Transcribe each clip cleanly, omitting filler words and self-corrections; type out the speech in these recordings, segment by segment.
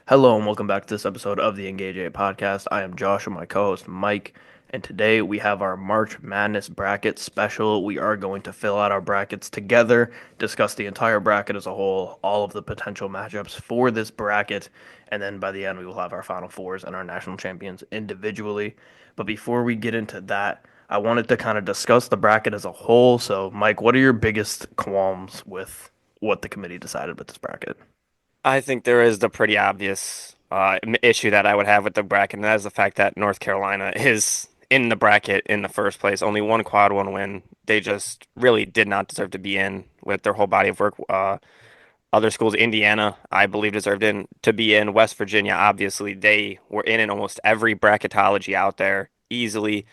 Hello and welcome back to this episode of the Engage 8 podcast. I am Josh and my co-host Mike, and today we have our March Madness bracket special. We are going to fill out our brackets together, discuss the entire bracket as a whole, all of the potential matchups for this bracket, and then by the end we will have our Final Fours and our national champions individually. But before we get into that, I wanted to kind of discuss the bracket as a whole. So, Mike, what are your biggest qualms with what the committee decided with this bracket? I think there is the pretty obvious issue that I would have with the bracket, and that is the fact that North Carolina is in the bracket in the first place. Only one quad one win. They just really did not deserve to be in with their whole body of work. Other schools, Indiana, I believe, deserved in to be in. West Virginia, obviously, they were in almost every bracketology out there easily.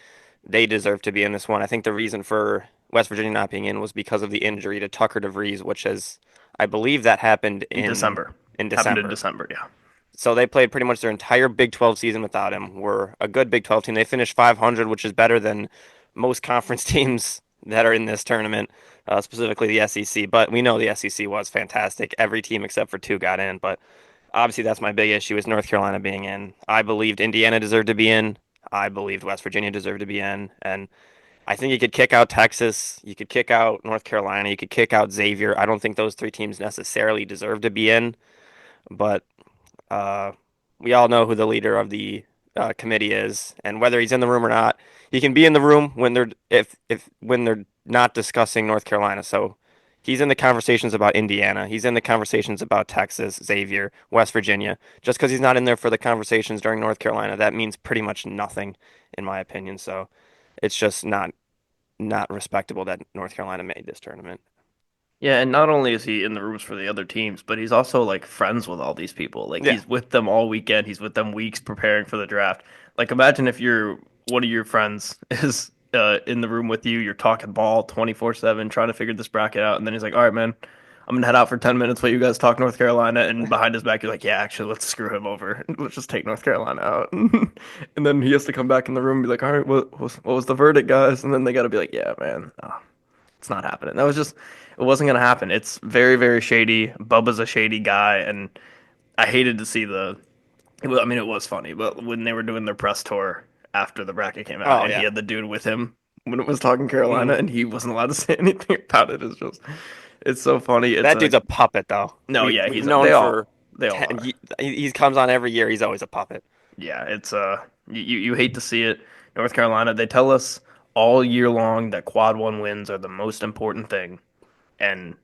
They deserve to be in this one. I think the reason for West Virginia not being in was because of the injury to Tucker DeVries, which is, I believe that happened In December. in Happened in December. December, yeah. So they played pretty much their entire Big 12 season without him. We're a good Big 12 team. They finished 500, which is better than most conference teams that are in this tournament, specifically the SEC. But we know the SEC was fantastic. Every team except for two got in. But obviously, that's my big issue is North Carolina being in. I believed Indiana deserved to be in. I believed West Virginia deserved to be in. And I think you could kick out Texas. You could kick out North Carolina. You could kick out Xavier. I don't think those three teams necessarily deserve to be in. But uh, we all know who the leader of the committee is, and whether he's in the room or not, he can be in the room when they're if when they're not discussing North Carolina. So he's in the conversations about Indiana. He's in the conversations about Texas, Xavier, West Virginia. Just because he's not in there for the conversations during North Carolina, that means pretty much nothing, in my opinion. So it's just not respectable that North Carolina made this tournament. Yeah, and not only is he in the rooms for the other teams, but he's also like friends with all these people. Like Yeah. he's with them all weekend. He's with them weeks preparing for the draft. Like imagine if you're one of your friends is in the room with you, you're talking ball 24/7, trying to figure this bracket out, and then he's like, "All right, man, I'm gonna head out for 10 minutes while you guys talk North Carolina." And behind his back, you're like, "Yeah, actually, let's screw him over. Let's just take North Carolina out." And then he has to come back in the room and be like, "All right, what was the verdict, guys?" And then they got to be like, "Yeah, man, it's not happening." That was just, it wasn't gonna happen. It's very, very shady. Bubba's a shady guy, and I hated to see I mean, it was funny, but when they were doing their press tour after the bracket came out, Oh and he yeah. had the dude with him when it was talking Carolina, Mhm. and he wasn't allowed to say anything about it. It's so funny. It's That a dude's a puppet, though. no, yeah, We've known for they all 10, are. he comes on every year. He's always a puppet. Yeah, it's you hate to see it. North Carolina, they tell us all year long that quad one wins are the most important thing, and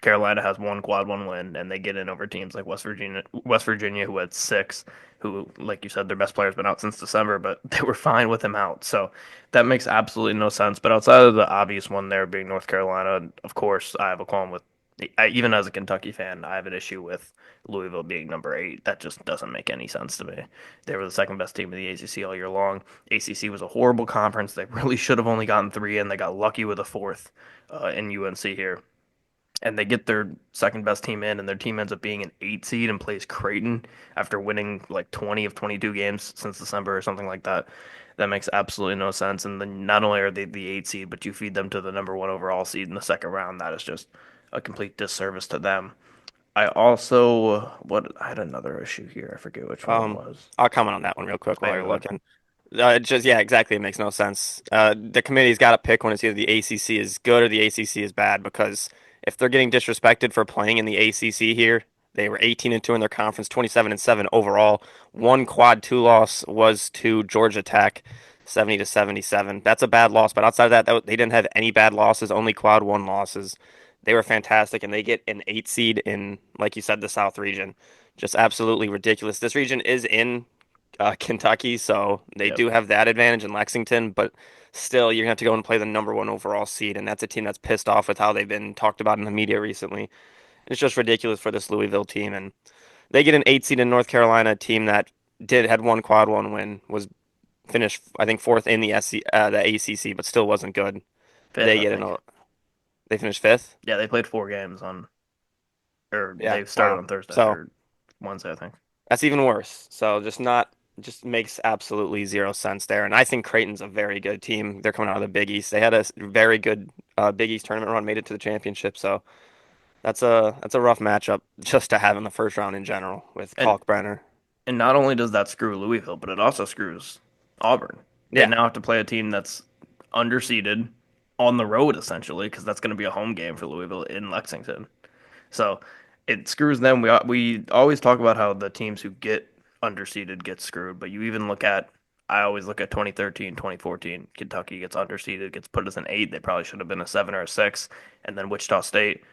Carolina has one quad one win, and they get in over teams like West Virginia, who had six, who, like you said, their best player's been out since December, but they were fine with him out. So that makes absolutely no sense. But outside of the obvious one there being North Carolina, of course, I have a qualm with. Even as a Kentucky fan, I have an issue with Louisville being number eight. That just doesn't make any sense to me. They were the second best team in the ACC all year long. ACC was a horrible conference. They really should have only gotten three, and they got lucky with a fourth in UNC here, and they get their second best team in, and their team ends up being an eight seed and plays Creighton after winning like 20 of 22 games since December or something like that. That makes absolutely no sense. And then not only are they the eight seed, but you feed them to the number one overall seed in the second round. That is just a complete disservice to them. I also what I had another issue here. I forget which one it Um, was. I'll comment on that one real quick while Hey, you're go ahead. looking. Just yeah, exactly. It makes no sense. The committee's got to pick when it's either the ACC is good or the ACC is bad because if they're getting disrespected for playing in the ACC here, they were 18-2 in their conference, 27-7 overall. One quad two loss was to Georgia Tech, 70-77. That's a bad loss, but outside of they didn't have any bad losses, only quad one losses. They were fantastic, and they get an eight seed in, like you said, the South region. Just absolutely ridiculous. This region is in Kentucky, so they Yep. do have that advantage in Lexington, but still, you're gonna have to go and play the number one overall seed, and that's a team that's pissed off with how they've been talked about in the media recently. It's just ridiculous for this Louisville team, and they get an eight seed in North Carolina, a team that did had one quad one win, was finished I think fourth in the ACC, but still wasn't good. Fifth, They I get think. they finished fifth. Yeah, they played four games on, or Yeah, they started wow. on Thursday So or Wednesday, I think. that's even worse. So just makes absolutely zero sense there. And I think Creighton's a very good team. They're coming out of the Big East. They had a very good Big East tournament run, made it to the championship. So that's a rough matchup just to have in the first round in general with And Kalkbrenner. And not only does that screw Louisville, but it also screws Auburn. They Yeah, now have to play a team that's underseeded on the road essentially because that's going to be a home game for Louisville in Lexington. So it screws them. We always talk about how the teams who get underseeded get screwed, but you even look at I always look at 2013, 2014. Kentucky gets underseeded, gets put as an 8. They probably should have been a 7 or a 6. And then Wichita State,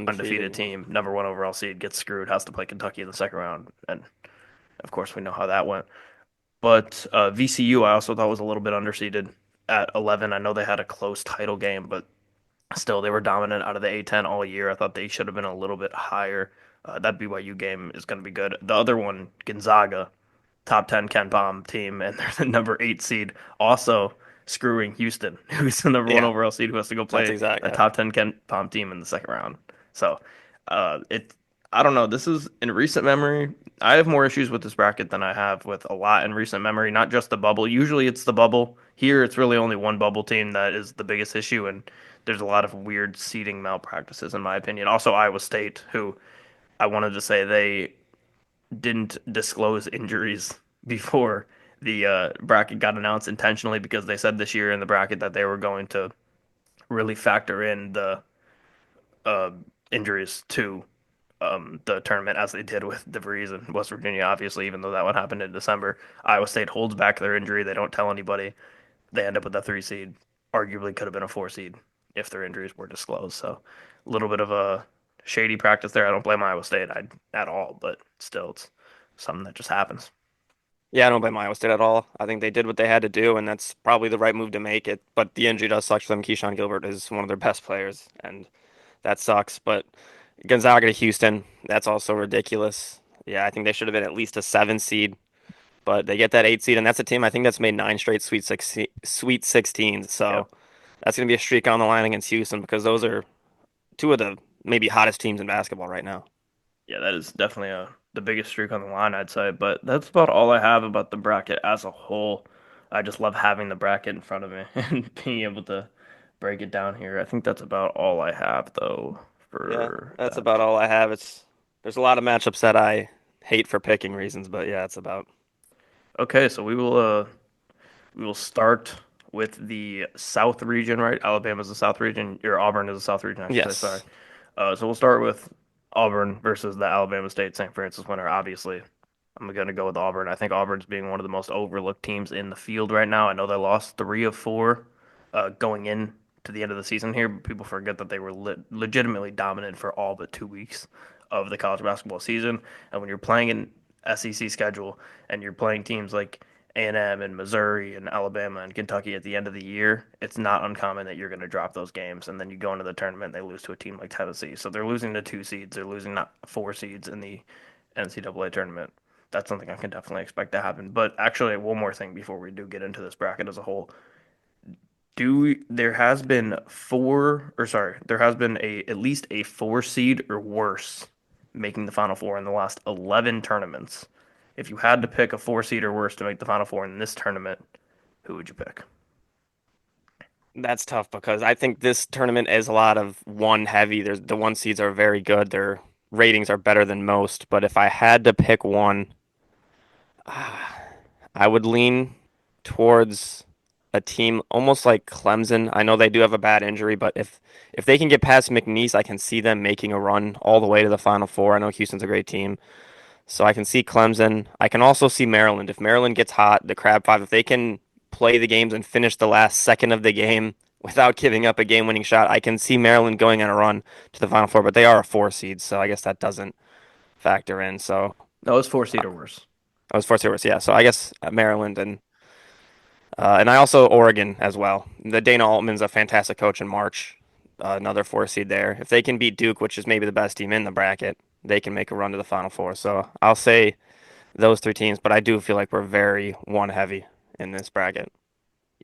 undefeated undefeated. team, number one overall seed, gets screwed, has to play Kentucky in the second round. And of course, we know how that went. But VCU, I also thought was a little bit underseeded at 11. I know they had a close title game, but still, they were dominant out of the A10 all year. I thought they should have been a little bit higher. That BYU game is going to be good. The other one, Gonzaga, top 10 Ken Palm team, and they're the number 8 seed, also screwing Houston, who's the number one Yeah, overall seed, who has to go that's play exact. a Yeah, top 10 Ken Palm team in the second round. So, it, I don't know. This is in recent memory. I have more issues with this bracket than I have with a lot in recent memory, not just the bubble. Usually it's the bubble. Here, it's really only one bubble team that is the biggest issue, and there's a lot of weird seeding malpractices, in my opinion. Also, Iowa State, who I wanted to say they didn't disclose injuries before the bracket got announced intentionally because they said this year in the bracket that they were going to really factor in the uh, injuries to the tournament as they did with DeVries and West Virginia, obviously, even though that one happened in December. Iowa State holds back their injury. They don't tell anybody. They end up with a 3 seed. Arguably could have been a 4 seed if their injuries were disclosed. So a little bit of a shady practice there. I don't blame Iowa State at all, but still, it's something that just happens. yeah. I don't blame Iowa State at all. I think they did what they had to do, and that's probably the right move to make it. But the injury does suck for them. Keyshawn Gilbert is one of their best players, and that sucks. But Gonzaga to Houston, that's also ridiculous. Yeah, I think they should have been at least a 7 seed, but they get that 8 seed, and that's a team I think that's made 9 straight Sweet 16s. Yep. So that's going to be a streak on the line against Houston because those are two of the maybe hottest teams in basketball right now. Yeah, that is definitely the biggest streak on the line, I'd say. But that's about all I have about the bracket as a whole. I just love having the bracket in front of me and being able to break it down here. I think that's about all I have, though, Yeah, for that's about that. all I have. It's there's a lot of matchups that I hate for picking reasons, but yeah, it's about. Okay, so we will start with the South region, right? Alabama's the South region. Your Auburn is the South region, I should say. Sorry. Yes. So we'll start with Auburn versus the Alabama State St. Francis winner. Obviously, I'm going to go with Auburn. I think Auburn's being one of the most overlooked teams in the field right now. I know they lost 3 of 4 going in to the end of the season here, but people forget that they were legitimately dominant for all but 2 weeks of the college basketball season. And when you're playing an SEC schedule and you're playing teams like A&M and Missouri and Alabama and Kentucky at the end of the year, it's not uncommon that you're going to drop those games. And then you go into the tournament, and they lose to a team like Tennessee. So they're losing to 2 seeds. They're losing not 4 seeds in the NCAA tournament. That's something I can definitely expect to happen. But actually, one more thing before we do get into this bracket as a whole. There has been there has been a at least a 4 seed or worse making the Final Four in the last 11 tournaments. If you had to pick a 4 seed or worse to make the Final Four in this tournament, who would you pick? That's tough because I think this tournament is a lot of one heavy. There's the 1 seeds are very good. Their ratings are better than most, but if I had to pick one, I would lean towards a team almost like Clemson. I know they do have a bad injury, but if they can get past McNeese, I can see them making a run all the way to the Final Four. I know Houston's a great team. So I can see Clemson. I can also see Maryland. If Maryland gets hot, the Crab Five, if they can play the games and finish the last second of the game without giving up a game-winning shot, I can see Maryland going on a run to the Final Four. But they are a 4 seed, so I guess that doesn't factor in. So No, it's 4 seed uh, or worse. I was 4 seed, yeah. So I guess Maryland and I also Oregon as well. The Dana Altman's a fantastic coach in March. Another 4 seed there. If they can beat Duke, which is maybe the best team in the bracket, they can make a run to the Final Four. So I'll say those 3 teams, but I do feel like we're very one heavy in this bracket.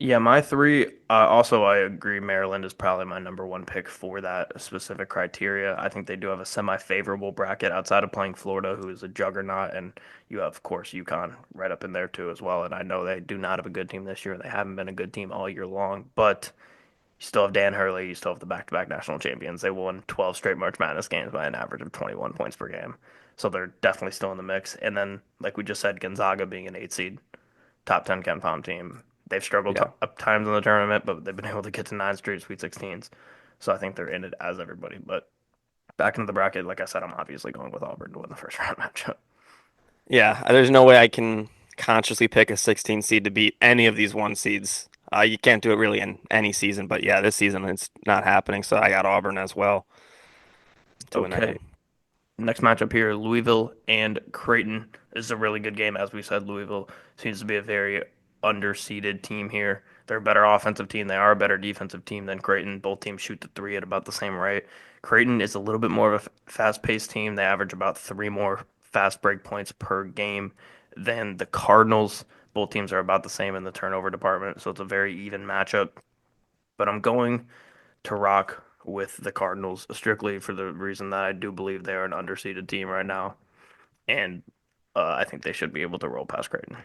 Yeah, my three. Also, I agree. Maryland is probably my number one pick for that specific criteria. I think they do have a semi-favorable bracket outside of playing Florida, who is a juggernaut, and you have, of course, UConn right up in there too as well. And I know they do not have a good team this year. They haven't been a good team all year long, but you still have Dan Hurley. You still have the back-to-back national champions. They won 12 straight March Madness games by an average of 21 points per game. so they're definitely still in the mix. And then, like we just said, Gonzaga being an 8 seed, top 10 Ken Palm team. They've struggled Yeah. up times in the tournament, but they've been able to get to 9 straight Sweet 16s. So I think they're in it as everybody. But back into the bracket, like I said, I'm obviously going with Auburn to win the first round matchup. Yeah, there's no way I can consciously pick a 16 seed to beat any of these one seeds. You can't do it really in any season, but yeah, this season it's not happening. So I got Auburn as well to win that Okay, game. next matchup here, Louisville and Creighton. This is a really good game. As we said, Louisville seems to be a very underseeded team here. They're a better offensive team. They are a better defensive team than Creighton. Both teams shoot the three at about the same rate. Creighton is a little bit more of a fast-paced team. They average about three more fast break points per game than the Cardinals. Both teams are about the same in the turnover department, so it's a very even matchup. But I'm going to rock with the Cardinals strictly for the reason that I do believe they are an underseeded team right now, and I think they should be able to roll past Creighton.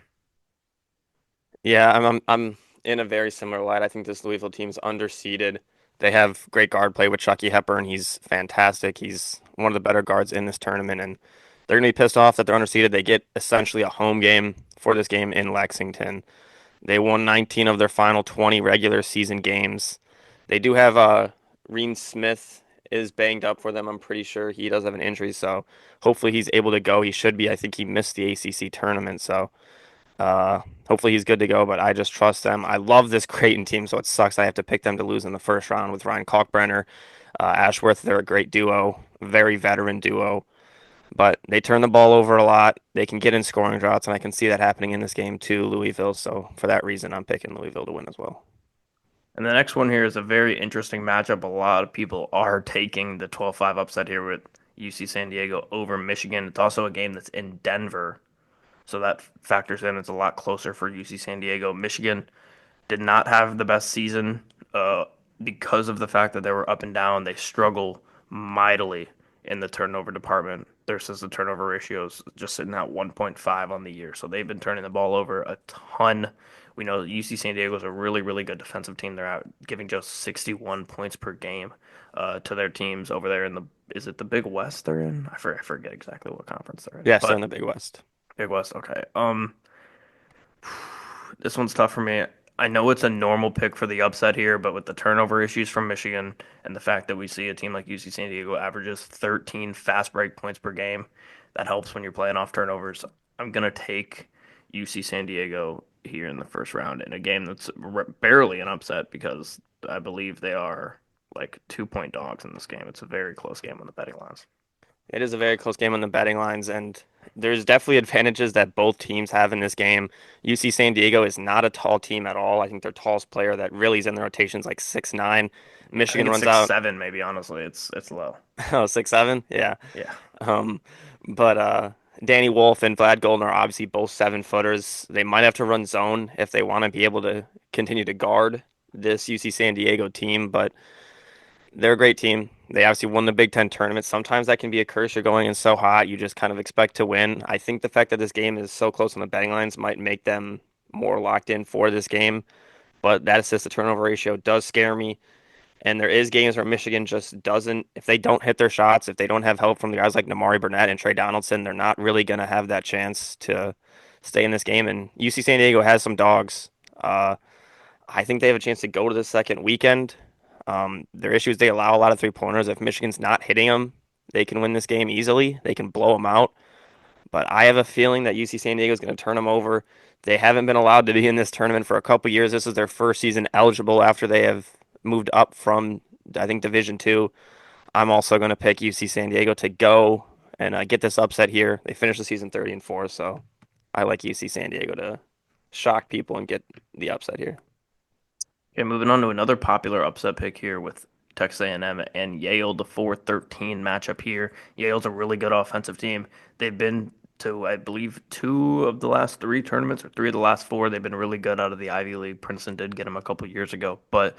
Yeah, I'm in a very similar light. I think this Louisville team's underseeded. They have great guard play with Chucky Hepburn. He's fantastic. He's one of the better guards in this tournament, and they're gonna be pissed off that they're underseeded. They get essentially a home game for this game in Lexington. They won 19 of their final 20 regular season games. They do have Reem Smith is banged up for them. I'm pretty sure he does have an injury, so hopefully he's able to go. He should be. I think he missed the ACC tournament, so hopefully he's good to go. But I just trust them. I love this Creighton team, so it sucks I have to pick them to lose in the first round with Ryan Kalkbrenner, Ashworth. They're a great duo, very veteran duo. But they turn the ball over a lot. They can get in scoring droughts, and I can see that happening in this game too, Louisville. So for that reason, I'm picking Louisville to win as well. And the next one here is a very interesting matchup. A lot of people are taking the 12-5 upset here with UC San Diego over Michigan. It's also a game that's in Denver, so that factors in. It's a lot closer for UC San Diego. Michigan did not have the best season because of the fact that they were up and down. They struggle mightily in the turnover department. Their assisted turnover ratios just sitting at 1.5 on the year. So they've been turning the ball over a ton. We know that UC San Diego is a really, really good defensive team. They're out giving just 61 points per game to their teams over there in the, is it the Big West they're in? I forget exactly what conference they're in, Yes, they're in but the Big West. Big West. Okay. This one's tough for me. I know it's a normal pick for the upset here, but with the turnover issues from Michigan and the fact that we see a team like UC San Diego averages 13 fast break points per game, that helps when you're playing off turnovers. I'm gonna take UC San Diego here in the first round in a game that's barely an upset because I believe they are like 2 point dogs in this game. It's a very close game on the betting lines. It is a very close game on the betting lines, and there's definitely advantages that both teams have in this game. UC San Diego is not a tall team at all. I think their tallest player that really is in the rotations like 6'9". I think Michigan it's runs six out seven, maybe honestly. It's low. oh 6'7". Yeah. Yeah. Um, but Danny Wolf and Vlad Golden are obviously both 7-footers. They might have to run zone if they want to be able to continue to guard this UC San Diego team, but they're a great team. They obviously won the Big Ten tournament. Sometimes that can be a curse. You're going in so hot, you just kind of expect to win. I think the fact that this game is so close on the betting lines might make them more locked in for this game. But that assist to turnover ratio does scare me. And there is games where Michigan just doesn't, if they don't hit their shots, if they don't have help from the guys like Namari Burnett and Trey Donaldson, they're not really going to have that chance to stay in this game. And UC San Diego has some dogs. Uh, I think they have a chance to go to the second weekend. Their issue is they allow a lot of 3-pointers. If Michigan's not hitting them, they can win this game easily. They can blow them out. But I have a feeling that UC San Diego is going to turn them over. They haven't been allowed to be in this tournament for a couple years. This is their first season eligible after they have moved up from, I think, Division Two. I'm also going to pick UC San Diego to go and get this upset here. They finished the season 30-4, so I like UC San Diego to shock people and get the upset here. Okay, moving on to another popular upset pick here with Texas A&M and Yale, the 4-13 matchup here. Yale's a really good offensive team. They've been to, I believe, two of the last three tournaments or three of the last four. They've been really good out of the Ivy League. Princeton did get them a couple years ago, but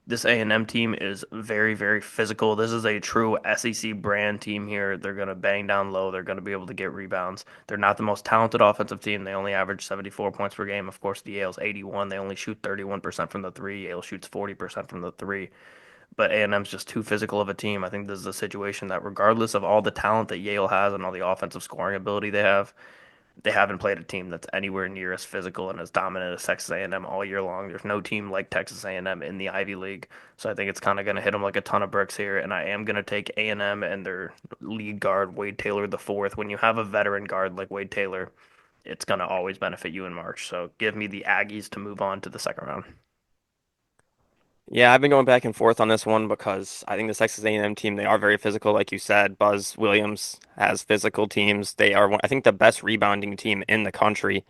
this A&M team is very, very physical. This is a true SEC brand team here. They're going to bang down low. They're going to be able to get rebounds. They're not the most talented offensive team. They only average 74 points per game. Of course, the Yale's 81. They only shoot 31% from the three. Yale shoots 40% from the three. but A&M's just too physical of a team. I think this is a situation that regardless of all the talent that Yale has and all the offensive scoring ability they haven't played a team that's anywhere near as physical and as dominant as Texas A&M all year long. There's no team like Texas A&M in the Ivy League, so I think it's kind of going to hit them like a ton of bricks here. And I am going to take A&M and M and their lead guard Wade Taylor the fourth. When you have a veteran guard like Wade Taylor, it's going to always benefit you in March. So give me the Aggies to move on to the second round. Yeah, I've been going back and forth on this one because I think the Texas A&M team, they are very physical, like you said. Buzz Williams has physical teams. They are, I think, the best rebounding team in the country,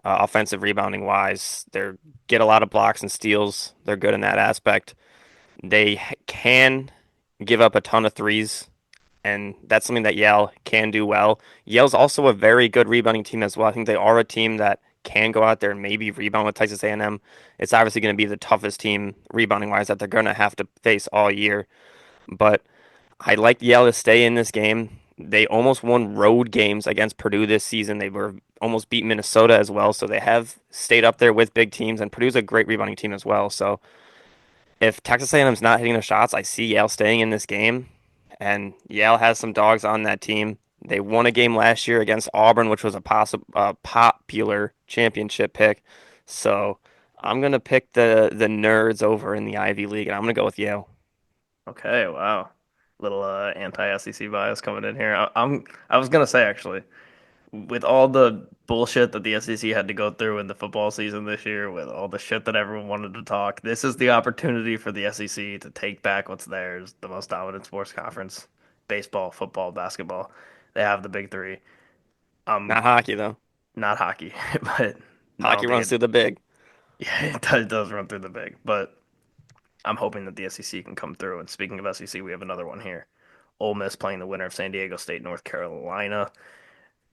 offensive rebounding wise. They get a lot of blocks and steals. They're good in that aspect. They can give up a ton of threes, and that's something that Yale can do well. Yale's also a very good rebounding team as well. I think they are a team that can go out there and maybe rebound with Texas A&M. It's obviously going to be the toughest team rebounding wise that they're going to have to face all year. But I like Yale to stay in this game. They almost won road games against Purdue this season. They were almost beat Minnesota as well. So they have stayed up there with big teams, and Purdue's a great rebounding team as well. So if Texas A&M's not hitting the shots, I see Yale staying in this game, and Yale has some dogs on that team. They won a game last year against Auburn, which was a popular championship pick. So I'm gonna pick the nerds over in the Ivy League, and I'm gonna go with Yale. Okay, wow. Little anti-SEC bias coming in here. I was gonna say actually, with all the bullshit that the SEC had to go through in the football season this year, with all the shit that everyone wanted to talk, this is the opportunity for the SEC to take back what's theirs, the most dominant sports conference, baseball, football, basketball. They have the big three. Not Um, hockey though. not hockey, but I Hockey don't think runs it. through the big. Yeah, it does run through the big, but I'm hoping that the SEC can come through. And speaking of SEC, we have another one here. Ole Miss playing the winner of San Diego State, North Carolina.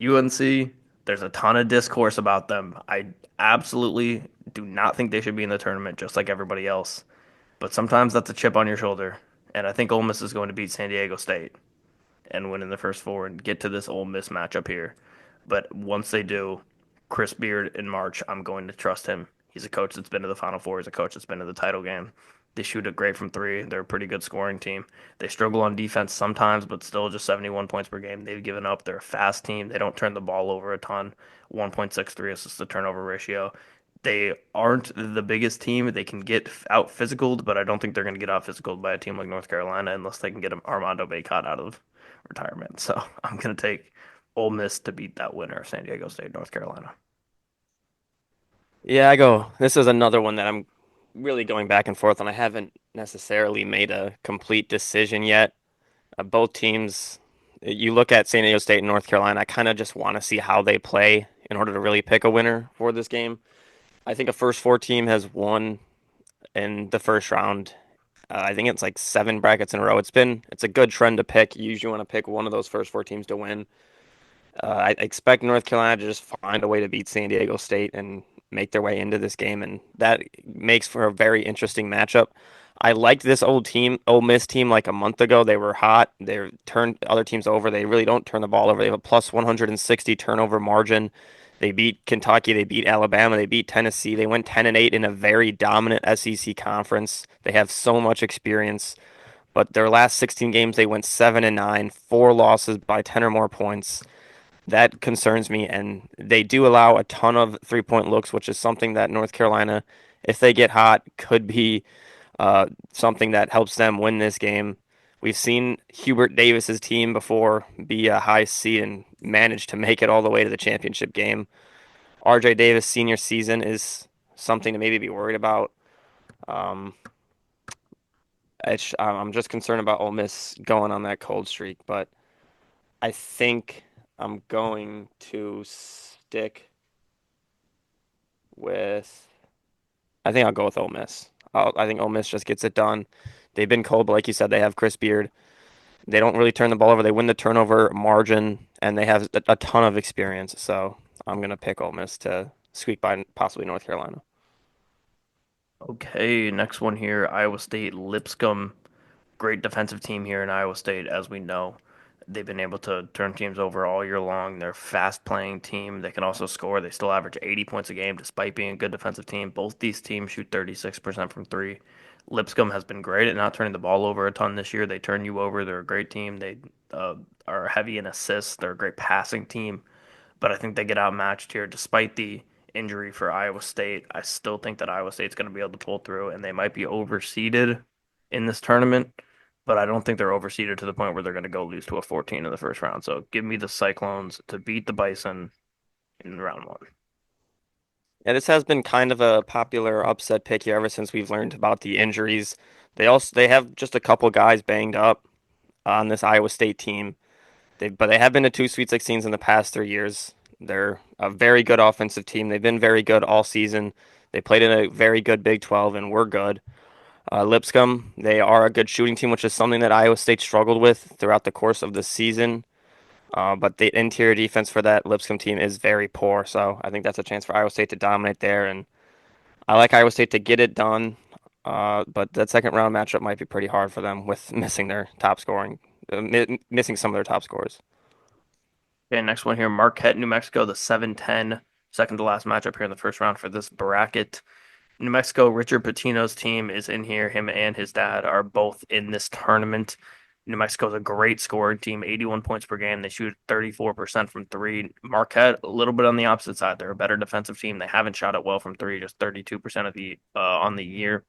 UNC, there's a ton of discourse about them. I absolutely do not think they should be in the tournament, just like everybody else. But sometimes that's a chip on your shoulder. And I think Ole Miss is going to beat San Diego State and win in the first four and get to this Ole Miss matchup here. But once they do, Chris Beard in March, I'm going to trust him. He's a coach that's been to the Final Four. He's a coach that's been to the title game. They shoot it great from three. They're a pretty good scoring team. They struggle on defense sometimes, but still just 71 points per game. They've given up. They're a fast team. They don't turn the ball over a ton. 1.63 assists to turnover ratio. They aren't the biggest team. They can get out physicaled, but I don't think they're going to get out physicaled by a team like North Carolina unless they can get Armando Bacot out of retirement. So I'm going to take Ole Miss to beat that winner of San Diego State, North Carolina. Yeah, I go. This is another one that I'm really going back and forth on. I haven't necessarily made a complete decision yet. Both teams, you look at San Diego State and North Carolina, I kind of just want to see how they play in order to really pick a winner for this game. I think a first four team has won in the first round. I think it's like seven brackets in a row. It's a good trend to pick. You usually want to pick one of those first four teams to win. I expect North Carolina to just find a way to beat San Diego State and make their way into this game, and that makes for a very interesting matchup. I liked this Ole Miss team like a month ago. They were hot. They turned other teams over. They really don't turn the ball over. They have a plus 160 turnover margin. They beat Kentucky. They beat Alabama. They beat Tennessee. They went 10-8 in a very dominant SEC conference. They have so much experience. But their last 16 games, they went 7-9, four losses by 10 or more points. That concerns me, and they do allow a ton of three-point looks, which is something that North Carolina, if they get hot, could be something that helps them win this game. We've seen Hubert Davis's team before be a high seed and manage to make it all the way to the championship game. RJ Davis senior season is something to maybe be worried about. Um, I'm just concerned about Ole Miss going on that cold streak, but I think I'm going to stick with. I think I'll go with Ole Miss. I think Ole Miss just gets it done. They've been cold, but like you said, they have Chris Beard. They don't really turn the ball over. They win the turnover margin, and they have a ton of experience. So I'm gonna pick Ole Miss to squeak by possibly North Carolina. Okay, next one here, Iowa State, Lipscomb. Great defensive team here in Iowa State, as we know. They've been able to turn teams over all year long. They're a fast playing team. They can also score. They still average 80 points a game despite being a good defensive team. Both these teams shoot 36% from three. Lipscomb has been great at not turning the ball over a ton this year. They turn you over. They're a great team. They uh, are heavy in assists. They're a great passing team. But I think they get outmatched here despite the injury for Iowa State. I still think that Iowa State's going to be able to pull through, and they might be overseeded in this tournament, but I don't think they're overseeded to the point where they're going to go lose to a 14 in the first round. So give me the Cyclones to beat the Bison in round one. Yeah, this has been kind of a popular upset pick here ever since we've learned about the injuries. They have just a couple guys banged up on this Iowa State team. But they have been to two Sweet 16s in the past 3 years. They're a very good offensive team. They've been very good all season. They played in a very good Big 12 and were good. Lipscomb, they are a good shooting team, which is something that Iowa State struggled with throughout the course of the season. But the interior defense for that Lipscomb team is very poor. So I think that's a chance for Iowa State to dominate there. And I like Iowa State to get it done. But that second round matchup might be pretty hard for them with missing their top scoring, missing some of their top scores. Okay, next one here, Marquette, New Mexico, the 7-10, second to last matchup here in the first round for this bracket. New Mexico, Richard Pitino's team is in here. Him and his dad are both in this tournament. New Mexico is a great scoring team, 81 points per game. They shoot 34% from three. Marquette, a little bit on the opposite side. They're a better defensive team. They haven't shot it well from three, just 32% of the on the year.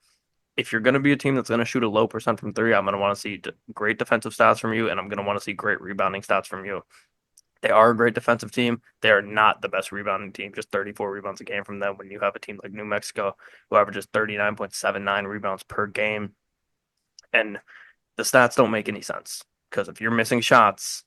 If you're going to be a team that's going to shoot a low percent from three, I'm going to want to see great defensive stats from you, and I'm going to want to see great rebounding stats from you. They are a great defensive team. They are not the best rebounding team. Just 34 rebounds a game from them when you have a team like New Mexico who averages 39.79 rebounds per game. And the stats don't make any sense because if you're missing shots,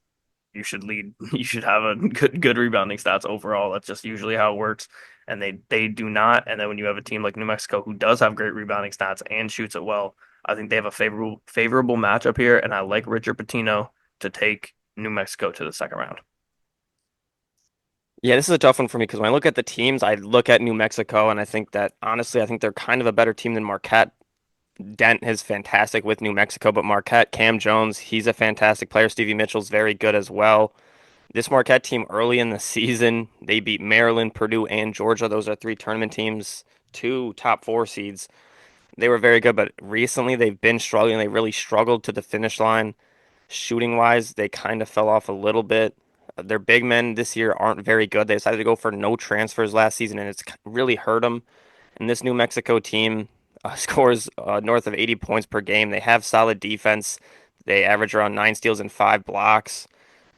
you should lead. You should have a good rebounding stats overall. That's just usually how it works. And they do not. And then when you have a team like New Mexico who does have great rebounding stats and shoots it well, I think they have a favorable matchup here. And I like Richard Pitino to take New Mexico to the second round. Yeah, this is a tough one for me because when I look at the teams, I look at New Mexico and I think that honestly, I think they're kind of a better team than Marquette. Dent is fantastic with New Mexico, but Marquette, Cam Jones, he's a fantastic player. Stevie Mitchell's very good as well. This Marquette team early in the season, they beat Maryland, Purdue, and Georgia. Those are three tournament teams, two top four seeds. They were very good, but recently they've been struggling. They really struggled to the finish line. Shooting wise, they kind of fell off a little bit. Their big men this year aren't very good. They decided to go for no transfers last season, and it's really hurt them. And this New Mexico team scores north of 80 points per game. They have solid defense. They average around 9 steals and 5 blocks.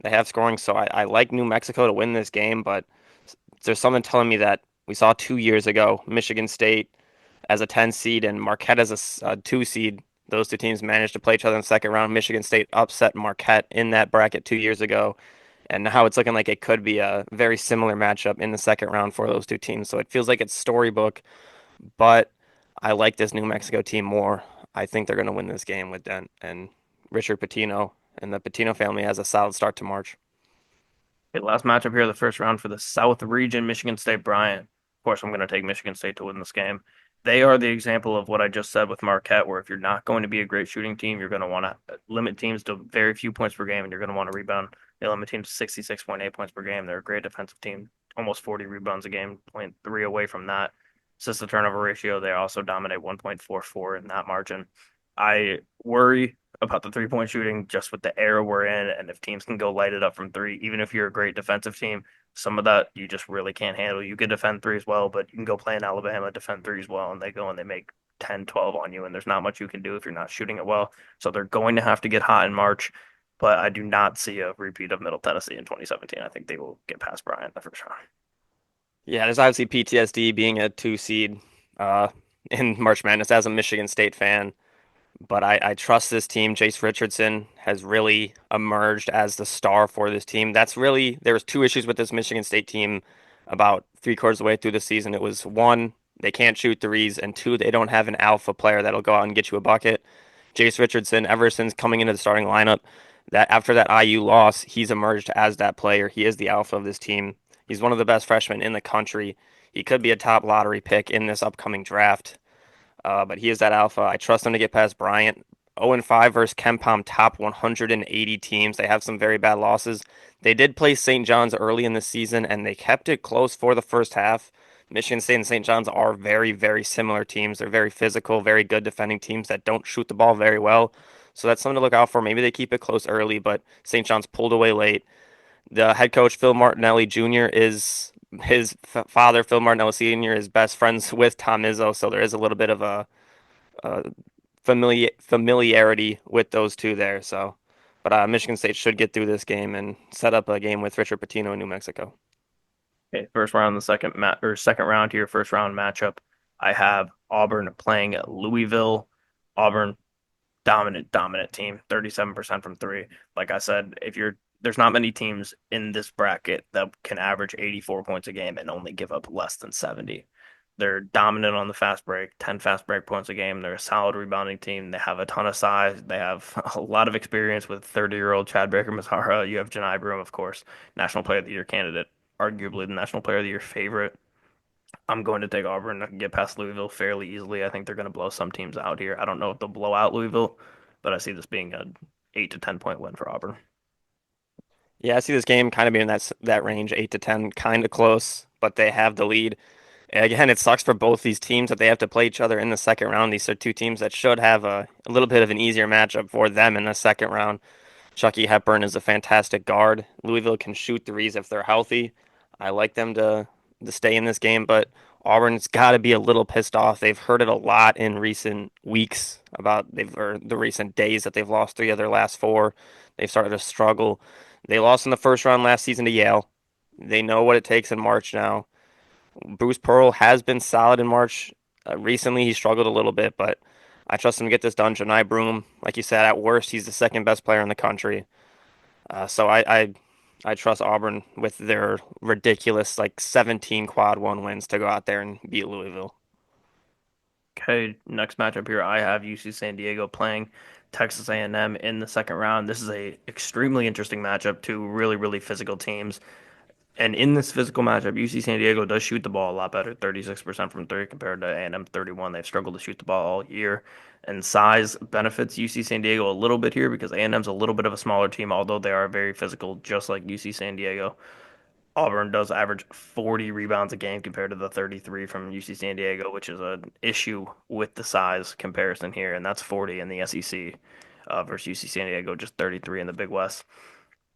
They have scoring, so I like New Mexico to win this game, but there's something telling me that we saw 2 years ago Michigan State as a 10 seed and Marquette as a 2 seed. Those two teams managed to play each other in the second round. Michigan State upset Marquette in that bracket 2 years ago. And now it's looking like it could be a very similar matchup in the second round for those two teams. So it feels like it's storybook, but I like this New Mexico team more. I think they're going to win this game with Dent and Richard Pitino, and the Pitino family has a solid start to March. Okay, last matchup here, the first round for the South region, Michigan State Bryant. Of course, I'm going to take Michigan State to win this game. They are the example of what I just said with Marquette, where if you're not going to be a great shooting team, you're going to want to limit teams to very few points per game, and you're going to want to rebound. They limit teams to 66.8 points per game. They're a great defensive team, almost 40 rebounds a game, 0.3 away from that. Assist to turnover ratio, they also dominate 1.44 in that margin. I worry about the 3-point shooting just with the era we're in, and if teams can go light it up from three, even if you're a great defensive team, some of that you just really can't handle. You can defend three as well, but you can go play in Alabama, defend three as well, and they go and they make 10, 12 on you, and there's not much you can do if you're not shooting it well. So they're going to have to get hot in March, but I do not see a repeat of Middle Tennessee in 2017. I think they will get past Bryant in the first round. Yeah, there's obviously PTSD being a 2 seed uh, in March Madness as a Michigan State fan. But I trust this team. Jace Richardson has really emerged as the star for this team. That's really, there was two issues with this Michigan State team about three-quarters of the way through the season. It was one, they can't shoot threes, and two, they don't have an alpha player that'll go out and get you a bucket. Jace Richardson, ever since coming into the starting lineup, that after that IU loss, he's emerged as that player. He is the alpha of this team. He's one of the best freshmen in the country. He could be a top lottery pick in this upcoming draft. But he is that alpha. I trust him to get past Bryant. 0-5 versus KenPom, top 180 teams. They have some very bad losses. They did play St. John's early in the season, and they kept it close for the first half. Michigan State and St. John's are very, very similar teams. They're very physical, very good defending teams that don't shoot the ball very well. So that's something to look out for. Maybe they keep it close early, but St. John's pulled away late. The head coach, Phil Martinelli Jr., is his father, Phil Martinelli Sr., is best friends with Tom Izzo. So there is a little bit of a familiarity with those two there. So, but Michigan State should get through this game and set up a game with Richard Pitino in New Mexico. Okay, first round, the second round here, first round matchup. I have Auburn playing at Louisville. Auburn dominant team, 37% from three. Like I said, if you're there's not many teams in this bracket that can average 84 points a game and only give up less than 70. They're dominant on the fast break, 10 fast break points a game. They're a solid rebounding team. They have a ton of size. They have a lot of experience with 30-year-old Chad Baker-Mazara. You have Janai Broome, of course, National Player of the Year candidate, arguably the National Player of the Year favorite. I'm going to take Auburn and get past Louisville fairly easily. I think they're going to blow some teams out here. I don't know if they'll blow out Louisville, but I see this being a 8 to 10 point win for Auburn. Yeah, I see this game kind of being that range, 8 to 10, kind of close, but they have the lead. Again, it sucks for both these teams that they have to play each other in the second round. These are two teams that should have a little bit of an easier matchup for them in the second round. Chucky Hepburn is a fantastic guard. Louisville can shoot threes if they're healthy. I like them to stay in this game, but Auburn's got to be a little pissed off. They've heard it a lot in recent weeks about or the recent days that they've lost three of their last four. They've started to struggle. They lost in the first round last season to Yale. They know what it takes in March now. Bruce Pearl has been solid in March. Recently, he struggled a little bit, but I trust him to get this done. Janai Broome, like you said, at worst, he's the second best player in the country. So I trust Auburn with their ridiculous like 17 quad one wins to go out there and beat Louisville. Okay, next matchup here, I have UC San Diego playing Texas A&M in the second round. This is a extremely interesting matchup, two really physical teams. And in this physical matchup, UC San Diego does shoot the ball a lot better, 36% from three compared to A&M 31. They've struggled to shoot the ball all year. And size benefits UC San Diego a little bit here because A&M's a little bit of a smaller team, although they are very physical, just like UC San Diego. Auburn does average 40 rebounds a game compared to the 33 from UC San Diego, which is an issue with the size comparison here, and that's 40 in the SEC versus UC San Diego, just 33 in the Big West.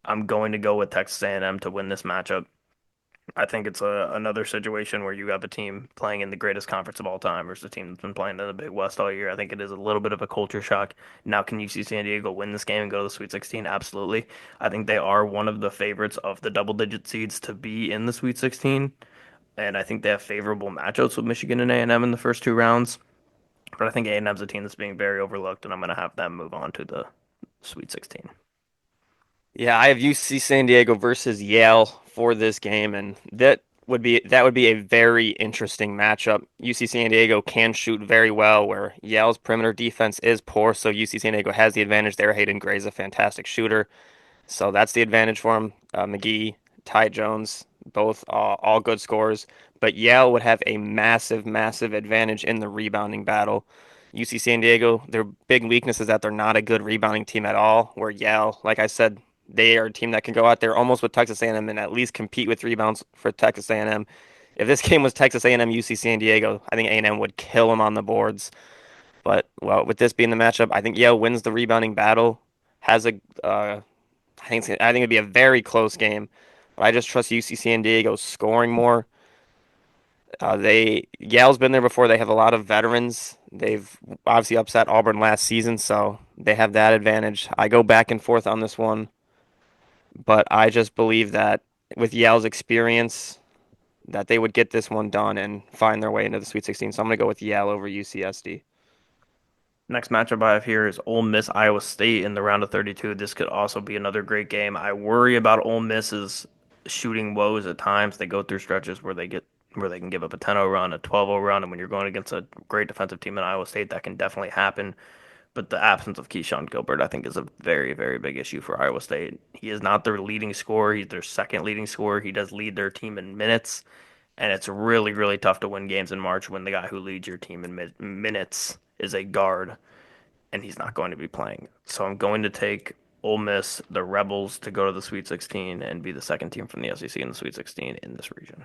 I'm going to go with Texas A&M to win this matchup. I think it's another situation where you have a team playing in the greatest conference of all time versus a team that's been playing in the Big West all year. I think it is a little bit of a culture shock. Now, can you see San Diego win this game and go to the Sweet 16? Absolutely. I think they are one of the favorites of the double-digit seeds to be in the Sweet 16, and I think they have favorable matchups with Michigan and A&M in the first two rounds. But I think A&M's a team that's being very overlooked, and I'm going to have them move on to the Sweet 16. Yeah, I have UC San Diego versus Yale for this game, and that would be a very interesting matchup. UC San Diego can shoot very well, where Yale's perimeter defense is poor, so UC San Diego has the advantage there. Hayden Gray's a fantastic shooter. So that's the advantage for him. McGee, Ty Jones, both all good scores. But Yale would have a massive advantage in the rebounding battle. UC San Diego, their big weakness is that they're not a good rebounding team at all. Where Yale, like I said, they are a team that can go out there almost with Texas A&M and at least compete with rebounds for Texas A&M. If this game was Texas A&M UC San Diego, I think A&M would kill them on the boards. But well, with this being the matchup, I think Yale wins the rebounding battle. Has a I think it'd be a very close game, but I just trust UC San Diego scoring more. Yale's been there before. They have a lot of veterans. They've obviously upset Auburn last season, so they have that advantage. I go back and forth on this one, but I just believe that with Yale's experience, that they would get this one done and find their way into the Sweet 16. So I'm gonna go with Yale over UCSD. Next matchup I have here is Ole Miss Iowa State in the round of 32. This could also be another great game. I worry about Ole Miss's shooting woes at times. They go through stretches where they can give up a 10-0 run, a 12-0 run, and when you're going against a great defensive team in Iowa State, that can definitely happen. But the absence of Keyshawn Gilbert, I think, is a very big issue for Iowa State. He is not their leading scorer. He's their second leading scorer. He does lead their team in minutes, and it's really tough to win games in March when the guy who leads your team in minutes is a guard and he's not going to be playing. So I'm going to take Ole Miss, the Rebels, to go to the Sweet 16 and be the second team from the SEC in the Sweet 16 in this region.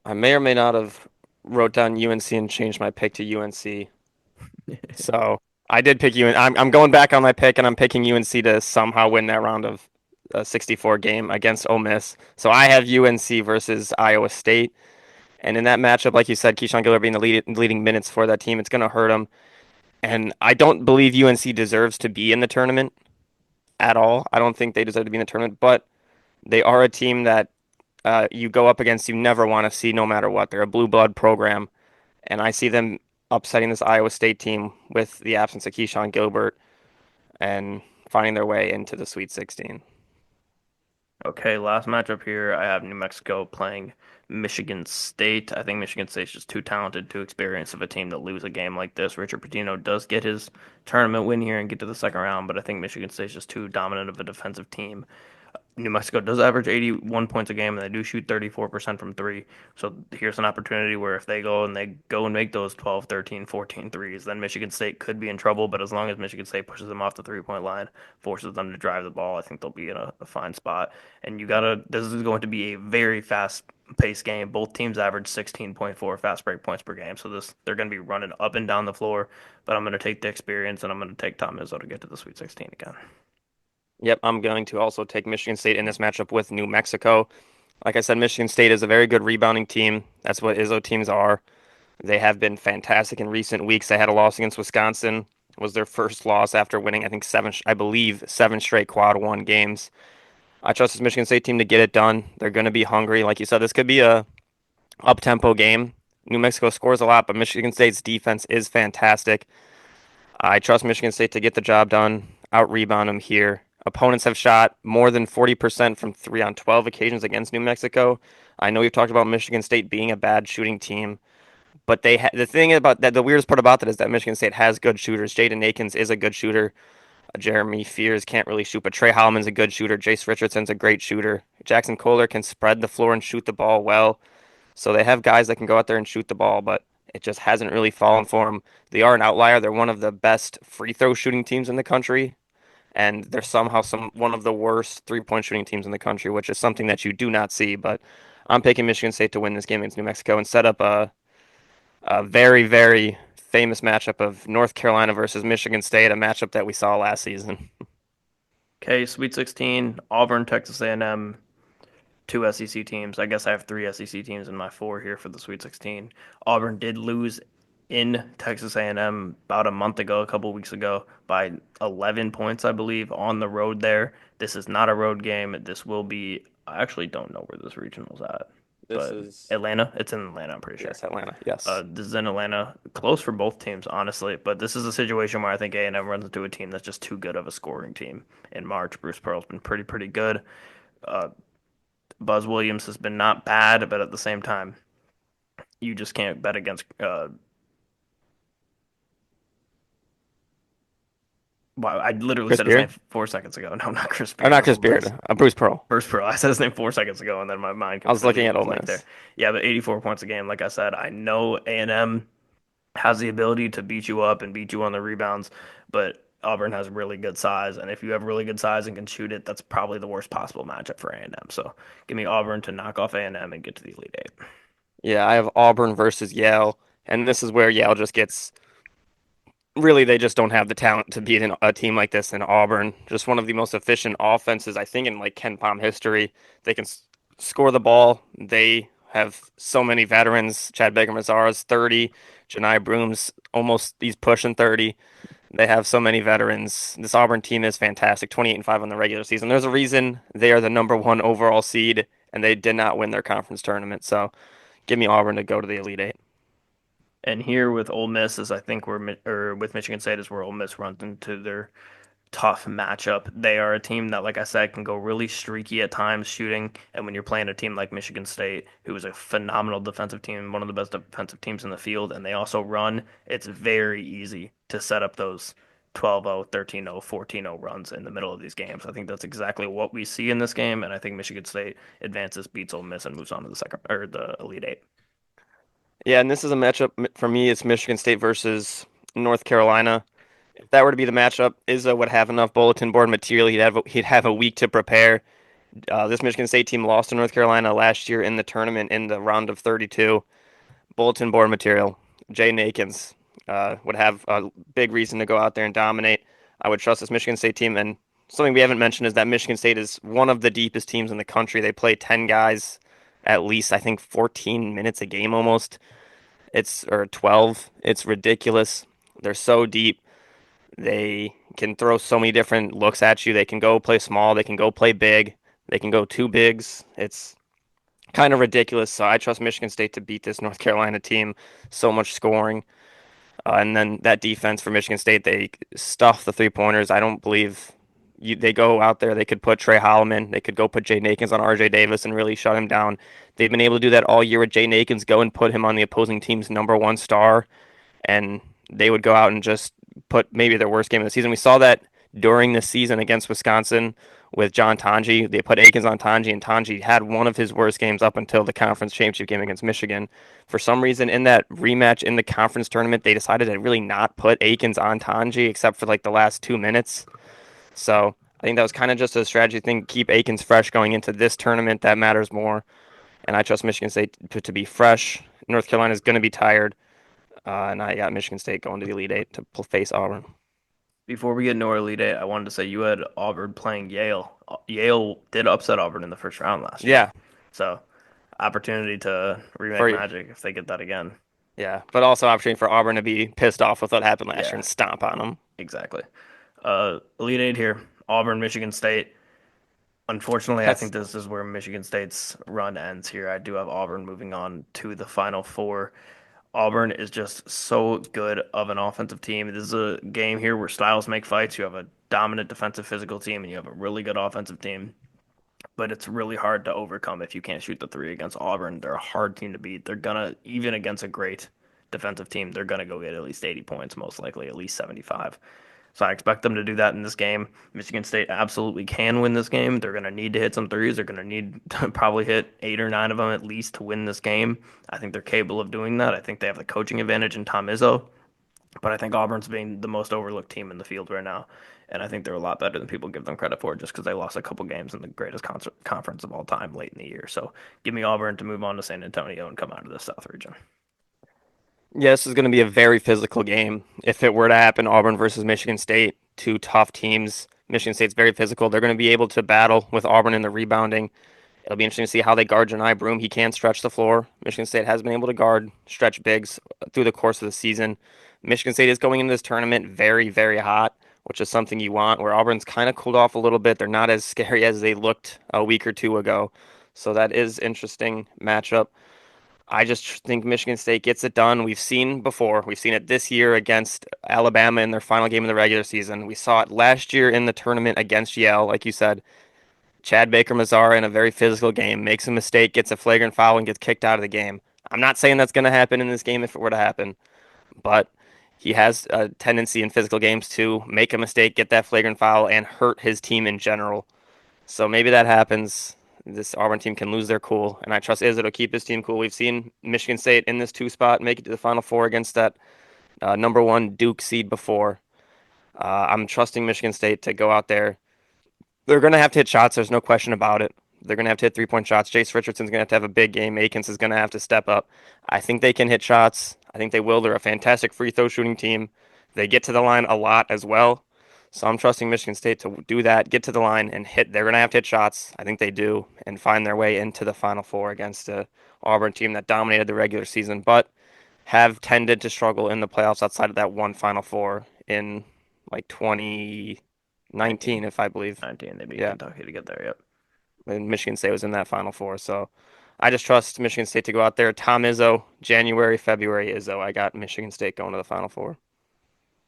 I may or may not have wrote down UNC and changed my pick to UNC. So I did pick UNC. I'm going back on my pick, and I'm picking UNC to somehow win that round of 64 game against Ole Miss. So I have UNC versus Iowa State. And in that matchup, like you said, Keyshawn Gilbert being the leading minutes for that team, it's going to hurt him. And I don't believe UNC deserves to be in the tournament at all. I don't think they deserve to be in the tournament, but they are a team that you go up against you never want to see no matter what. They're a blue blood program, and I see them upsetting this Iowa State team with the absence of Keyshawn Gilbert and finding their way into the Sweet 16. Okay, last matchup here. I have New Mexico playing Michigan State. I think Michigan State's just too talented, too experienced of a team to lose a game like this. Richard Pitino does get his tournament win here and get to the second round, but I think Michigan State's just too dominant of a defensive team. New Mexico does average 81 points a game, and they do shoot 34% from three. So here's an opportunity where if they go and make those 12, 13, 14 threes, then Michigan State could be in trouble. But as long as Michigan State pushes them off the 3-point line, forces them to drive the ball, I think they'll be in a fine spot. And this is going to be a very fast paced game. Both teams average 16.4 fast break points per game. So they're going to be running up and down the floor. But I'm going to take the experience, and I'm going to take Tom Izzo to get to the Sweet 16 again. Yep, I'm going to also take Michigan State in this matchup with New Mexico. Like I said, Michigan State is a very good rebounding team. That's what Izzo teams are. They have been fantastic in recent weeks. They had a loss against Wisconsin. It was their first loss after winning, I think I believe, seven straight quad one games. I trust this Michigan State team to get it done. They're going to be hungry. Like you said, this could be a up-tempo game. New Mexico scores a lot, but Michigan State's defense is fantastic. I trust Michigan State to get the job done, out-rebound them here. Opponents have shot more than 40% from three on 12 occasions against New Mexico. I know you've talked about Michigan State being a bad shooting team, but the thing about that, the weirdest part about that is that Michigan State has good shooters. Jaden Akins is a good shooter. Jeremy Fears can't really shoot, but Trey Holloman's a good shooter. Jace Richardson's a great shooter. Jackson Kohler can spread the floor and shoot the ball well. So they have guys that can go out there and shoot the ball, but it just hasn't really fallen for them. They are an outlier. They're one of the best free throw shooting teams in the country, and they're somehow one of the worst 3-point shooting teams in the country, which is something that you do not see. But I'm picking Michigan State to win this game against New Mexico and set up a very, very famous matchup of North Carolina versus Michigan State, a matchup that we saw last season. Okay, Sweet 16, Auburn, Texas A&M, two SEC teams. I guess I have three SEC teams in my four here for the Sweet 16. Auburn did lose in Texas A&M about a month ago, a couple weeks ago, by 11 points, I believe, on the road there. This is not a road game. This will be, I actually don't know where this regional's at, This but is, Atlanta. It's in Atlanta, I'm pretty sure. yes, Atlanta. Yes. This is in Atlanta, close for both teams, honestly. But this is a situation where I think A&M runs into a team that's just too good of a scoring team. In March, Bruce Pearl's been pretty good. Uh, Buzz Williams has been not bad, but at the same time, you just can't bet against. Wow, I literally Chris said his name Beard? 4 seconds ago. No, not Chris Or Beard. not Chris Beard, Bruce Pearl. Bruce Pearl. I said his name 4 seconds ago, and then my mind I was looking completely at Ole blanked there. Miss. Yeah, but 84 points a game. Like I said, I know A&M has the ability to beat you up and beat you on the rebounds, but Auburn has really good size, and if you have really good size and can shoot it, that's probably the worst possible matchup for A&M. So give me Auburn to knock off A&M and get to the Elite Eight. Yeah, I have Auburn versus Yale, and this is where Yale just gets really they just don't have the talent to beat a team like this in Auburn. Just one of the most efficient offenses I think in like Ken Palm history. They can score the ball. They have so many veterans. Chad Baker-Mazara's 30. Janai Broom's almost he's pushing 30. They have so many veterans. This Auburn team is fantastic. 28-5 on the regular season. There's a reason they are the number one overall seed, and they did not win their conference tournament. So give me Auburn to go to the Elite Eight. And here with Ole Miss is I think or with Michigan State is where Ole Miss runs into their tough matchup. They are a team that, like I said, can go really streaky at times shooting. And when you're playing a team like Michigan State, who is a phenomenal defensive team, one of the best defensive teams in the field, and they also run, it's very easy to set up those 12-0, 13-0, 14-0 runs in the middle of these games. I think that's exactly what we see in this game, and I think Michigan State advances, beats Ole Miss, and moves on to the second or the Elite Eight. Yeah, and this is a matchup for me. It's Michigan State versus North Carolina. If that were to be the matchup, Izzo would have enough bulletin board material. He'd have a week to prepare. This Michigan State team lost to North Carolina last year in the tournament in the round of 32. Bulletin board material. Jaden Akins would have a big reason to go out there and dominate. I would trust this Michigan State team. And something we haven't mentioned is that Michigan State is one of the deepest teams in the country. They play 10 guys at least, I think, 14 minutes a game almost. It's or 12. It's ridiculous. They're so deep. They can throw so many different looks at you. They can go play small. They can go play big. They can go two bigs. It's kind of ridiculous. So I trust Michigan State to beat this North Carolina team. So much scoring. And then that defense for Michigan State, they stuff the three pointers. I don't believe they go out there. They could put Trey Holloman. They could go put Jaden Akins on RJ Davis and really shut him down. They've been able to do that all year with Jaden Akins. Go and put him on the opposing team's number one star, and they would go out and just put maybe their worst game of the season. We saw that during the season against Wisconsin with John Tanji. They put Akins on Tanji, and Tanji had one of his worst games up until the conference championship game against Michigan. For some reason, in that rematch in the conference tournament, they decided to really not put Akins on Tanji except for like the last 2 minutes. So I think that was kind of just a strategy thing, keep Akins fresh going into this tournament. That matters more. And I trust Michigan State to be fresh. North Carolina is going to be tired. And I got Michigan State going to the Elite Eight to face Auburn. Before we get into our Elite Eight, I wanted to say you had Auburn playing Yale. Yale did upset Auburn in the first round last year. Yeah, So, opportunity to remake for magic if they get that again. yeah, but also opportunity for Auburn to be pissed off with what happened last year Yeah, and stomp on them. exactly. Elite Eight here. Auburn, Michigan State. Unfortunately, I That's think this is where Michigan State's run ends here. I do have Auburn moving on to the Final Four. Auburn is just so good of an offensive team. This is a game here where styles make fights. You have a dominant defensive physical team and you have a really good offensive team. But it's really hard to overcome if you can't shoot the three against Auburn. They're a hard team to beat. They're gonna, even against a great defensive team, they're gonna go get at least 80 points, most likely at least 75. So I expect them to do that in this game. Michigan State absolutely can win this game. They're going to need to hit some threes. They're going to need to probably hit eight or nine of them at least to win this game. I think they're capable of doing that. I think they have the coaching advantage in Tom Izzo, but I think Auburn's being the most overlooked team in the field right now. And I think they're a lot better than people give them credit for just because they lost a couple games in the greatest conference of all time late in the year. So give me Auburn to move on to San Antonio and come out of the South region. Yeah, this is going to be a very physical game. If it were to happen, Auburn versus Michigan State, two tough teams. Michigan State's very physical. They're going to be able to battle with Auburn in the rebounding. It'll be interesting to see how they guard Janai Broom. He can stretch the floor. Michigan State has been able to guard, stretch bigs through the course of the season. Michigan State is going into this tournament very, very hot, which is something you want, where Auburn's kind of cooled off a little bit. They're not as scary as they looked a week or two ago. So that is interesting matchup. I just think Michigan State gets it done. We've seen before. We've seen it this year against Alabama in their final game of the regular season. We saw it last year in the tournament against Yale, like you said. Chad Baker Mazara in a very physical game makes a mistake, gets a flagrant foul, and gets kicked out of the game. I'm not saying that's going to happen in this game if it were to happen, but he has a tendency in physical games to make a mistake, get that flagrant foul, and hurt his team in general. So maybe that happens. This Auburn team can lose their cool, and I trust Izzo to keep his team cool. We've seen Michigan State in this two spot make it to the Final Four against that number one Duke seed before. I'm trusting Michigan State to go out there. They're going to have to hit shots. There's no question about it. They're going to have to hit 3-point shots. Jace Richardson's going to have a big game. Akins is going to have to step up. I think they can hit shots. I think they will. They're a fantastic free throw shooting team. They get to the line a lot as well. So I'm trusting Michigan State to do that, get to the line and hit. They're going to have to hit shots. I think they do and find their way into the Final Four against a Auburn team that dominated the regular season, but have tended to struggle in the playoffs outside of that one Final Four in like 2019, 19. if I believe. 19. They beat Yeah, Kentucky to get there. Yep. and Michigan State was in that Final Four. So I just trust Michigan State to go out there. Tom Izzo, January, February Izzo. I got Michigan State going to the Final Four.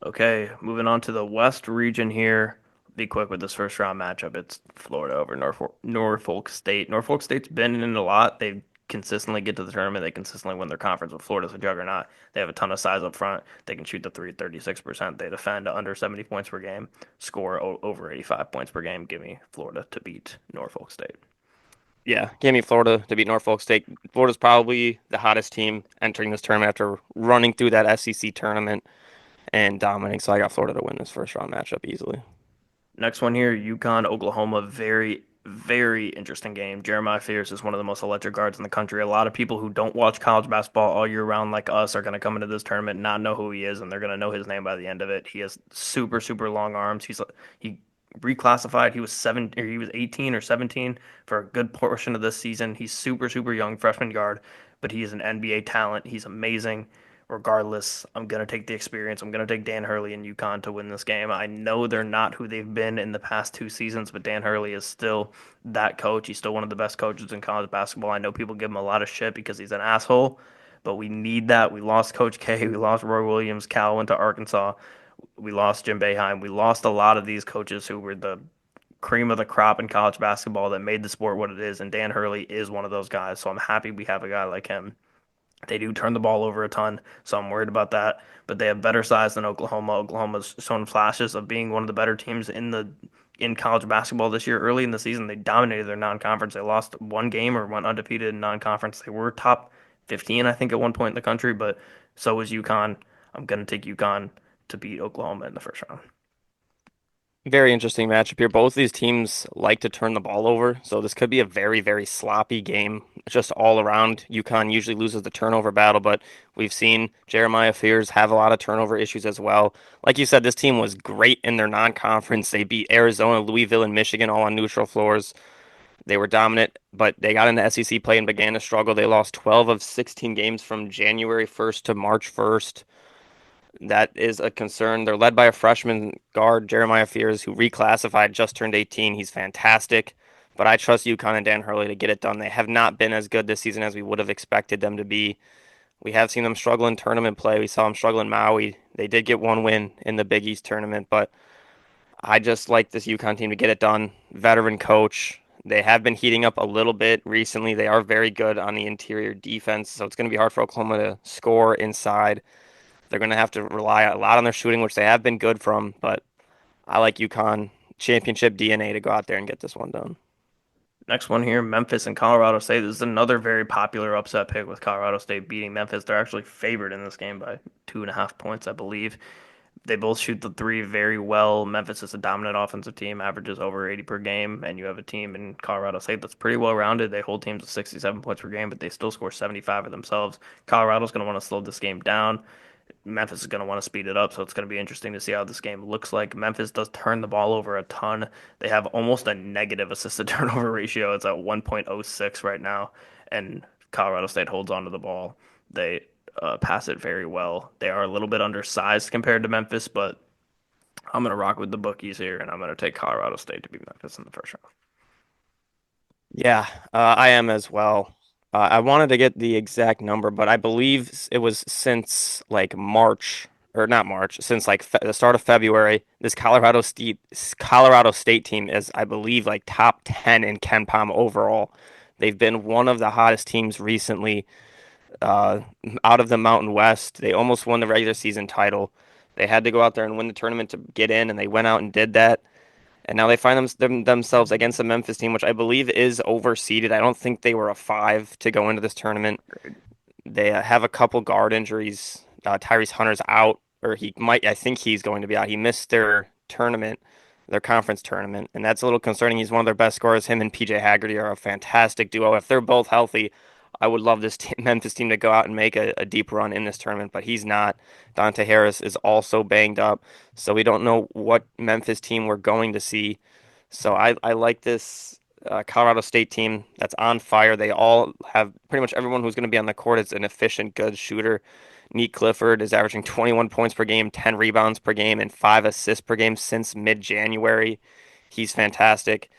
Okay, moving on to the West region here. Be quick with this first round matchup. It's Florida over Norfolk State. Norfolk State's been in it a lot. They consistently get to the tournament. They consistently win their conference, but Florida's a juggernaut. They have a ton of size up front. They can shoot the three 36%. They defend under 70 points per game, score over 85 points per game. Give me Florida to beat Norfolk State. Yeah, gave me Florida to beat Norfolk State. Florida's probably the hottest team entering this tournament after running through that SEC tournament and dominating. So I got Florida to win this first round matchup easily. Next one here, UConn, Oklahoma. Very, Very interesting game. Jeremiah Fears is one of the most electric guards in the country. A lot of people who don't watch college basketball all year round like us are going to come into this tournament and not know who he is, and they're going to know his name by the end of it. He has super, super long arms. He reclassified. He was 18 or 17 for a good portion of this season. He's super, super young freshman guard, but he is an NBA talent. He's amazing. Regardless, I'm going to take the experience. I'm going to take Dan Hurley and UConn to win this game. I know they're not who they've been in the past 2 seasons, but Dan Hurley is still that coach. He's still one of the best coaches in college basketball. I know people give him a lot of shit because he's an asshole, but we need that. We lost Coach K. We lost Roy Williams. Cal went to Arkansas. We lost Jim Boeheim. We lost a lot of these coaches who were the cream of the crop in college basketball that made the sport what it is, and Dan Hurley is one of those guys. So I'm happy we have a guy like him. They do turn the ball over a ton, so I'm worried about that. But they have better size than Oklahoma. Oklahoma's shown flashes of being one of the better teams in college basketball this year. Early in the season, they dominated their non-conference. They lost one game or went undefeated in non-conference. They were top 15, I think, at one point in the country, but so was UConn. I'm going to take UConn to beat Oklahoma in the first round. Very interesting matchup here. Both of these teams like to turn the ball over, so this could be a very, very sloppy game just all around. UConn usually loses the turnover battle, but we've seen Jeremiah Fears have a lot of turnover issues as well. Like you said, this team was great in their non-conference. They beat Arizona, Louisville, and Michigan all on neutral floors. They were dominant, but they got into SEC play and began to struggle. They lost 12 of 16 games from January 1st to March 1st. That is a concern. They're led by a freshman guard, Jeremiah Fears, who reclassified, just turned 18. He's fantastic, but I trust UConn and Dan Hurley to get it done. They have not been as good this season as we would have expected them to be. We have seen them struggle in tournament play. We saw them struggle in Maui. They did get one win in the Big East tournament, but I just like this UConn team to get it done. Veteran coach. They have been heating up a little bit recently. They are very good on the interior defense, so it's going to be hard for Oklahoma to score inside. They're going to have to rely a lot on their shooting, which they have been good from, but I like UConn championship DNA to go out there and get this one done. Next one here, Memphis and Colorado State. This is another very popular upset pick with Colorado State beating Memphis. They're actually favored in this game by 2.5 points, I believe. They both shoot the three very well. Memphis is a dominant offensive team, averages over 80 per game, and you have a team in Colorado State that's pretty well rounded. They hold teams to 67 points per game, but they still score 75 of themselves. Colorado's going to want to slow this game down. Memphis is going to want to speed it up, so it's going to be interesting to see how this game looks like. Memphis does turn the ball over a ton. They have almost a negative assisted turnover ratio. It's at 1.06 right now, and Colorado State holds onto the ball. They pass it very well. They are a little bit undersized compared to Memphis, but I'm going to rock with the bookies here, and I'm going to take Colorado State to beat Memphis in the first round. Yeah, I am as well. I wanted to get the exact number, but I believe it was since like March, or not March, since like fe the start of February, this Colorado State team is, I believe, like top 10 in Ken Palm overall. They've been one of the hottest teams recently. uh, Out of the Mountain West. They almost won the regular season title. They had to go out there and win the tournament to get in, and they went out and did that. And now they find themselves against the Memphis team, which I believe is overseeded. I don't think they were a five to go into this tournament. They have a couple guard injuries. Tyrese Hunter's out, or he might. I think he's going to be out. He missed their tournament, their conference tournament, and that's a little concerning. He's one of their best scorers. Him and PJ Haggerty are a fantastic duo. If they're both healthy, I would love this Memphis team to go out and make a deep run in this tournament, but he's not. Dante Harris is also banged up, so we don't know what Memphis team we're going to see. So I like this Colorado State team that's on fire. They all have pretty much everyone who's going to be on the court is an efficient, good shooter. Neat Clifford is averaging 21 points per game, 10 rebounds per game, and 5 assists per game since mid-January. He's fantastic,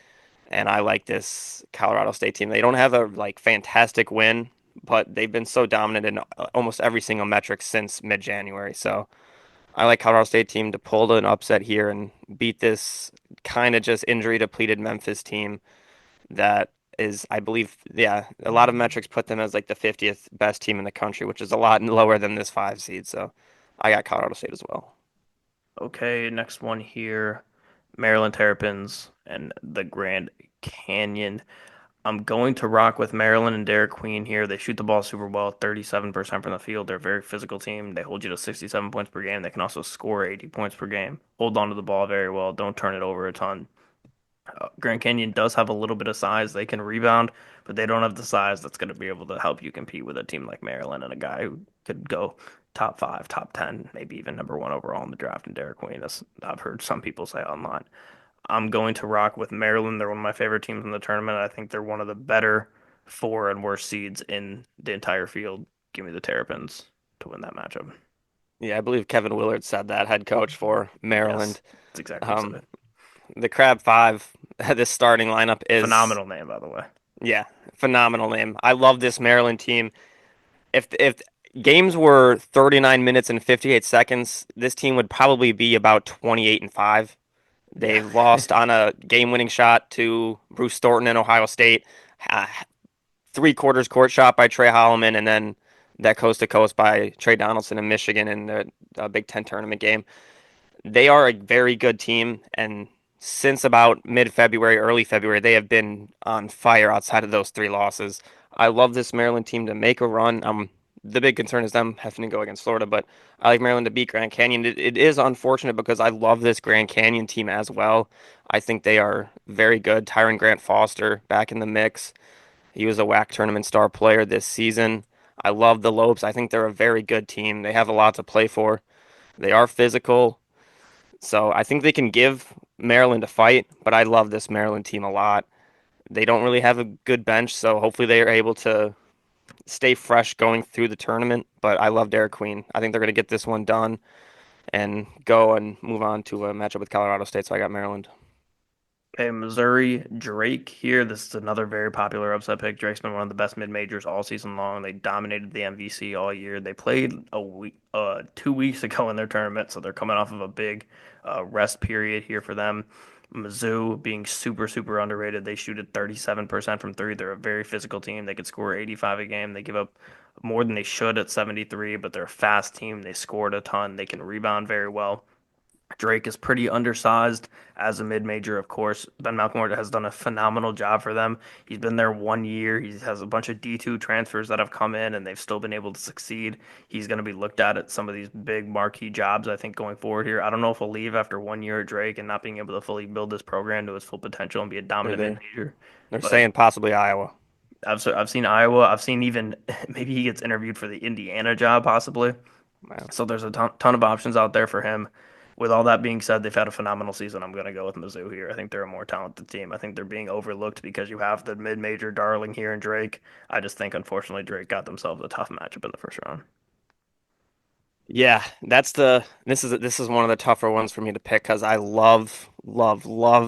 and I like this Colorado State team. They don't have a like fantastic win, but they've been so dominant in almost every single metric since mid-January. So I like Colorado State team to pull an upset here and beat this kind of just injury depleted Memphis team that is, I believe, yeah, a lot of metrics put them as like the 50th best team in the country, which is a lot lower than this five seed. So I got Colorado State as well. Okay, next one here, Maryland Terrapins and the Grand Canyon. I'm going to rock with Maryland and Derek Queen here. They shoot the ball super well, 37% from the field. They're a very physical team. They hold you to 67 points per game. They can also score 80 points per game. Hold on to the ball very well. Don't turn it over a ton. Grand Canyon does have a little bit of size. They can rebound, but they don't have the size that's going to be able to help you compete with a team like Maryland and a guy who could go top five, top 10, maybe even number one overall in the draft. And Derek Queen, as I've heard some people say online. I'm going to rock with Maryland. They're one of my favorite teams in the tournament. I think they're one of the better four and worst seeds in the entire field. Give me the Terrapins to win that matchup. Yeah, I believe Kevin Willard said that, head coach for Yes, Maryland. that's exactly what he Um, said. the Crab Five, this starting lineup is, Phenomenal name, by the way. yeah, phenomenal name. I love this Maryland team. If games were 39 minutes and 58 seconds, this team would probably be about 28-5. Yeah. They've lost on a game-winning shot to Bruce Thornton in Ohio State, uh, three-quarters court shot by Trey Holloman, and then that coast to coast by Trey Donaldson in Michigan in the Big Ten tournament game. They are a very good team, and since about mid-February, early February, they have been on fire outside of those three losses. I love this Maryland team to make a run. The big concern is them having to go against Florida, but I like Maryland to beat Grand Canyon. It is unfortunate because I love this Grand Canyon team as well. I think they are very good. Tyron Grant Foster back in the mix. He was a WAC tournament star player this season. I love the Lopes. I think they're a very good team. They have a lot to play for. They are physical. So I think they can give Maryland a fight, but I love this Maryland team a lot. They don't really have a good bench, so hopefully they are able to stay fresh going through the tournament. But I love Derek Queen. I think they're going to get this one done and go and move on to a matchup with Colorado State. So I got Maryland. Okay, Missouri Drake here. This is another very popular upset pick. Drake's been one of the best mid majors all season long. They dominated the MVC all year. They played a week, 2 weeks ago in their tournament, so they're coming off of a big rest period here for them. Mizzou being super, super underrated. They shoot at 37% from three. They're a very physical team. They could score 85 a game. They give up more than they should at 73, but they're a fast team. They scored a ton. They can rebound very well. Drake is pretty undersized as a mid-major, of course. Ben McLemore has done a phenomenal job for them. He's been there 1 year. He has a bunch of D2 transfers that have come in, and they've still been able to succeed. He's going to be looked at some of these big marquee jobs, I think, going forward here. I don't know if he'll leave after 1 year at Drake and not being able to fully build this program to its full potential and be a They're dominant there. mid-major. They're But saying possibly Iowa. I've seen Iowa. I've seen even maybe he gets interviewed for the Indiana job, possibly. Wow. So there's a ton of options out there for him. With all that being said, they've had a phenomenal season. I'm going to go with Mizzou here. I think they're a more talented team. I think they're being overlooked because you have the mid-major darling here in Drake. I just think, unfortunately, Drake got themselves a tough matchup in the first round. Yeah, this is one of the tougher ones for me to pick because I love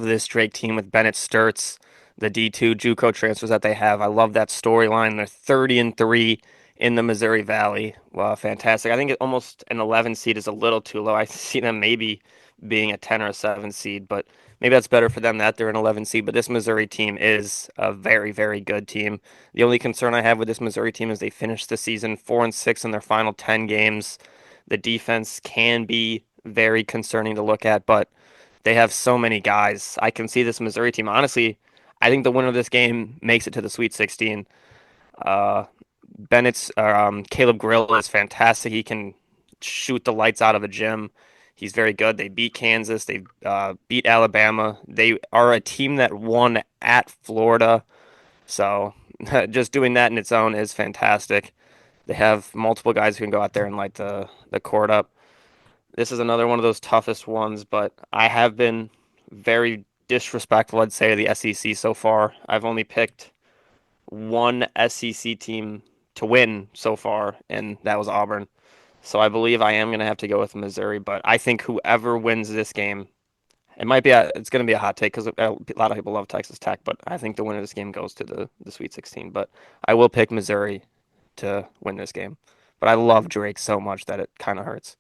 this Drake team with Bennett Sturts, the D2 JUCO transfers that they have. I love that storyline. They're 30-3 in the Missouri Valley. Wow, fantastic. I think almost an 11 seed is a little too low. I see them maybe being a 10 or a 7 seed, but maybe that's better for them that they're an 11 seed. But this Missouri team is a very, very good team. The only concern I have with this Missouri team is they finished the season 4-6 in their final 10 games. The defense can be very concerning to look at, but they have so many guys. I can see this Missouri team. Honestly, I think the winner of this game makes it to the Sweet 16. Uh, Caleb Grill is fantastic. He can shoot the lights out of a gym. He's very good. They beat Kansas. They beat Alabama. They are a team that won at Florida. So just doing that in its own is fantastic. They have multiple guys who can go out there and light the court up. This is another one of those toughest ones, but I have been very disrespectful, I'd say, to the SEC so far. I've only picked one SEC team to win so far, and that was Auburn. So I believe I am going to have to go with Missouri, but I think whoever wins this game, it's going to be a hot take because a lot of people love Texas Tech, but I think the winner of this game goes to the Sweet 16. But I will pick Missouri to win this game. But I love Drake so much that it kind of hurts.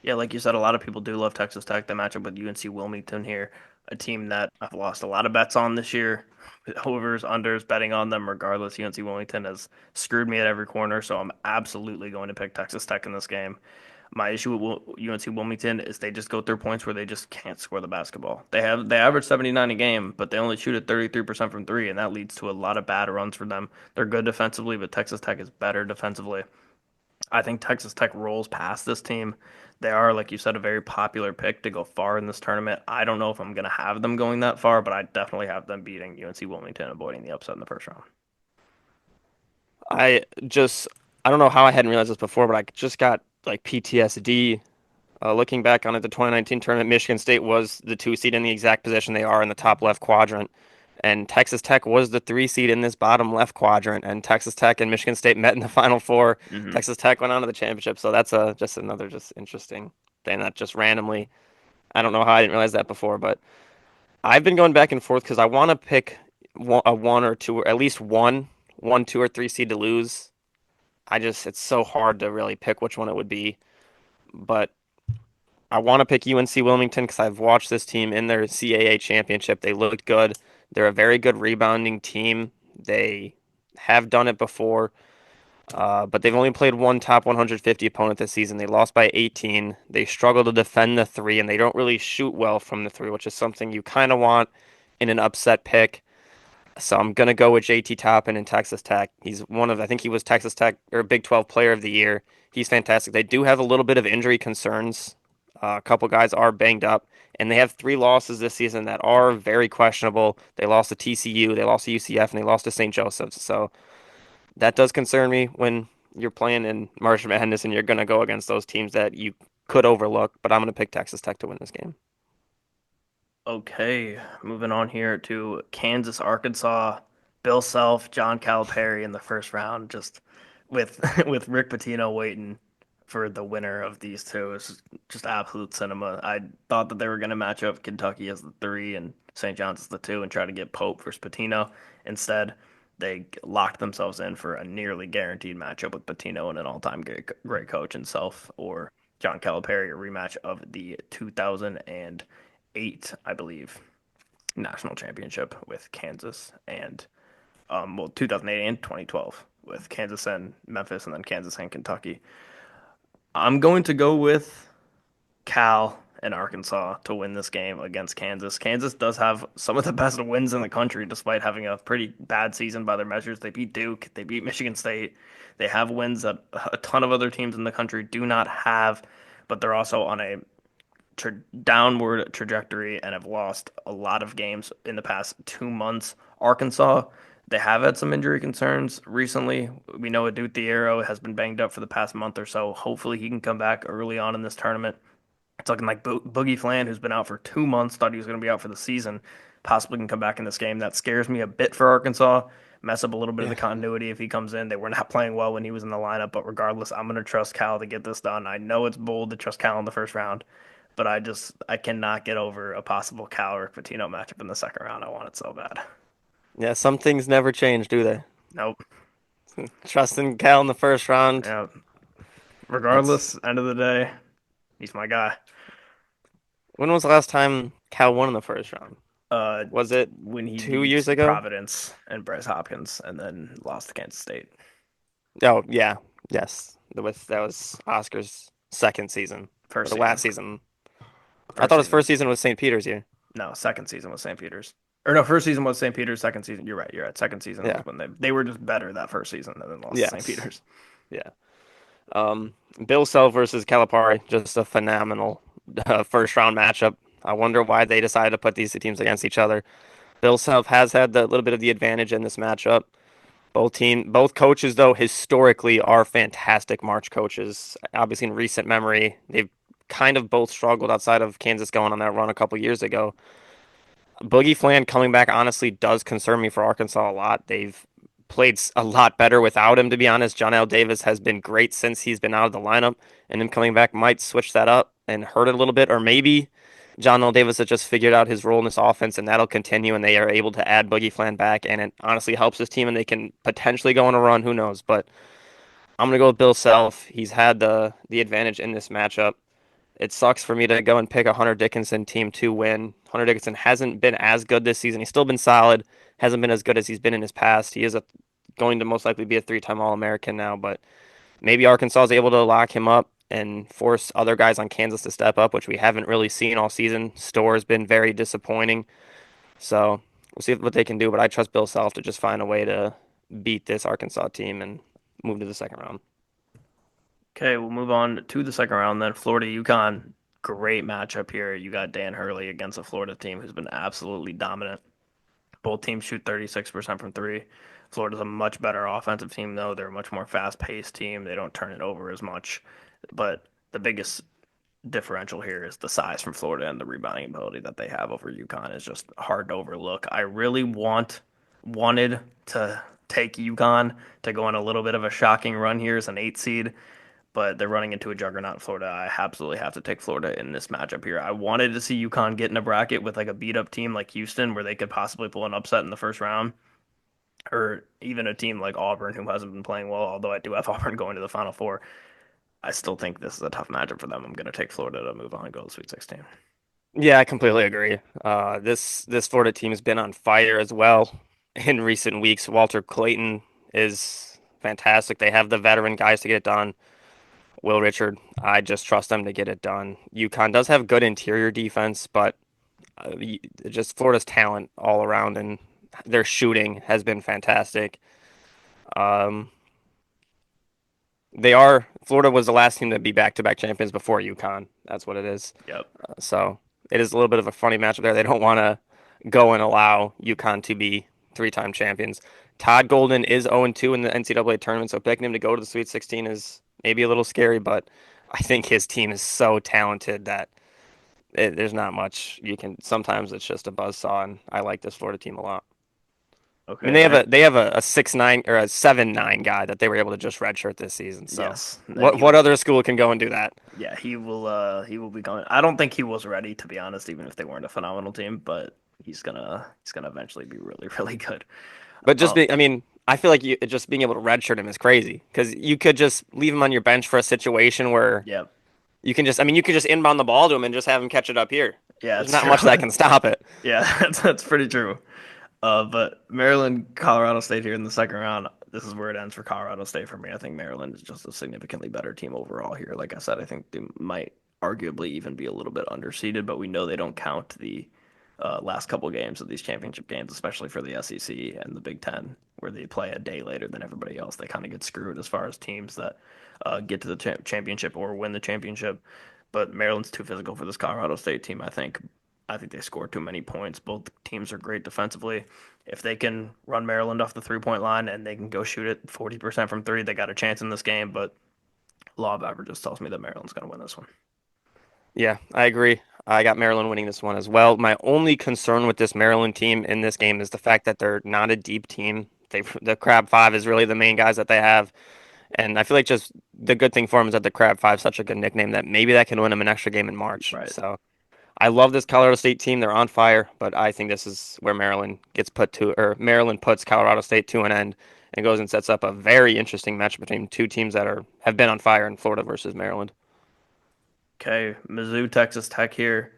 Yeah, like you said, a lot of people do love Texas Tech. The matchup with UNC Wilmington here, a team that I've lost a lot of bets on this year. Overs, unders, betting on them regardless. UNC Wilmington has screwed me at every corner, so I'm absolutely going to pick Texas Tech in this game. My issue with UNC Wilmington is they just go through points where they just can't score the basketball. They average 79 a game, but they only shoot at 33% from three, and that leads to a lot of bad runs for them. They're good defensively, but Texas Tech is better defensively. I think Texas Tech rolls past this team. They are, like you said, a very popular pick to go far in this tournament. I don't know if I'm going to have them going that far, but I definitely have them beating UNC Wilmington, avoiding the upset in the first round. I just I don't know how I hadn't realized this before, but I just got like PTSD looking back on it. The 2019 tournament, Michigan State was the 2 seed in the exact position they are in the top left quadrant, and Texas Tech was the 3 seed in this bottom left quadrant. And Texas Tech and Michigan State met in the Final Four. Hmm. Texas Tech went on to the championship, so that's a just another just interesting thing that just randomly. I don't know how I didn't realize that before, but I've been going back and forth because I want to pick a one or two, or at least one, 2, or 3 seed to lose. It's so hard to really pick which one it would be. But I want to pick UNC Wilmington because I've watched this team in their CAA championship. They looked good. They're a very good rebounding team. They have done it before, but they've only played one top 150 opponent this season. They lost by 18. They struggle to defend the three, and they don't really shoot well from the three, which is something you kind of want in an upset pick. So I'm gonna go with JT Toppin in Texas Tech. I think he was Texas Tech or Big 12 Player of the Year. He's fantastic. They do have a little bit of injury concerns. A couple guys are banged up, and they have 3 losses this season that are very questionable. They lost to TCU, they lost to UCF, and they lost to St. Joseph's. So that does concern me when you're playing in March Madness and you're gonna go against those teams that you could overlook. But I'm gonna pick Texas Tech to win this game. Okay, moving on here to Kansas, Arkansas. Bill Self, John Calipari in the first round, just with with Rick Pitino waiting for the winner of these two. It's just absolute cinema. I thought that they were going to match up Kentucky as the three and St. John's as the two and try to get Pope versus Pitino. Instead, they locked themselves in for a nearly guaranteed matchup with Pitino and an all-time great coach himself, or John Calipari, a rematch of the 2008, I believe, national championship with Kansas and 2008 and 2012 with Kansas and Memphis, and then Kansas and Kentucky. I'm going to go with Cal and Arkansas to win this game against Kansas. Kansas does have some of the best wins in the country, despite having a pretty bad season by their measures. They beat Duke, they beat Michigan State. They have wins that a ton of other teams in the country do not have, but they're also on a downward trajectory and have lost a lot of games in the past 2 months. Arkansas, they have had some injury concerns recently. We know Adou Thiero has been banged up for the past month or so. Hopefully, he can come back early on in this tournament. It's looking like Boogie Flan, who's been out for 2 months, thought he was going to be out for the season, possibly can come back in this game. That scares me a bit for Arkansas. Mess up a little bit of the Yeah. continuity if he comes in. They were not playing well when he was in the lineup, but regardless, I'm going to trust Cal to get this done. I know it's bold to trust Cal in the first round, but I cannot get over a possible Cal or Patino matchup in the second round. I want it so bad. Yeah, some things never change, do they? Nope. Trusting Cal in the first round. Yeah. That's Regardless, end of the day, he's my guy. When was the last time Cal won in the first round? Uh, Was it when he 2 years beat ago? Providence and Bryce Hopkins, and then lost to Kansas State Oh, yeah. Yes. That was Oscar's second season or first the last season. season. I First thought his season. first season was St. Peter's year. No, second season was St. Peter's. Or no, first season was St. Peter's. Second season, you're right. You're right. Second season was Yeah. when they were just better that first season and then lost to St. Yes. Peter's. Yeah. Bill Self versus Calipari, just a phenomenal first round matchup. I wonder why they decided to put these two teams against each other. Bill Self has had the little bit of the advantage in this matchup. Both coaches though historically are fantastic March coaches. Obviously in recent memory, they've kind of both struggled outside of Kansas going on that run a couple years ago. Boogie Flan coming back honestly does concern me for Arkansas a lot. They've played a lot better without him, to be honest. John L. Davis has been great since he's been out of the lineup, and him coming back might switch that up and hurt it a little bit, or maybe John L. Davis has just figured out his role in this offense, and that'll continue, and they are able to add Boogie Flan back, and it honestly helps his team, and they can potentially go on a run. Who knows? But I'm gonna go with Bill Self. He's had the advantage in this matchup. It sucks for me to go and pick a Hunter Dickinson team to win. Hunter Dickinson hasn't been as good this season. He's still been solid, hasn't been as good as he's been in his past. He is going to most likely be a 3-time All-American now, but maybe Arkansas is able to lock him up and force other guys on Kansas to step up, which we haven't really seen all season. Store's been very disappointing. So we'll see what they can do, but I trust Bill Self to just find a way to beat this Arkansas team and move to the second round. Okay, we'll move on to the second round then. Florida, UConn, great matchup here. You got Dan Hurley against a Florida team who's been absolutely dominant. Both teams shoot 36% from three. Florida's a much better offensive team, though. They're a much more fast-paced team. They don't turn it over as much. But the biggest differential here is the size from Florida and the rebounding ability that they have over UConn is just hard to overlook. I really wanted to take UConn to go on a little bit of a shocking run here as an eight seed, but they're running into a juggernaut in Florida. I absolutely have to take Florida in this matchup here. I wanted to see UConn get in a bracket with like a beat up team like Houston where they could possibly pull an upset in the first round, or even a team like Auburn who hasn't been playing well, although I do have Auburn going to the Final Four. I still think this is a tough matchup for them. I'm going to take Florida to move on and go to the Sweet 16. Yeah, I completely agree. This Florida team has been on fire as well in recent weeks. Walter Clayton is fantastic. They have the veteran guys to get it done. Will Richard, I just trust them to get it done. UConn does have good interior defense, but just Florida's talent all around and their shooting has been fantastic. Um, Florida was the last team to be back-to-back champions before UConn. That's what it is. Yep. So it is a little bit of a funny matchup there. They don't want to go and allow UConn to be three-time champions. Todd Golden is 0-2 in the NCAA tournament, so picking him to go to the Sweet 16 is maybe a little scary, but I think his team is so talented that there's not much you can. Sometimes it's just a buzzsaw, and I like this Florida team a lot. I mean, Okay. they have a 6'9" or a 7'9" guy that they were able to just redshirt this season. So Yes. He what other school can go and do that? yeah, he will be going. I don't think he was ready to be honest, even if they weren't a phenomenal team, but he's gonna eventually be really, really good. But Um I mean, I feel like just being able to redshirt him is crazy because you could just leave him on your bench for a situation where yeah. I mean, you could just inbound the ball to him and just have him catch it up here. Yeah, There's it's not true. much that can stop it. Yeah, that's pretty true. But Maryland, Colorado State here in the second round. This is where it ends for Colorado State for me. I think Maryland is just a significantly better team overall here. Like I said, I think they might arguably even be a little bit underseeded, but we know they don't count the last couple games of these championship games, especially for the SEC and the Big Ten, where they play a day later than everybody else. They kind of get screwed as far as teams that get to the championship or win the championship. But Maryland's too physical for this Colorado State team, I think. I think they score too many points. Both teams are great defensively. If they can run Maryland off the 3 point line and they can go shoot it 40% from three, they got a chance in this game. But law of averages tells me that Maryland's going to win this one. Yeah, I agree. I got Maryland winning this one as well. My only concern with this Maryland team in this game is the fact that they're not a deep team. The Crab Five is really the main guys that they have. And I feel like just the good thing for them is that the Crab Five is such a good nickname that maybe that can win them an extra game in March. Right. So I love this Colorado State team. They're on fire, but I think this is where Maryland puts Colorado State to an end and goes and sets up a very interesting match between two teams that have been on fire in Florida versus Maryland. Okay. Mizzou, Texas Tech here.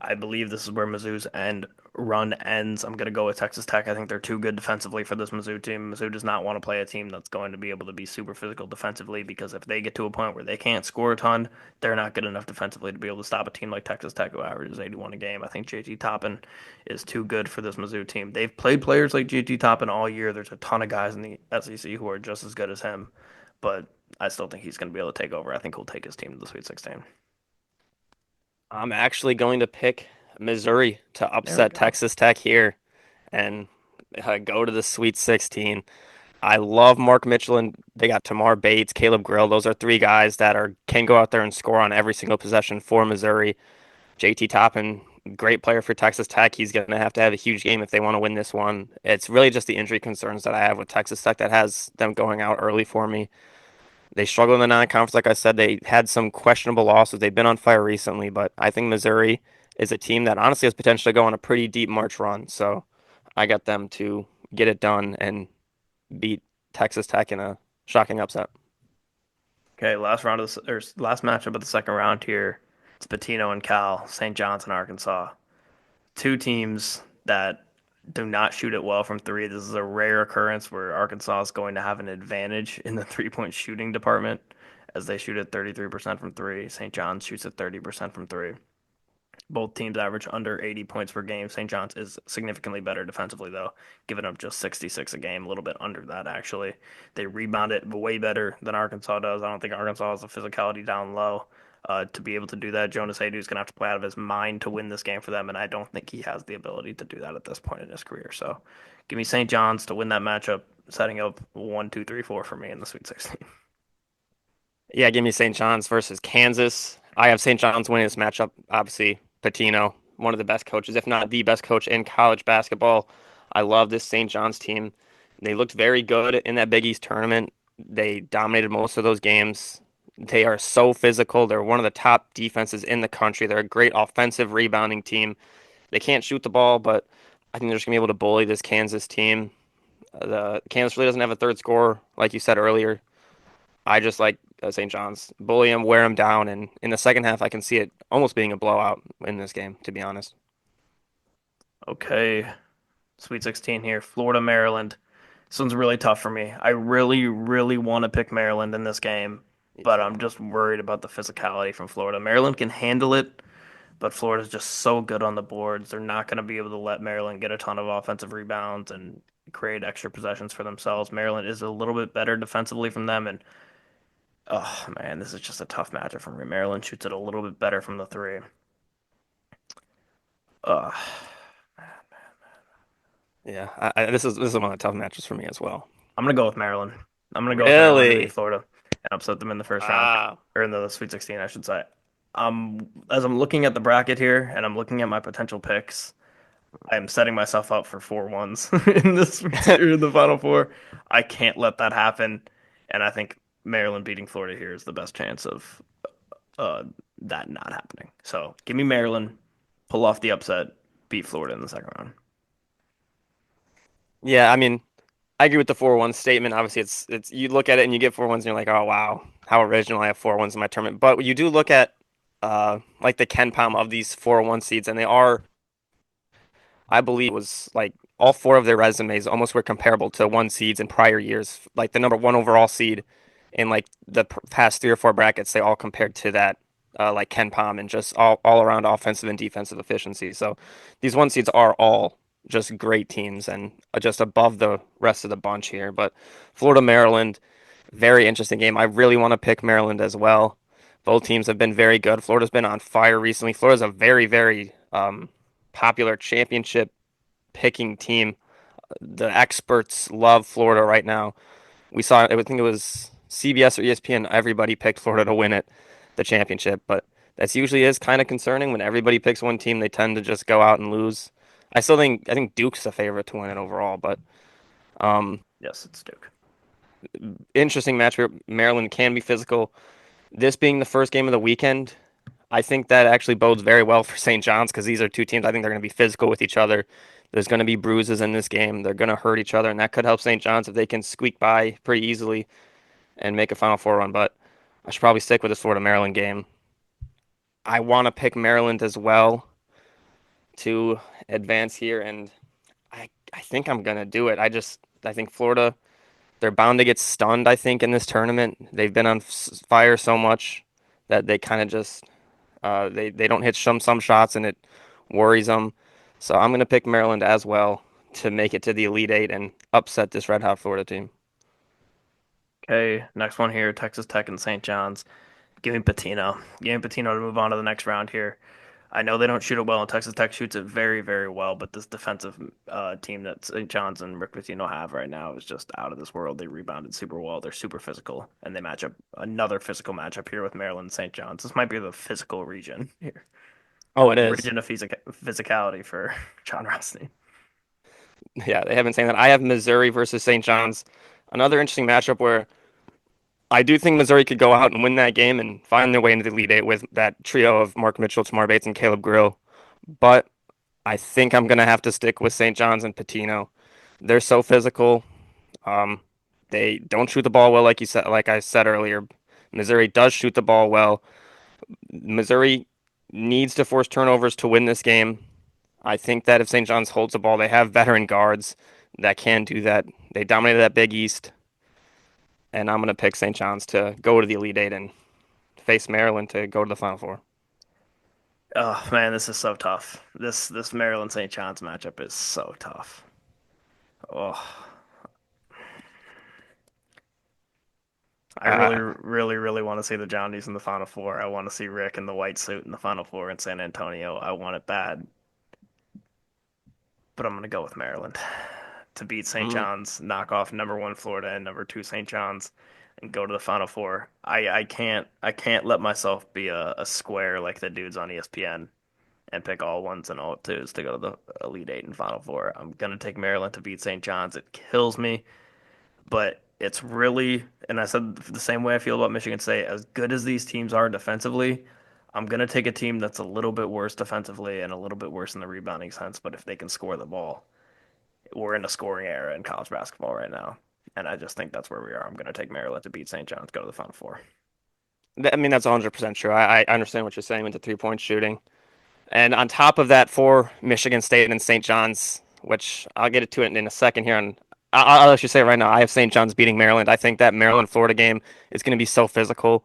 I believe this is where Mizzou's end run ends. I'm going to go with Texas Tech. I think they're too good defensively for this Mizzou team. Mizzou does not want to play a team that's going to be able to be super physical defensively because if they get to a point where they can't score a ton, they're not good enough defensively to be able to stop a team like Texas Tech who averages 81 a game. I think JT Toppin is too good for this Mizzou team. They've played players like JT Toppin all year. There's a ton of guys in the SEC who are just as good as him, but I still think he's going to be able to take over. I think he'll take his team to the Sweet 16. I'm actually going to pick Missouri to There we upset go. Texas Tech here and go to the Sweet 16. I love Mark Mitchell and they got Tamar Bates, Caleb Grill. Those are three guys that are can go out there and score on every single possession for Missouri. JT Toppin, great player for Texas Tech. He's going to have a huge game if they want to win this one. It's really just the injury concerns that I have with Texas Tech that has them going out early for me. They struggled in the non-conference. Like I said, they had some questionable losses. They've been on fire recently, but I think Missouri is a team that honestly has potential to go on a pretty deep March run. So I got them to get it done and beat Texas Tech in a shocking upset. Okay, last round of or last matchup of the second round here. It's Patino and Cal, St. John's and Arkansas. Two teams that do not shoot it well from three. This is a rare occurrence where Arkansas is going to have an advantage in the 3 point shooting department as they shoot at 33% from three. St. John's shoots at 30% from three. Both teams average under 80 points per game. St. John's is significantly better defensively, though, giving up just 66 a game, a little bit under that, actually. They rebound it way better than Arkansas does. I don't think Arkansas has the physicality down low to be able to do that. Jonas Aidoo's going to have to play out of his mind to win this game for them, and I don't think he has the ability to do that at this point in his career. So give me St. John's to win that matchup, setting up 1, 2, 3, 4 for me in the Sweet 16. Yeah, give me St. John's versus Kansas. I have St. John's winning this matchup. Obviously, Patino, one of the best coaches, if not the best coach in college basketball. I love this St. John's team. They looked very good in that Big East tournament. They dominated most of those games. They are so physical. They're one of the top defenses in the country. They're a great offensive rebounding team. They can't shoot the ball, but I think they're just gonna be able to bully this Kansas team. The Kansas really doesn't have a third scorer, like you said earlier. I just like St. John's. Bully him, wear him down, and in the second half, I can see it almost being a blowout in this game, to be honest. Okay, Sweet 16 here. Florida, Maryland. This one's really tough for me. I really, really want to pick Maryland in this game, Me but too. I'm just worried about the physicality from Florida. Maryland can handle it, but Florida's just so good on the boards. They're not going to be able to let Maryland get a ton of offensive rebounds and create extra possessions for themselves. Maryland is a little bit better defensively from them, and oh man, this is just a tough matchup for me. Maryland shoots it a little bit better from the three. Uh, Yeah, this is one of the tough matches for me as well. I'm gonna go with Maryland. I'm gonna go with Maryland to beat Really? Florida and upset them in the first round, Wow. or in the Sweet 16, I should say. As I'm looking at the bracket here and I'm looking at my potential picks, I am setting myself up for 4-1s in this or in the Final Four. I can't let that happen, and I think Maryland beating Florida here is the best chance of uh, that not happening. So give me Maryland, pull off the upset, beat Florida in the second round. Yeah, I mean, I agree with the 4-1 statement. Obviously, it's you look at it and you get 4-1s and you're like, oh wow, how original! I have 4-1s in my tournament. But you do look at like the Ken Palm of these 4-1 seeds, and they are I believe it was like all four of their resumes almost were comparable to one seeds in prior years. Like the number one overall seed in like the past three or four brackets, they all compared to that, like Ken Palm and just all around offensive and defensive efficiency. So these one seeds are all just great teams and just above the rest of the bunch here. But Florida, Maryland, very interesting game. I really want to pick Maryland as well. Both teams have been very good. Florida's been on fire recently. Florida's a very, very popular championship picking team. The experts love Florida right now. We saw, I think it was CBS or ESPN, everybody picked Florida to win it, the championship, but that's usually is kind of concerning when everybody picks one team, they tend to just go out and lose. I think Duke's a favorite to win it overall, but um, Yes, it's Duke. interesting match where Maryland can be physical. This being the first game of the weekend, I think that actually bodes very well for St. John's because these are two teams I think they're going to be physical with each other. There's going to be bruises in this game. They're going to hurt each other, and that could help St. John's if they can squeak by pretty easily and make a Final Four run. But I should probably stick with this Florida Maryland game. I want to pick Maryland as well to advance here, and I think I'm going to do it. I think Florida, they're bound to get stunned, I think, in this tournament. They've been on fire so much that they kind of just they don't hit some shots and it worries them. So I'm gonna pick Maryland as well to make it to the Elite Eight and upset this red hot Florida team. Okay, next one here, Texas Tech and St. John's. Give me Patino. Give me Patino to move on to the next round here. I know they don't shoot it well, and Texas Tech shoots it very, very well, but this defensive team that St. John's and Rick Pitino have right now is just out of this world. They rebounded super well. They're super physical, and they match up another physical matchup here with Maryland and St. John's. This might be the physical region here. Oh, it is. Region of physicality for John Rothstein. Yeah, they have been saying that. I have Missouri versus St. John's. Another interesting matchup where I do think Missouri could go out and win that game and find their way into the Elite Eight with that trio of Mark Mitchell, Tamar Bates, and Caleb Grill. But I think I'm gonna have to stick with St. John's and Patino. They're so physical. Um, they don't shoot the ball well, like you said, like I said earlier. Missouri does shoot the ball well. Missouri needs to force turnovers to win this game. I think that if St. John's holds the ball, they have veteran guards that can do that. They dominated that Big East, and I'm going to pick St. John's to go to the Elite Eight and face Maryland to go to the Final Four. Oh man, this is so tough. This Maryland St. John's matchup is so tough. Oh, I really, Uh, really want to see the Johnnies in the Final Four. I want to see Rick in the white suit in the Final Four in San Antonio. I want it bad, but I'm gonna go with Maryland to beat St. mm, John's, knock off number one Florida and number two St. John's, and go to the Final Four. I can't let myself be a square like the dudes on ESPN and pick all ones and all twos to go to the Elite Eight and Final Four. I'm gonna take Maryland to beat St. John's. It kills me, but it's really, and I said the same way I feel about Michigan State. As good as these teams are defensively, I'm gonna take a team that's a little bit worse defensively and a little bit worse in the rebounding sense. But if they can score the ball, we're in a scoring era in college basketball right now, and I just think that's where we are. I'm gonna take Maryland to beat St. John's, go to the Final Four. I mean, that's 100% true. I understand what you're saying with the 3-point shooting. And on top of that, for Michigan State and St. John's, which I'll get to it in a second here. And I'll let you say it right now. I have St. John's beating Maryland. I think that Maryland Florida game is going to be so physical.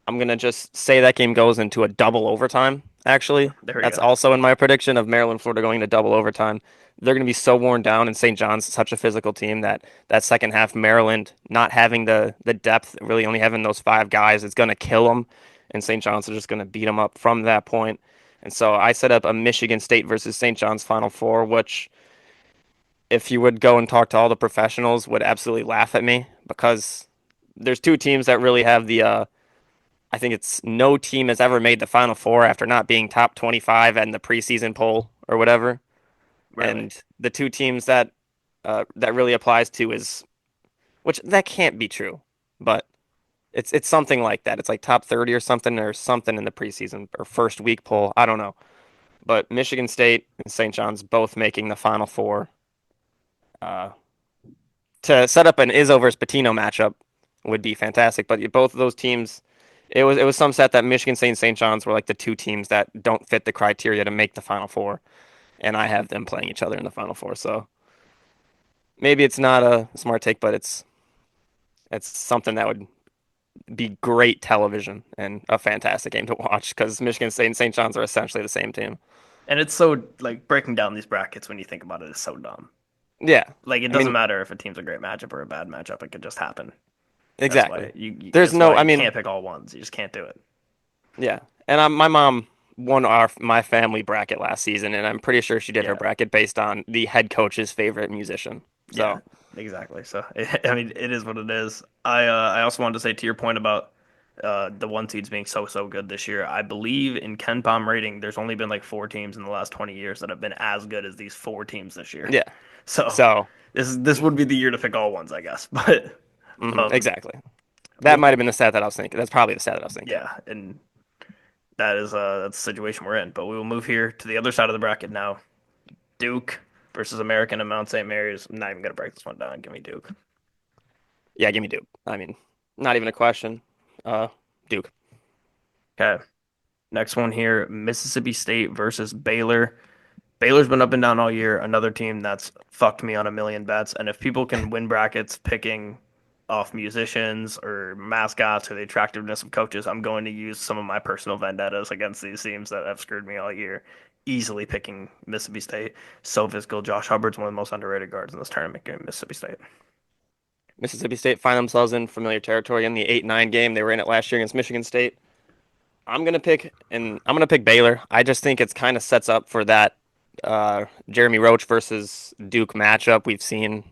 I'm going to just say that game goes into a double overtime, actually. There we That's go. also in my prediction of Maryland Florida going to double overtime. They're going to be so worn down, and St. John's is such a physical team that that second half, Maryland not having the depth, really only having those five guys, is going to kill them, and St. John's is just going to beat them up from that point. And so I set up a Michigan State versus St. John's Final Four, which, if you would go and talk to all the professionals, would absolutely laugh at me because there's two teams that really have I think it's no team has ever made the Final Four after not being top 25 in the preseason poll or whatever. Really. And the two teams that really applies to is, which that can't be true, but it's something like that. It's like top 30 or something in the preseason or first week poll. I don't know. But Michigan State and St. John's both making the Final Four. Uh, to set up an Izzo versus Patino matchup would be fantastic. But both of those teams, it was some set that Michigan State and St. John's were like the two teams that don't fit the criteria to make the Final Four, and I have them playing each other in the Final Four. So maybe it's not a smart take, but it's something that would be great television and a fantastic game to watch because Michigan State and St. John's are essentially the same team. And it's so like breaking down these brackets when you think about it is so dumb. Yeah, Like it I doesn't mean matter if a team's a great matchup or a bad matchup. It could just happen. That's why exactly. you There's that's no, why I you mean can't pick all ones. You just can't do it. yeah, and my mom won my family bracket last season, and I'm pretty sure she did her Yeah. bracket based on the head coach's favorite musician. Yeah, So exactly. So I mean, it is what it is. I also wanted to say to your point about the one seeds being so good this year. I believe in Ken Palm rating, there's only been like four teams in the last 20 years that have been as good as these four teams this year. yeah, So so this would be the year to pick all ones, I guess. But um, exactly. That we'll might have been the stat that I was thinking. That's probably the stat that I was thinking. yeah, and that's the situation we're in. But we will move here to the other side of the bracket now. Duke versus American and Mount St. Mary's. I'm not even gonna break this one down. Give me Duke. Yeah, give me Duke. I mean, not even a question. Uh, Duke. Okay. Next one here, Mississippi State versus Baylor. Baylor's been up and down all year. Another team that's fucked me on a million bets. And if people can win brackets picking off musicians or mascots or the attractiveness of coaches, I'm going to use some of my personal vendettas against these teams that have screwed me all year. Easily picking Mississippi State. So physical. Josh Hubbard's one of the most underrated guards in this tournament game, Mississippi State. Mississippi State find themselves in familiar territory in the 8-9 game. They were in it last year against Michigan State. I'm gonna pick Baylor. I just think it's kind of sets up for that Jeremy Roach versus Duke matchup. We've seen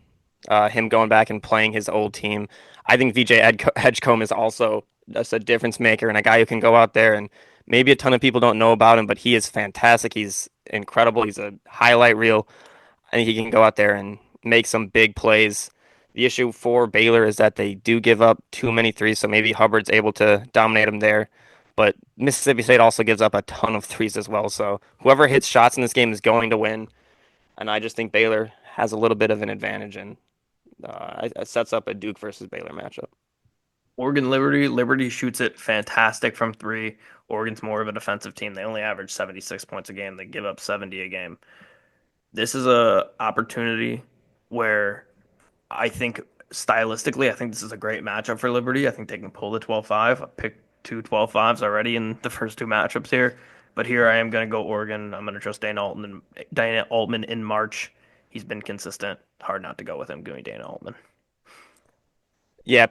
him going back and playing his old team. I think Edgecombe is also just a difference maker and a guy who can go out there and maybe a ton of people don't know about him, but he is fantastic. He's incredible. He's a highlight reel. I think he can go out there and make some big plays. The issue for Baylor is that they do give up too many threes, so maybe Hubbard's able to dominate them there. But Mississippi State also gives up a ton of threes as well. So whoever hits shots in this game is going to win. And I just think Baylor has a little bit of an advantage, and it sets up a Duke versus Baylor matchup. Oregon Liberty. Liberty shoots it fantastic from three. Oregon's more of a defensive team. They only average 76 points a game. They give up 70 a game. This is a opportunity where I think stylistically, I think this is a great matchup for Liberty. I think they can pull the 12-5. I picked two 12-5s already in the first two matchups here. But here I am going to go Oregon. I'm going to trust Dana Altman in March. He's been consistent. Hard not to go with him. Give me Dana Altman. Yeah,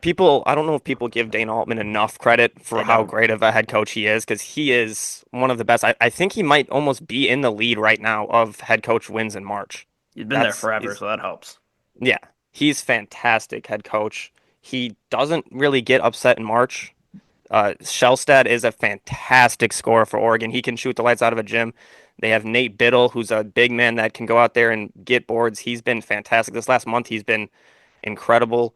I don't know if people give Dane Altman enough credit for They how don't. great of a head coach he is, because he is one of the best. I think he might almost be in the lead right now of head coach wins in March. He's been there forever, He's, so that helps. yeah, he's fantastic head coach. He doesn't really get upset in March. Shellstad is a fantastic scorer for Oregon. He can shoot the lights out of a gym. They have Nate Biddle, who's a big man that can go out there and get boards. He's been fantastic. This last month, he's been incredible.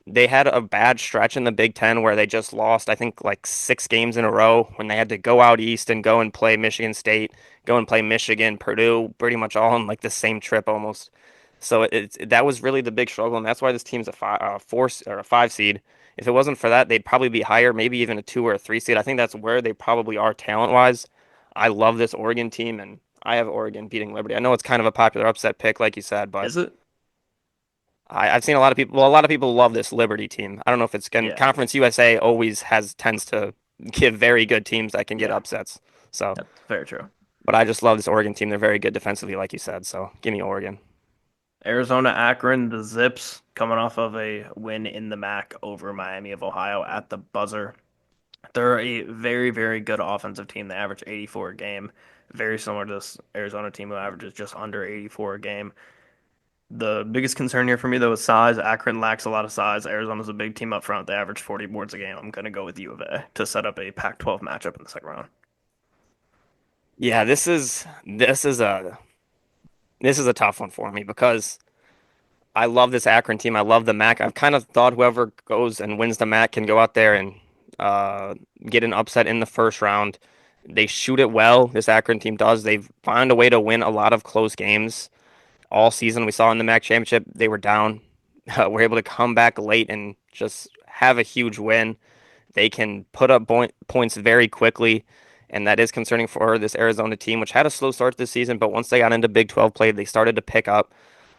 They had a bad stretch in the Big Ten where they just lost, I think, like 6 games in a row when they had to go out east and go and play Michigan State, go and play Michigan, Purdue, pretty much all on like the same trip almost. So that was really the big struggle, and that's why this team's a 4 or a 5 seed. If it wasn't for that, they'd probably be higher, maybe even a 2 or a 3 seed. I think that's where they probably are talent wise. I love this Oregon team, and I have Oregon beating Liberty. I know it's kind of a popular upset pick, like you said, but Is it? I've seen a lot of people. Well, a lot of people love this Liberty team. I don't know if it's going. Yeah. Conference USA always has tends to give very good teams that can get Yeah. upsets. So, That's very true. but I just love this Oregon team. They're very good defensively, like you said. So, give me Oregon. Arizona Akron, the Zips coming off of a win in the MAC over Miami of Ohio at the buzzer. They're a very, very good offensive team. They average 84 a game, very similar to this Arizona team who averages just under 84 a game. The biggest concern here for me, though, is size. Akron lacks a lot of size. Arizona's a big team up front. They average 40 boards a game. I'm going to go with U of A to set up a Pac-12 matchup in the second round. Yeah, this is a tough one for me because I love this Akron team. I love the MAC. I've kind of thought whoever goes and wins the MAC can go out there and uh, get an upset in the first round. They shoot it well. This Akron team does. They've found a way to win a lot of close games all season. We saw in the MAC championship they were down, were able to come back late and just have a huge win. They can put up points very quickly, and that is concerning for this Arizona team, which had a slow start this season. But once they got into Big 12 play, they started to pick up.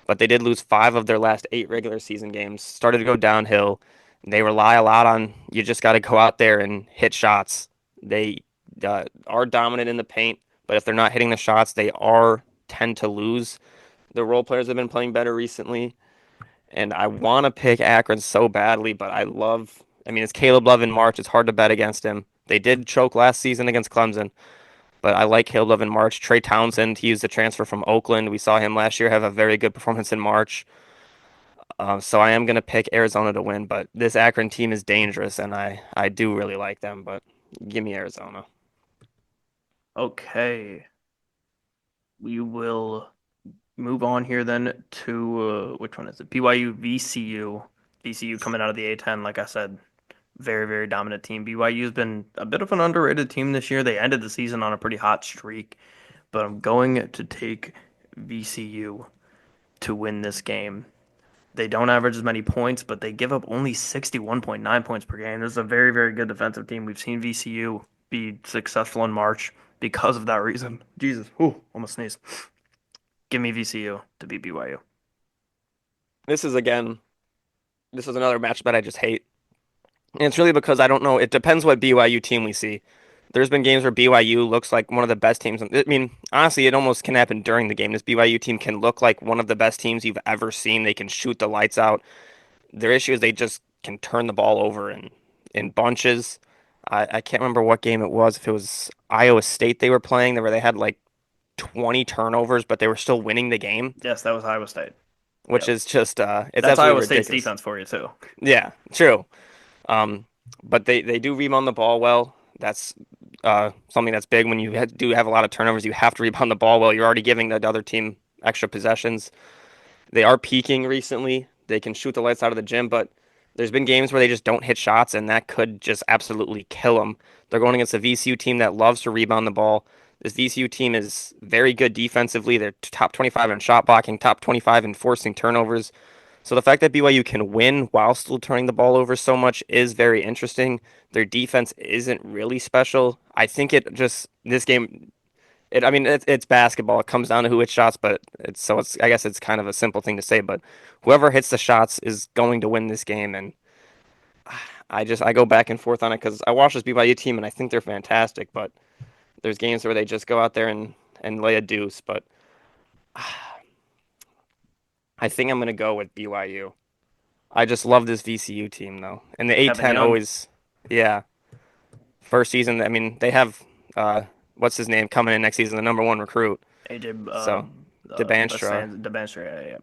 But they did lose 5 of their last 8 regular season games. Started to go downhill. They rely a lot on you just got to go out there and hit shots. They are dominant in the paint, but if they're not hitting the shots, they are tend to lose. The role players have been playing better recently, and I want to pick Akron so badly, but I mean, it's Caleb Love in March. It's hard to bet against him. They did choke last season against Clemson, but I like Caleb Love in March. Trey Townsend, he used the transfer from Oakland. We saw him last year have a very good performance in March. So I am going to pick Arizona to win, but this Akron team is dangerous, and I do really like them, but give me Arizona. Okay, we will move on here then to which one is it? BYU VCU. VCU coming out of the A10, like I said, very, very dominant team. BYU's been a bit of an underrated team this year. They ended the season on a pretty hot streak, but I'm going to take VCU to win this game. They don't average as many points, but they give up only 61.9 points per game. This is a very, very good defensive team. We've seen VCU be successful in March because of that reason. Jesus, almost sneezed. Give me VCU to beat BYU. This is again, this is another match that I just hate. And it's really because I don't know. It depends what BYU team we see. There's been games where BYU looks like one of the best teams. I mean, honestly, it almost can happen during the game. This BYU team can look like one of the best teams you've ever seen. They can shoot the lights out. Their issue is they just can turn the ball over in bunches. I can't remember what game it was. If it was Iowa State they were playing, where they had like 20 turnovers, but they were still winning the game, Yes, that was Iowa State. which Yep. is just it's That's absolutely Iowa State's ridiculous. defense for you, too. Yeah, true. Um, but they do rebound the ball well. That's something that's big when you do have a lot of turnovers. You have to rebound the ball well. You're already giving the other team extra possessions. They are peaking recently. They can shoot the lights out of the gym, but there's been games where they just don't hit shots, and that could just absolutely kill them. They're going against a VCU team that loves to rebound the ball. This VCU team is very good defensively. They're top 25 in shot blocking, top 25 in forcing turnovers. So the fact that BYU can win while still turning the ball over so much is very interesting. Their defense isn't really special. I think it just this game. I mean, it's basketball. It comes down to who hits shots, but it's. I guess it's kind of a simple thing to say, but whoever hits the shots is going to win this game. And I go back and forth on it because I watch this BYU team and I think they're fantastic, but There's games where they just go out there and lay a deuce, but I think I'm gonna go with BYU. I just love this VCU team though, and the Kevin A10 Young, always, yeah, first season. I mean, they have what's his name coming in next season, the number one recruit. AJ, So DeBanstra. Bastanstra, yeah.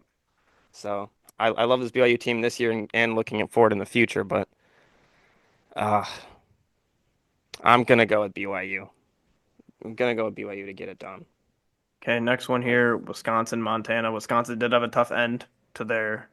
So I love this BYU team this year and looking forward in the future, but uh, I'm gonna go with BYU. I'm gonna go with BYU to get it done. Okay, next one here, Wisconsin, Montana. Wisconsin did have a tough end to their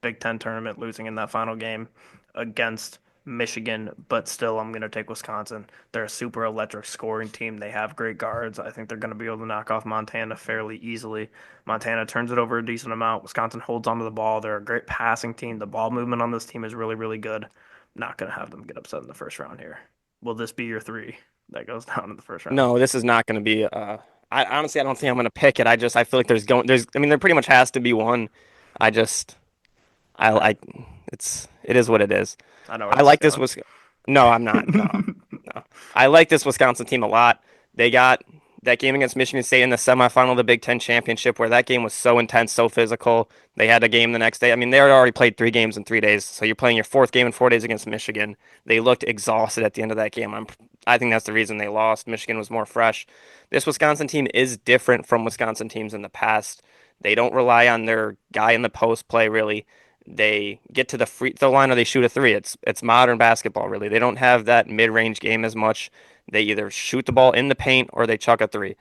Big Ten tournament, losing in that final game against Michigan, but still, I'm going to take Wisconsin. They're a super electric scoring team. They have great guards. I think they're going to be able to knock off Montana fairly easily. Montana turns it over a decent amount. Wisconsin holds onto the ball. They're a great passing team. The ball movement on this team is really, really good. Not going to have them get upset in the first round here. Will this be your three that goes down in the first round? No, this is not gonna be. I honestly I don't think I'm gonna pick it. I feel like there's I mean there pretty much has to be one. I just I it is what it is. I know where I this is like this going. was no, I'm not. No. No. I like this Wisconsin team a lot. They got that game against Michigan State in the semifinal of the Big Ten championship where that game was so intense, so physical. They had a game the next day. I mean, they had already played 3 games in 3 days, so you're playing your fourth game in 4 days against Michigan. They looked exhausted at the end of that game. I think that's the reason they lost. Michigan was more fresh. This Wisconsin team is different from Wisconsin teams in the past. They don't rely on their guy in the post play really. They get to the free throw line or they shoot a three. It's modern basketball really. They don't have that mid-range game as much. They either shoot the ball in the paint or they chuck a three.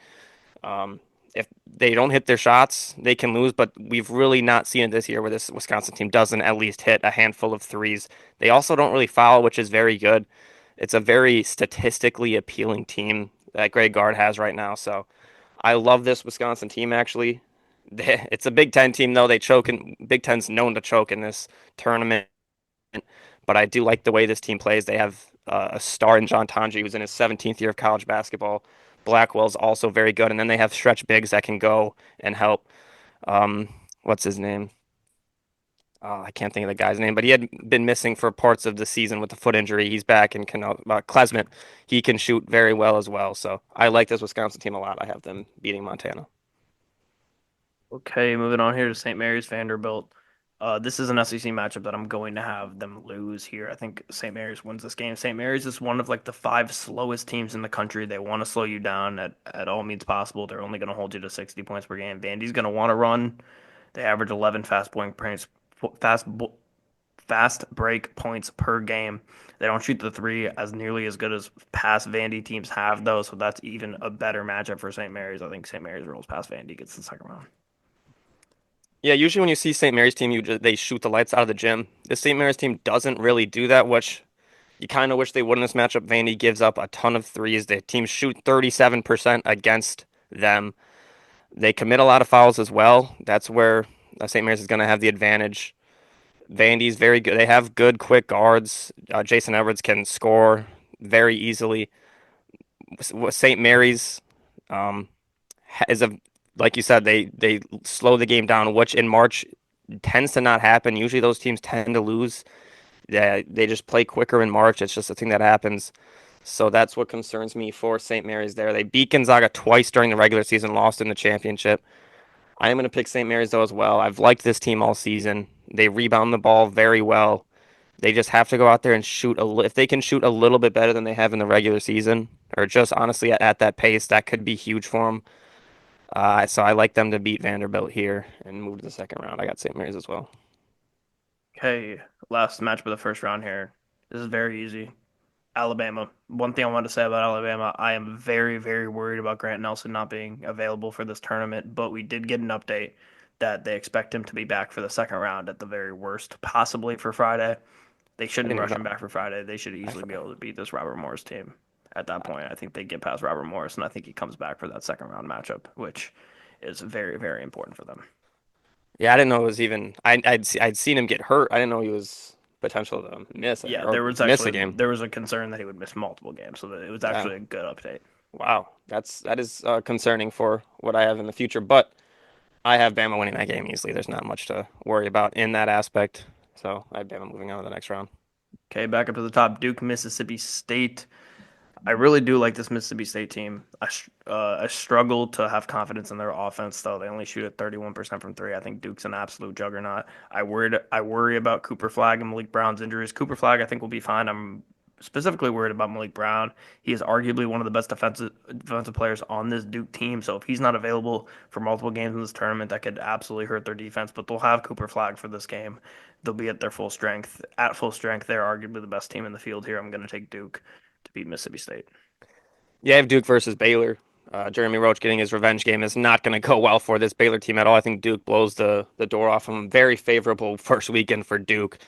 Um, if they don't hit their shots, they can lose, but we've really not seen it this year where this Wisconsin team doesn't at least hit a handful of threes. They also don't really foul, which is very good. It's a very statistically appealing team that Greg Gard has right now. So I love this Wisconsin team actually. It's a Big Ten team though. They choke in Big Ten's known to choke in this tournament, but I do like the way this team plays. They have a star in John Tonji, who's in his 17th year of college basketball. Blackwell's also very good, and then they have stretch bigs that can go and help. What's his name? I can't think of the guy's name, but he had been missing for parts of the season with the foot injury. He's back and can Klesmit. He can shoot very well as well. So I like this Wisconsin team a lot. I have them beating Montana. Okay, moving on here to St. Mary's Vanderbilt. This is an SEC matchup that I'm going to have them lose here. I think St. Mary's wins this game. St. Mary's is one of like the five slowest teams in the country. They want to slow you down at all means possible. They're only going to hold you to 60 points per game. Vandy's going to want to run. They average 11 fast fast break points per game. They don't shoot the three as nearly as good as past Vandy teams have, though, so that's even a better matchup for St. Mary's. I think St. Mary's rolls past Vandy, gets the second round. Yeah, usually when you see St. Mary's team, they shoot the lights out of the gym. This St. Mary's team doesn't really do that, which you kind of wish they would in this matchup. Vandy gives up a ton of threes. The team shoot 37% against them. They commit a lot of fouls as well. That's where St. Mary's is going to have the advantage. Vandy's very good. They have good, quick guards. Jason Edwards can score very easily. St. Mary's um, is a like you said, they slow the game down, which in March tends to not happen. Usually those teams tend to lose. They just play quicker in March. It's just a thing that happens. So that's what concerns me for St. Mary's there. They beat Gonzaga twice during the regular season, lost in the championship. I am going to pick St. Mary's though as well. I've liked this team all season. They rebound the ball very well. They just have to go out there and if they can shoot a little bit better than they have in the regular season, or just honestly at that pace, that could be huge for them. So I like them to beat Vanderbilt here and move to the second round. I got St. Mary's as well. Okay, last match of the first round here. This is very easy. Alabama. One thing I want to say about Alabama, I am very, very worried about Grant Nelson not being available for this tournament, but we did get an update that they expect him to be back for the second round at the very worst, possibly for Friday. They I shouldn't didn't rush even him know. back for Friday. They should I, easily be able to beat this Robert Morris team at that point. I think they get past Robert Morris, and I think he comes back for that second round matchup, which is very, very important for them. yeah, I didn't know it was even. I'd seen him get hurt. I didn't know he was potential to miss Yeah, or miss a game. there was a concern that he would miss multiple games, so that it was Yeah. actually a good update. Wow. That is concerning for what I have in the future. But I have Bama winning that game easily. There's not much to worry about in that aspect. So I have Bama moving on to the next round. Okay, back up to the top. Duke, Mississippi State. I really do like this Mississippi State team. I struggle to have confidence in their offense, though. They only shoot at 31% from three. I think Duke's an absolute juggernaut. I worry about Cooper Flag and Malik Brown's injuries. Cooper Flag, I think, will be fine. I'm specifically worried about Malik Brown. He is arguably one of the best defensive players on this Duke team. So if he's not available for multiple games in this tournament, that could absolutely hurt their defense. But they'll have Cooper Flag for this game. They'll be at their full strength. At full strength, they're arguably the best team in the field here. I'm going to take Duke to beat Mississippi State. Yeah, I have Duke versus Baylor. Jeremy Roach getting his revenge game is not going to go well for this Baylor team at all. I think Duke blows the door off them. Very favorable first weekend for Duke.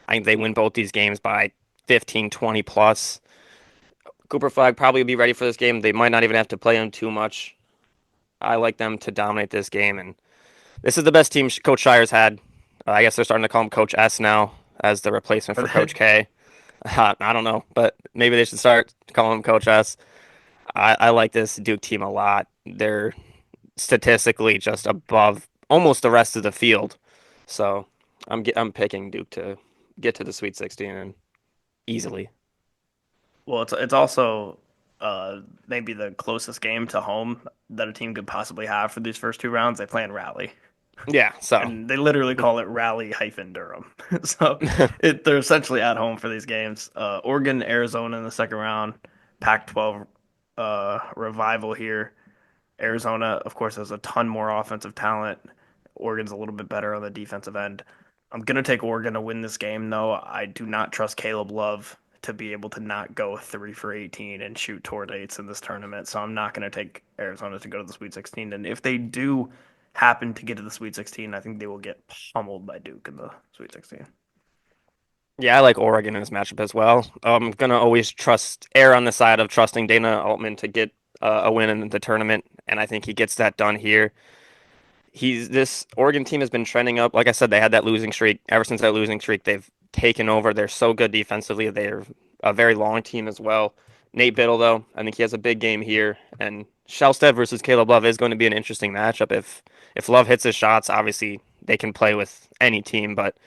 I think they win both these games by 15, 20 plus. Cooper Flag probably will be ready for this game. They might not even have to play him too much. I like them to dominate this game, and this is the best team Coach Shire's had. I guess they're starting to call him Coach S now as the replacement Are for they? Coach K. I don't know, but maybe they should start calling him Coach S. I like this Duke team a lot. They're statistically just above almost the rest of the field. So I'm picking Duke to get to the Sweet 16 and easily. Well, it's also maybe the closest game to home that a team could possibly have for these first two rounds. They play in Raleigh, Yeah, so and they literally call it Raleigh hyphen Durham. So they're essentially at home for these games. Oregon, Arizona in the second round, Pac-12 revival here. Arizona, of course, has a ton more offensive talent. Oregon's a little bit better on the defensive end. I'm going to take Oregon to win this game, though. I do not trust Caleb Love to be able to not go 3 for 18 and shoot toward eights in this tournament. So I'm not going to take Arizona to go to the Sweet 16. And if they do happen to get to the Sweet 16, I think they will get pummeled by Duke in the Sweet 16. yeah, I like Oregon in this matchup as well. I'm gonna always err on the side of trusting Dana Altman to get a win in the tournament, and I think he gets that done here. This Oregon team has been trending up. Like I said, they had that losing streak. Ever since that losing streak, they've taken over. They're so good defensively. They're a very long team as well. Nate Biddle, though, I think he has a big game here. And Shelstead versus Caleb Love is going to be an interesting matchup. If Love hits his shots, obviously they can play with any team, but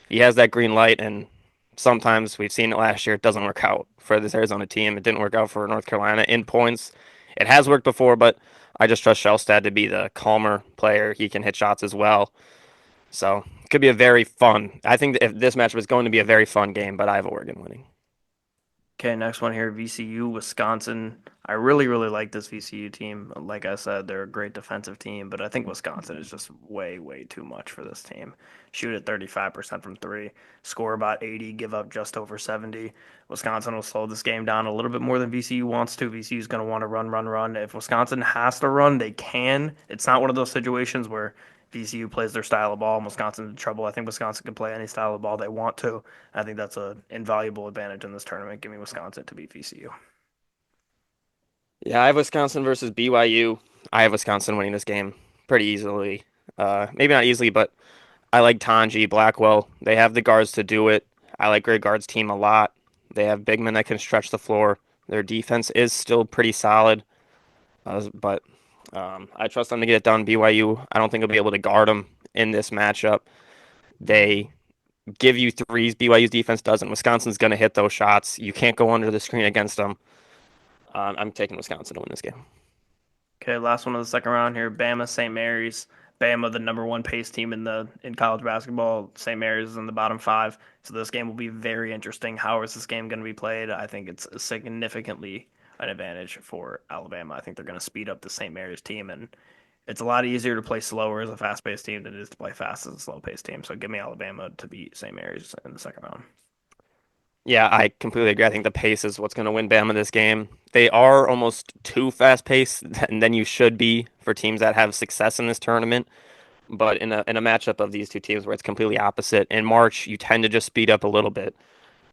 he has that green light, and sometimes we've seen it last year. It doesn't work out for this Arizona team. It didn't work out for North Carolina in points. It has worked before, but I just trust Shelstad to be the calmer player. He can hit shots as well. So it could be a very fun. I think that if this matchup is going to be a very fun game, but I have Oregon winning. Okay, next one here, VCU, Wisconsin. I really, really like this VCU team. Like I said, they're a great defensive team, but I think Wisconsin is just way, way too much for this team. Shoot at 35% from three, score about 80, give up just over 70. Wisconsin will slow this game down a little bit more than VCU wants to. VCU is going to want to run, run, run. If Wisconsin has to run, they can. It's not one of those situations where VCU plays their style of ball and Wisconsin's in trouble. I think Wisconsin can play any style of ball they want to. I think that's an invaluable advantage in this tournament. Give me Wisconsin to beat VCU. Yeah, I have Wisconsin versus BYU. I have Wisconsin winning this game pretty easily. Maybe not easily, but I like Tanji, Blackwell. They have the guards to do it. I like Greg Gard's team a lot. They have big men that can stretch the floor. Their defense is still pretty solid, but I trust them to get it done. BYU, I don't think they'll be able to guard them in this matchup. They give you threes. BYU's defense doesn't. Wisconsin's going to hit those shots. You can't go under the screen against them. I'm taking Wisconsin to win this game. Okay, last one of the second round here. Bama, St. Mary's. Bama, the number one pace team in college basketball. St. Mary's is in the bottom five. So this game will be very interesting. How is this game going to be played? I think it's significantly an advantage for Alabama. I think they're going to speed up the St. Mary's team, and it's a lot easier to play slower as a fast-paced team than it is to play fast as a slow-paced team. So give me Alabama to beat St. Mary's in the second round. Yeah, I completely agree. I think the pace is what's going to win Bama this game. They are almost too fast paced than you should be for teams that have success in this tournament. But in a matchup of these two teams where it's completely opposite, in March you tend to just speed up a little bit.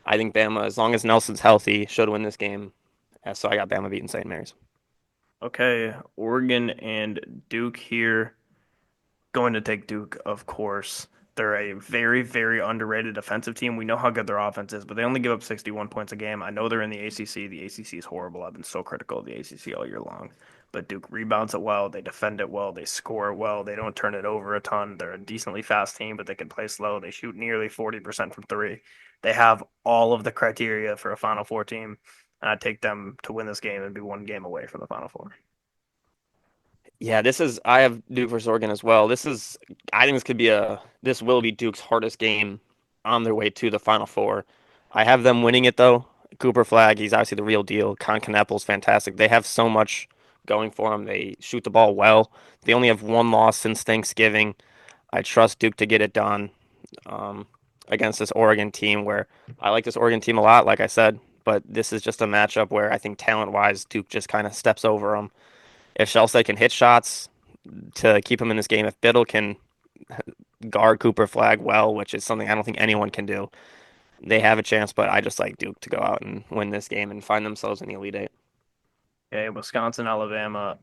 I think Bama, as long as Nelson's healthy, should win this game. So I got Bama beating St. Mary's. Okay, Oregon and Duke here. Going to take Duke, of course. They're a very, very underrated defensive team. We know how good their offense is, but they only give up 61 points a game. I know they're in the ACC. The ACC is horrible. I've been so critical of the ACC all year long. But Duke rebounds it well. They defend it well. They score it well. They don't turn it over a ton. They're a decently fast team, but they can play slow. They shoot nearly 40% from three. They have all of the criteria for a Final Four team. and I'd take them to win this game and be one game away from the Final Four. Yeah, I have Duke versus Oregon as well. I think this will be Duke's hardest game on their way to the Final Four. I have them winning it though. Cooper Flag, he's obviously the real deal. Con Kneppel's fantastic. They have so much going for them. They shoot the ball well. They only have one loss since Thanksgiving. I trust Duke to get it done um, against this Oregon team where I like this Oregon team a lot, like I said, but this is just a matchup where I think talent-wise, Duke just kind of steps over them. If Shelsay can hit shots to keep him in this game, if Biddle can guard Cooper Flag well, which is something I don't think anyone can do, they have a chance, but I just like Duke to go out and win this game and find themselves in the Elite Eight. Okay, Wisconsin, Alabama.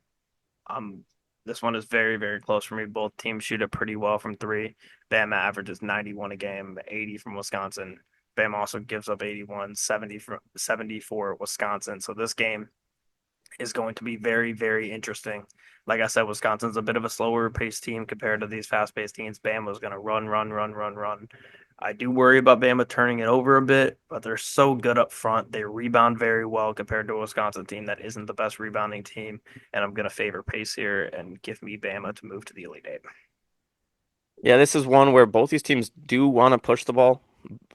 Um, this one is very, very close for me. Both teams shoot it pretty well from three. Bama averages 91 a game, 80 from Wisconsin. Bama also gives up 81, 70 from 74 Wisconsin. So this game is going to be very, very interesting. Like I said, Wisconsin's a bit of a slower paced team compared to these fast paced teams. Bama's going to run, run, run, run, run. I do worry about Bama turning it over a bit, but they're so good up front. They rebound very well compared to a Wisconsin team that isn't the best rebounding team. And I'm going to favor pace here and give me Bama to move to the Elite Eight. Yeah, this is one where both these teams do want to push the ball.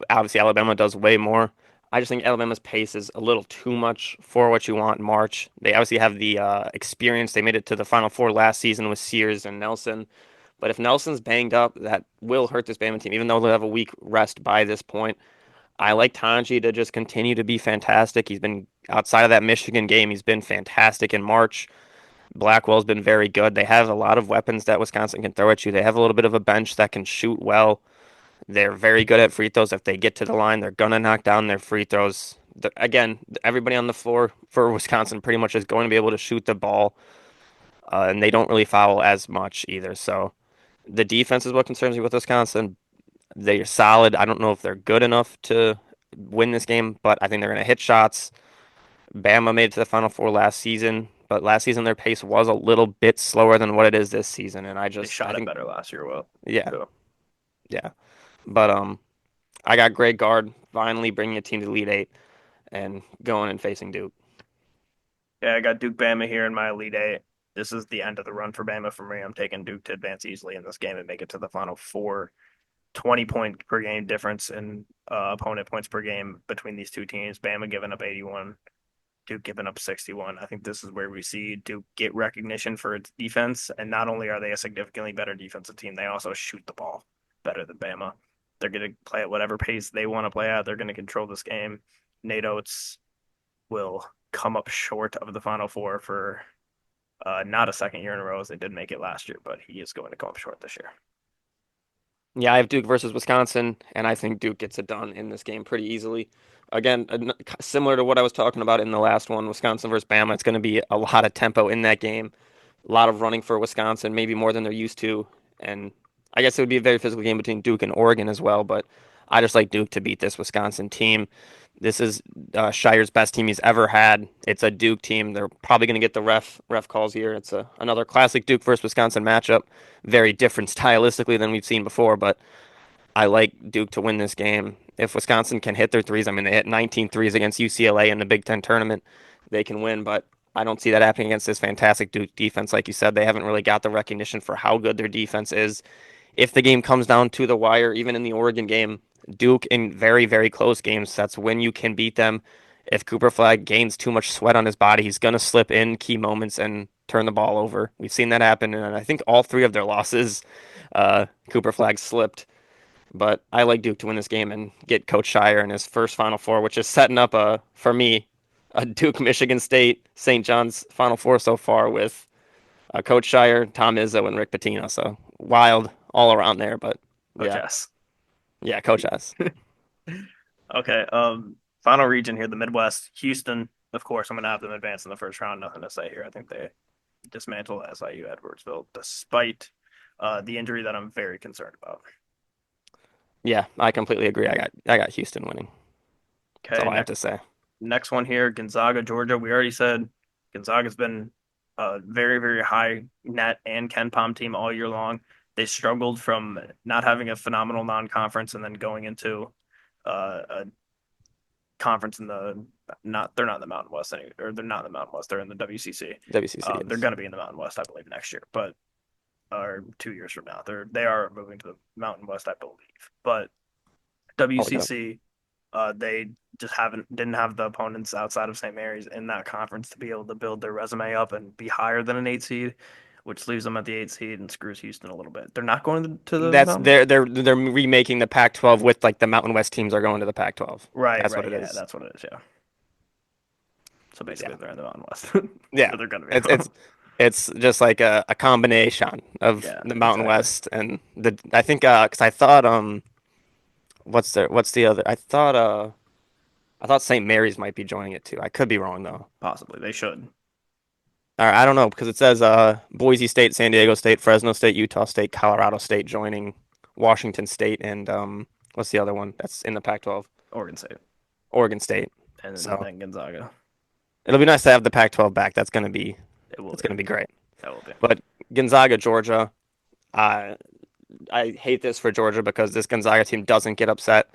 Obviously, Alabama does way more. I just think Alabama's pace is a little too much for what you want in March. They obviously have the experience. They made it to the Final Four last season with Sears and Nelson. But if Nelson's banged up, that will hurt this Bama team, even though they'll have a week rest by this point. I like Tanji to just continue to be fantastic. He's been outside of that Michigan game, he's been fantastic in March. Blackwell's been very good. They have a lot of weapons that Wisconsin can throw at you. They have a little bit of a bench that can shoot well. They're very good at free throws. If they get to the line, they're gonna knock down their free throws. Again, everybody on the floor for Wisconsin pretty much is going to be able to shoot the ball, and they don't really foul as much either. So the defense is what concerns me with Wisconsin. They're solid. I don't know if they're good enough to win this game, but I think they're going to hit shots. Bama made it to the Final Four last season, but last season their pace was a little bit slower than what it is this season, and They I shot it think, better last year. Well, yeah, too. yeah. But I got Greg Gard finally bringing a team to the Elite Eight and going and facing Duke. Yeah, I got Duke Bama here in my Elite Eight. This is the end of the run for Bama for me. I'm taking Duke to advance easily in this game and make it to the Final Four. 20 point per game difference in opponent points per game between these two teams. Bama giving up 81, Duke giving up 61. I think this is where we see Duke get recognition for its defense. And not only are they a significantly better defensive team, they also shoot the ball better than Bama. They're going to play at whatever pace they want to play at. They're going to control this game. Nate Oates will come up short of the Final Four for not a second year in a row as they did make it last year, but he is going to come up short this year. Yeah, I have Duke versus Wisconsin, and I think Duke gets it done in this game pretty easily. Again, similar to what I was talking about in the last one, Wisconsin versus Bama, it's going to be a lot of tempo in that game, a lot of running for Wisconsin, maybe more than they're used to. And I guess it would be a very physical game between Duke and Oregon as well, but I just like Duke to beat this Wisconsin team. This is Shire's best team he's ever had. It's a Duke team. They're probably going to get the ref calls here. It's another classic Duke versus Wisconsin matchup. Very different stylistically than we've seen before, but I like Duke to win this game. If Wisconsin can hit their threes, I mean, they hit 19 threes against UCLA in the Big Ten tournament, they can win, but I don't see that happening against this fantastic Duke defense. Like you said, they haven't really got the recognition for how good their defense is. If the game comes down to the wire, even in the Oregon game, Duke in very, very close games, that's when you can beat them. If Cooper Flag gains too much sweat on his body, he's going to slip in key moments and turn the ball over. We've seen that happen, and I think all three of their losses, Cooper Flag slipped. But I like Duke to win this game and get Coach Shire in his first Final Four, which is setting up for me, a Duke Michigan State St. John's Final Four so far with Coach Shire, Tom Izzo, and Rick Pitino. So wild all around there. But Coach yeah, S. yeah, Coach S. Okay. Final region here, the Midwest. Houston, of course, I'm going to have them advance in the first round. Nothing to say here. I think they dismantled SIU Edwardsville despite the injury that I'm very concerned about. Yeah, I completely agree. I got Houston winning. That's Okay. all I have to say. Next one here, Gonzaga, Georgia. We already said Gonzaga's been a very, very high net and Ken Palm team all year long. They struggled from not having a phenomenal non-conference and then going into a conference in the not they're not in the Mountain West or they're not in the Mountain West. They're in the WCC. WCC They're is. going to be in the Mountain West, I believe, next year, but or 2 years from now. They are moving to the Mountain West, I believe. But I'll look it up. WCC, they just haven't didn't have the opponents outside of St. Mary's in that conference to be able to build their resume up and be higher than an 8 seed, which leaves them at the 8 seed and screws Houston a little bit. They're not going to the That's Mountain West. they're remaking the Pac-12 with like the Mountain West teams are going to the Pac-12. Right, That's what right, it yeah, is. that's what it is. Yeah. So Yeah, basically, they're in the Mountain West, yeah. or they're going to be. It's just like a combination of Yeah, the Mountain exactly. West and the I think because I thought what's the other I thought St. Mary's might be joining it too. I could be wrong though. Possibly they should. All right, I don't know because it says Boise State, San Diego State, Fresno State, Utah State, Colorado State joining Washington State and what's the other one that's in the Pac-12? Oregon State Oregon State. and So then Gonzaga. it'll be nice to have the Pac-12 back. It will That's be. gonna be great. That will be. But Gonzaga, Georgia, I I hate this for Georgia because this Gonzaga team doesn't get upset.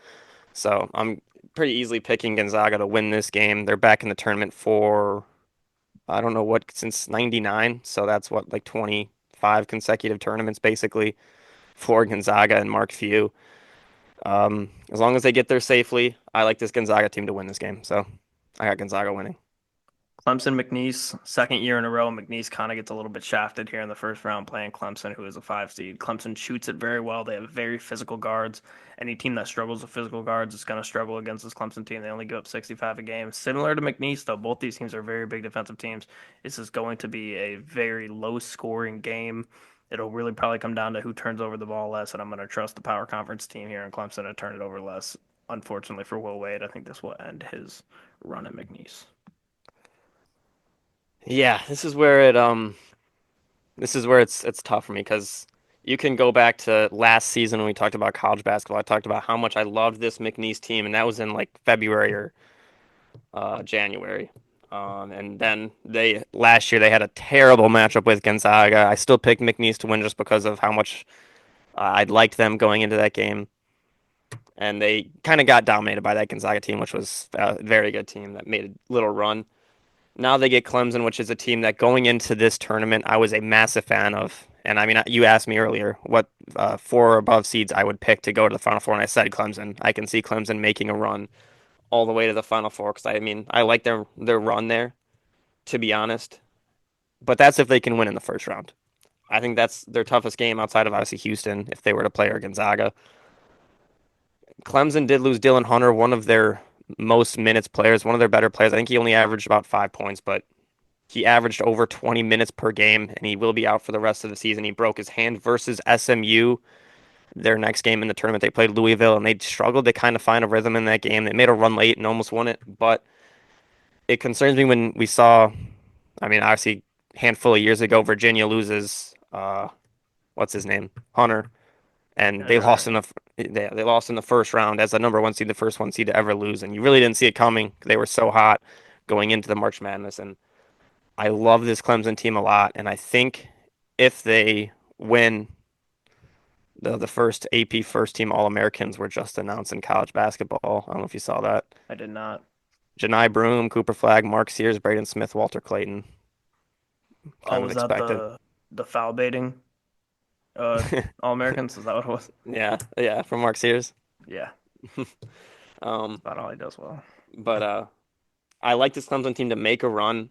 So I'm pretty easily picking Gonzaga to win this game. They're back in the tournament for I don't know what since '99, so that's what like 25 consecutive tournaments basically for Gonzaga and Mark Few. As long as they get there safely, I like this Gonzaga team to win this game. So I got Gonzaga winning. Clemson McNeese, second year in a row. McNeese kind of gets a little bit shafted here in the first round playing Clemson, who is a 5 seed. Clemson shoots it very well. They have very physical guards. Any team that struggles with physical guards is going to struggle against this Clemson team. They only give up 65 a game. Similar to McNeese, though, both these teams are very big defensive teams. This is going to be a very low scoring game. It'll really probably come down to who turns over the ball less, and I'm going to trust the power conference team here in Clemson to turn it over less. Unfortunately for Will Wade, I think this will end his run at McNeese. Yeah, this is where it's tough for me because you can go back to last season when we talked about college basketball. I talked about how much I loved this McNeese team, and that was in like February or January. And then they last year they had a terrible matchup with Gonzaga. I still picked McNeese to win just because of how much I'd liked them going into that game, and they kind of got dominated by that Gonzaga team, which was a very good team that made a little run. Now they get Clemson, which is a team that going into this tournament I was a massive fan of. And I mean, you asked me earlier what four or above seeds I would pick to go to the Final Four, and I said Clemson. I can see Clemson making a run all the way to the Final Four because I mean I like their run there, to be honest. But that's if they can win in the first round. I think that's their toughest game outside of obviously Houston if they were to play or Gonzaga. Clemson did lose Dylan Hunter, one of their most minutes players, one of their better players. I think he only averaged about 5 points, but he averaged over 20 minutes per game, and he will be out for the rest of the season. He broke his hand versus SMU, their next game in the tournament. They played Louisville, and they struggled to kind of find a rhythm in that game. They made a run late and almost won it, but it concerns me when we saw, I mean, obviously, a handful of years ago, Virginia loses, what's his name? Hunter, and That's right. they lost in the first round as the number one seed, the first one seed to ever lose, and you really didn't see it coming. They were so hot going into the March Madness, and I love this Clemson team a lot, and I think if they win, the first AP first team All Americans were just announced in college basketball. I don't know if you saw that. I did not. Janai Broom, Cooper Flagg, Mark Sears, Braden Smith, Walter Clayton. Oh, Kind of was that expected. the foul baiting All Americans? Is that what it was? Yeah, yeah, from Mark Sears. Yeah, Um, about all he does well. but I like this Clemson team to make a run,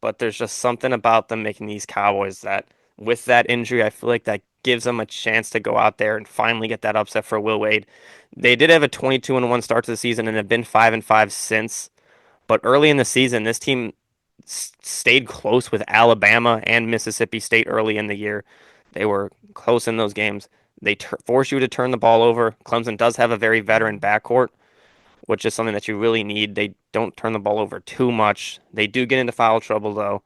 but there's just something about them making these Cowboys that with that injury, I feel like that gives them a chance to go out there and finally get that upset for Will Wade. They did have a 22-1 start to the season and have been 5-5 since. But early in the season, this team stayed close with Alabama and Mississippi State early in the year. They were close in those games. They force you to turn the ball over. Clemson does have a very veteran backcourt, which is something that you really need. They don't turn the ball over too much. They do get into foul trouble, though.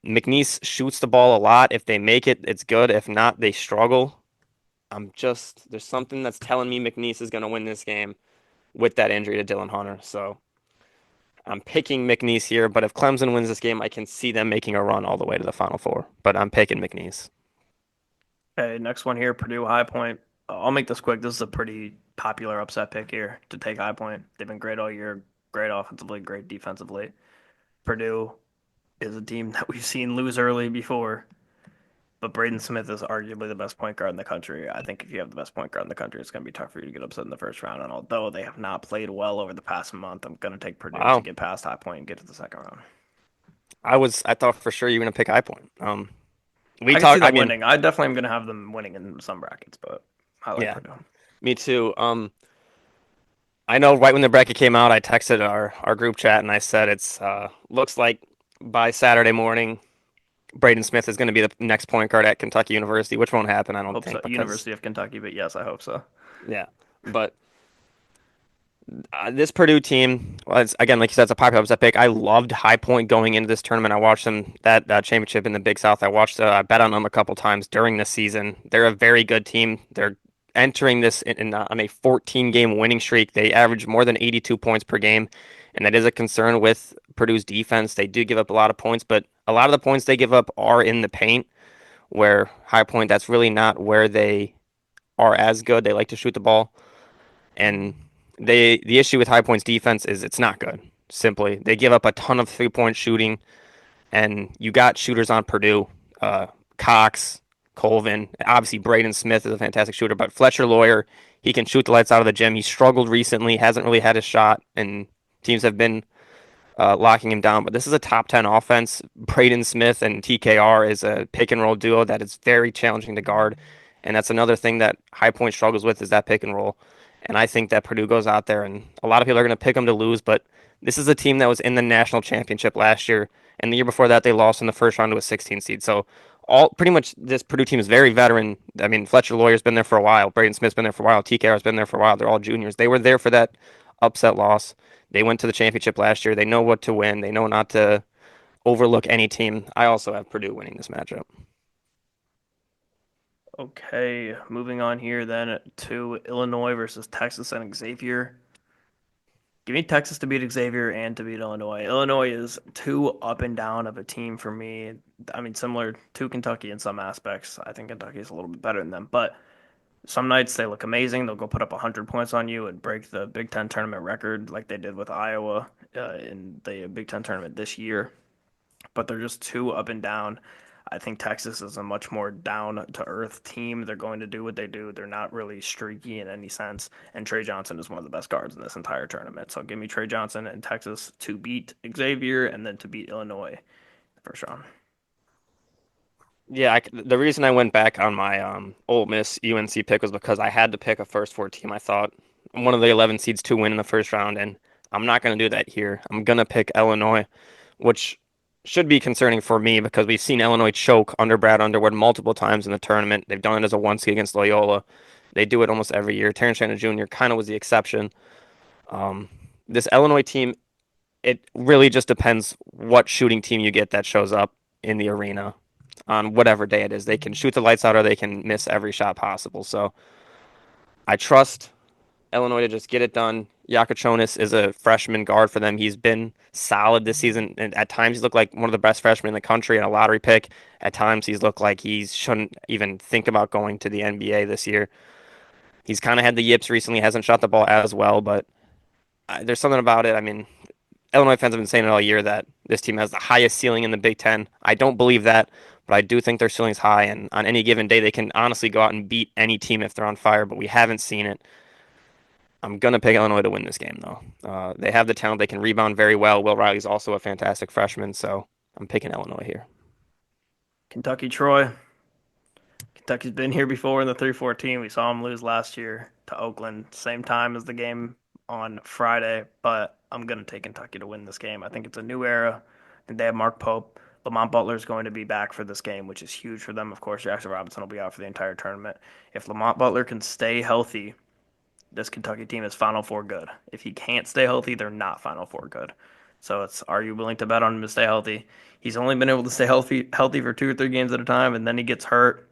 McNeese shoots the ball a lot. If they make it, it's good. If not, they struggle. There's something that's telling me McNeese is going to win this game with that injury to Dylan Hunter. So I'm picking McNeese here, but if Clemson wins this game, I can see them making a run all the way to the Final Four. But I'm picking McNeese. Okay, next one here, Purdue High Point. I'll make this quick. This is a pretty popular upset pick here to take High Point. They've been great all year. great offensively, great defensively. Purdue is a team that we've seen lose early before, but Braden Smith is arguably the best point guard in the country. I think if you have the best point guard in the country, it's going to be tough for you to get upset in the first round. And although they have not played well over the past month, I'm going to take Purdue to Wow. get past High Point and get to the second round. I thought for sure you were gonna pick High Point. We I can see talk. I them mean, winning. I definitely am going to have them winning in some brackets, but I like yeah, Purdue. me too. I know right when the bracket came out, I texted our group chat and I said it's looks like by Saturday morning, Braden Smith is going to be the next point guard at Kentucky University, which won't happen, I don't Hope so. think, because University of Kentucky, but yes, I hope so. yeah. But this Purdue team, well, it's, again, like you said, it's a popular upset pick. I loved High Point going into this tournament. I watched them that championship in the Big South. I bet on them a couple times during the season. They're a very good team. They're entering this on a 14-game winning streak. They average more than 82 points per game, and that is a concern with Purdue's defense. They do give up a lot of points, but a lot of the points they give up are in the paint. Where High Point, that's really not where they are as good. They like to shoot the ball. And the issue with High Point's defense is it's not good. Simply, they give up a ton of 3-point shooting, and you got shooters on Purdue, uh, Cox, Colvin. Obviously, Braden Smith is a fantastic shooter, but Fletcher Lawyer, he can shoot the lights out of the gym. He struggled recently, hasn't really had a shot, and teams have been locking him down. But this is a top 10 offense. Braden Smith and TKR is a pick and roll duo that is very challenging to guard. And that's another thing that High Point struggles with is that pick and roll. And I think that Purdue goes out there and a lot of people are going to pick them to lose, but this is a team that was in the national championship last year. And the year before that, they lost in the first round to a 16 seed. So all pretty much this Purdue team is very veteran. I mean, Fletcher Lawyer's been there for a while. Braden Smith's been there for a while. TKR's been there for a while. They're all juniors. They were there for that upset loss. They went to the championship last year. They know what to win. They know not to overlook any team. I also have Purdue winning this matchup. Okay, moving on here then to Illinois versus Texas and Xavier. Give me Texas to beat Xavier and to beat Illinois. Illinois is too up and down of a team for me. I mean, similar to Kentucky in some aspects. I think Kentucky is a little bit better than them, but some nights they look amazing. They'll go put up 100 points on you and break the Big Ten tournament record like they did with Iowa in the Big Ten tournament this year. But they're just too up and down. I think Texas is a much more down to earth team. They're going to do what they do. They're not really streaky in any sense. And Trey Johnson is one of the best guards in this entire tournament. So give me Trey Johnson and Texas to beat Xavier and then to beat Illinois first round. Yeah, the reason I went back on my Ole Miss UNC pick was because I had to pick a first four team. I thought one of the 11 seeds to win in the first round, and I'm not going to do that here. I'm going to pick Illinois, which should be concerning for me because we've seen Illinois choke under Brad Underwood multiple times in the tournament. They've done it as a one seed against Loyola. They do it almost every year. Terrence Shannon Jr. kind of was the exception. Um, this Illinois team, it really just depends what shooting team you get that shows up in the arena on whatever day it is. They can shoot the lights out or they can miss every shot possible. So I trust Illinois to just get it done. Yakachonis is a freshman guard for them. He's been solid this season, and at times he's looked like one of the best freshmen in the country and a lottery pick. At times he's looked like he shouldn't even think about going to the NBA this year. He's kind of had the yips recently, hasn't shot the ball as well, but there's something about it. I mean, Illinois fans have been saying it all year that this team has the highest ceiling in the Big Ten. I don't believe that, but I do think their ceiling's high, and on any given day, they can honestly go out and beat any team if they're on fire, but we haven't seen it. I'm going to pick Illinois to win this game, though. They have the talent. They can rebound very well. Will Riley's also a fantastic freshman, so I'm picking Illinois here. Kentucky Troy. Kentucky's been here before in the 3-14. We saw them lose last year to Oakland, same time as the game on Friday, but I'm going to take Kentucky to win this game. I think it's a new era. I think they have Mark Pope. Lamont Butler is going to be back for this game, which is huge for them. Of course, Jackson Robinson will be out for the entire tournament. If Lamont Butler can stay healthy, this Kentucky team is Final Four good. If he can't stay healthy, they're not Final Four good. So it's, are you willing to bet on him to stay healthy? He's only been able to stay healthy for 2 or 3 games at a time, and then he gets hurt,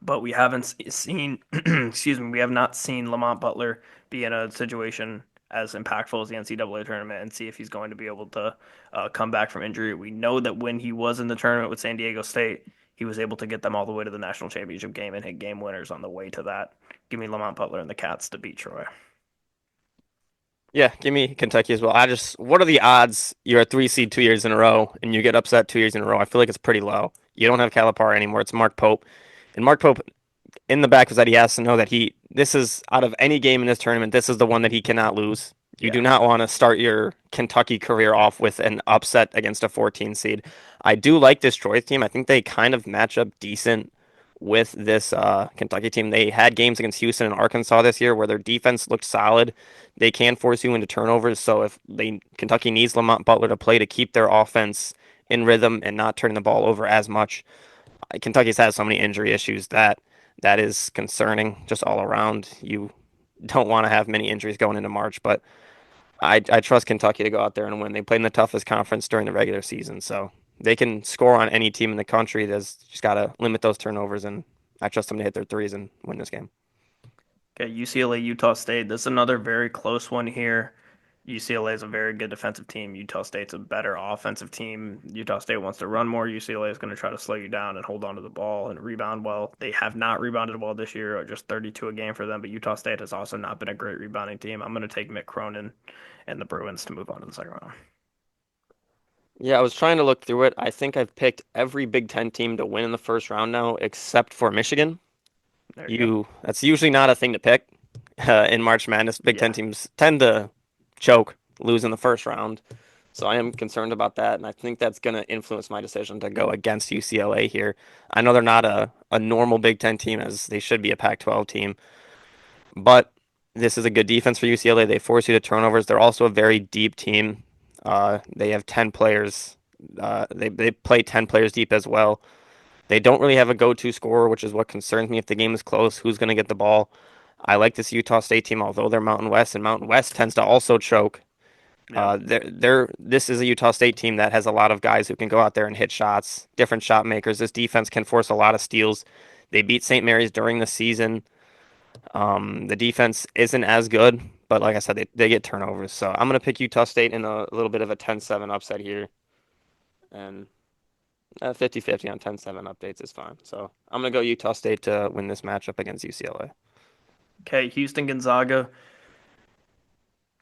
but we haven't seen, excuse me, we have not seen Lamont Butler be in a situation as impactful as the NCAA tournament and see if he's going to be able to come back from injury. We know that when he was in the tournament with San Diego State, he was able to get them all the way to the national championship game and hit game winners on the way to that. Give me Lamont Butler and the Cats to beat Troy. Yeah, give me Kentucky as well. What are the odds you're a 3 seed 2 years in a row and you get upset 2 years in a row? I feel like it's pretty low. You don't have Calipari anymore. It's Mark Pope. And Mark Pope, in the back of his head, he has to know that this is out of any game in this tournament, this is the one that he cannot lose. You do Yeah. not want to start your Kentucky career off with an upset against a 14 seed. I do like this Troy team. I think they kind of match up decent with this Kentucky team. They had games against Houston and Arkansas this year where their defense looked solid. They can force you into turnovers. So if they Kentucky needs Lamont Butler to play to keep their offense in rhythm and not turning the ball over as much, Kentucky's had so many injury issues that is concerning just all around. You don't want to have many injuries going into March, but I trust Kentucky to go out there and win. They played in the toughest conference during the regular season, so they can score on any team in the country. There's just got to limit those turnovers, and I trust them to hit their threes and win this game. Okay, UCLA, Utah State. This is another very close one here. UCLA is a very good defensive team. Utah State's a better offensive team. Utah State wants to run more. UCLA is going to try to slow you down and hold on to the ball and rebound well. They have not rebounded well this year, or just 32 a game for them, but Utah State has also not been a great rebounding team. I'm going to take Mick Cronin and the Bruins to move on to the second round. Yeah, I was trying to look through it. I think I've picked every Big Ten team to win in the first round now, except for Michigan. There you go. That's usually not a thing to pick in March Madness. Big Ten Yeah. teams tend to choke, lose in the first round. So I am concerned about that, and I think that's going to influence my decision to go against UCLA here. I know they're not a normal Big Ten team, as they should be a Pac-12 team, but this is a good defense for UCLA. They force you to turnovers. They're also a very deep team. They have 10 players. They play 10 players deep as well. They don't really have a go-to scorer, which is what concerns me. If the game is close, who's going to get the ball? I like this Utah State team, although they're Mountain West, and Mountain West tends to also choke. Yep. This is a Utah State team that has a lot of guys who can go out there and hit shots, different shot makers. This defense can force a lot of steals. They beat St. Mary's during the season. The defense isn't as good, but like I said, they get turnovers. So I'm going to pick Utah State in a little bit of a 10-7 upset here. And 50-50 on 10-7 updates is fine. So I'm going to go Utah State to win this matchup against UCLA. Okay, Houston Gonzaga.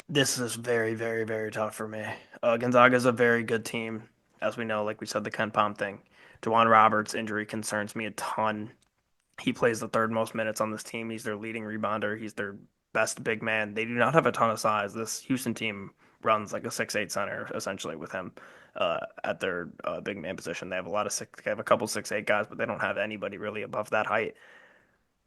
This is very, very, very tough for me. Gonzaga is a very good team, as we know. Like we said, the Ken Pom thing. Juwan Roberts' injury concerns me a ton. He plays the third most minutes on this team. He's their leading rebounder. He's their best big man. They do not have a ton of size. This Houston team runs like a 6'8" center essentially with him at their big man position. They have a lot of six. They have a couple 6'8" guys, but they don't have anybody really above that height.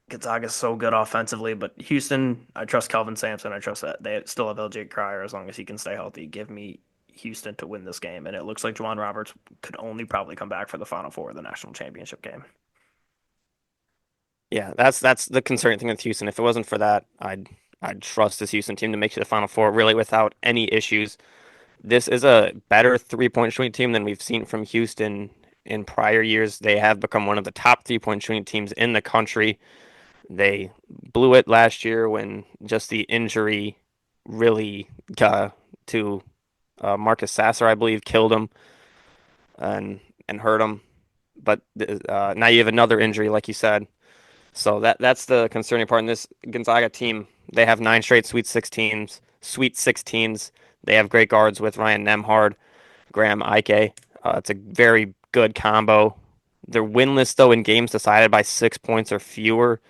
Gonzaga's so good offensively, but Houston, I trust Kelvin Sampson. I trust that they still have LJ Cryer as long as he can stay healthy. Give me Houston to win this game, and it looks like Juwan Roberts could only probably come back for the Final Four of the national championship game. Yeah, that's the concerning thing with Houston. If it wasn't for that, I'd trust this Houston team to make it to the Final Four really without any issues. This is a better 3-point shooting team than we've seen from Houston in prior years. They have become one of the top 3-point shooting teams in the country. They blew it last year when just the injury really got to Marcus Sasser, I believe, killed him and hurt him. But now you have another injury, like you said. So that's the concerning part in this Gonzaga team. They have 9 straight Sweet 16s. Sweet 16s. They have great guards with Ryan Nemhard, Graham Ike. It's a very good combo. They're winless though in games decided by 6 points or fewer.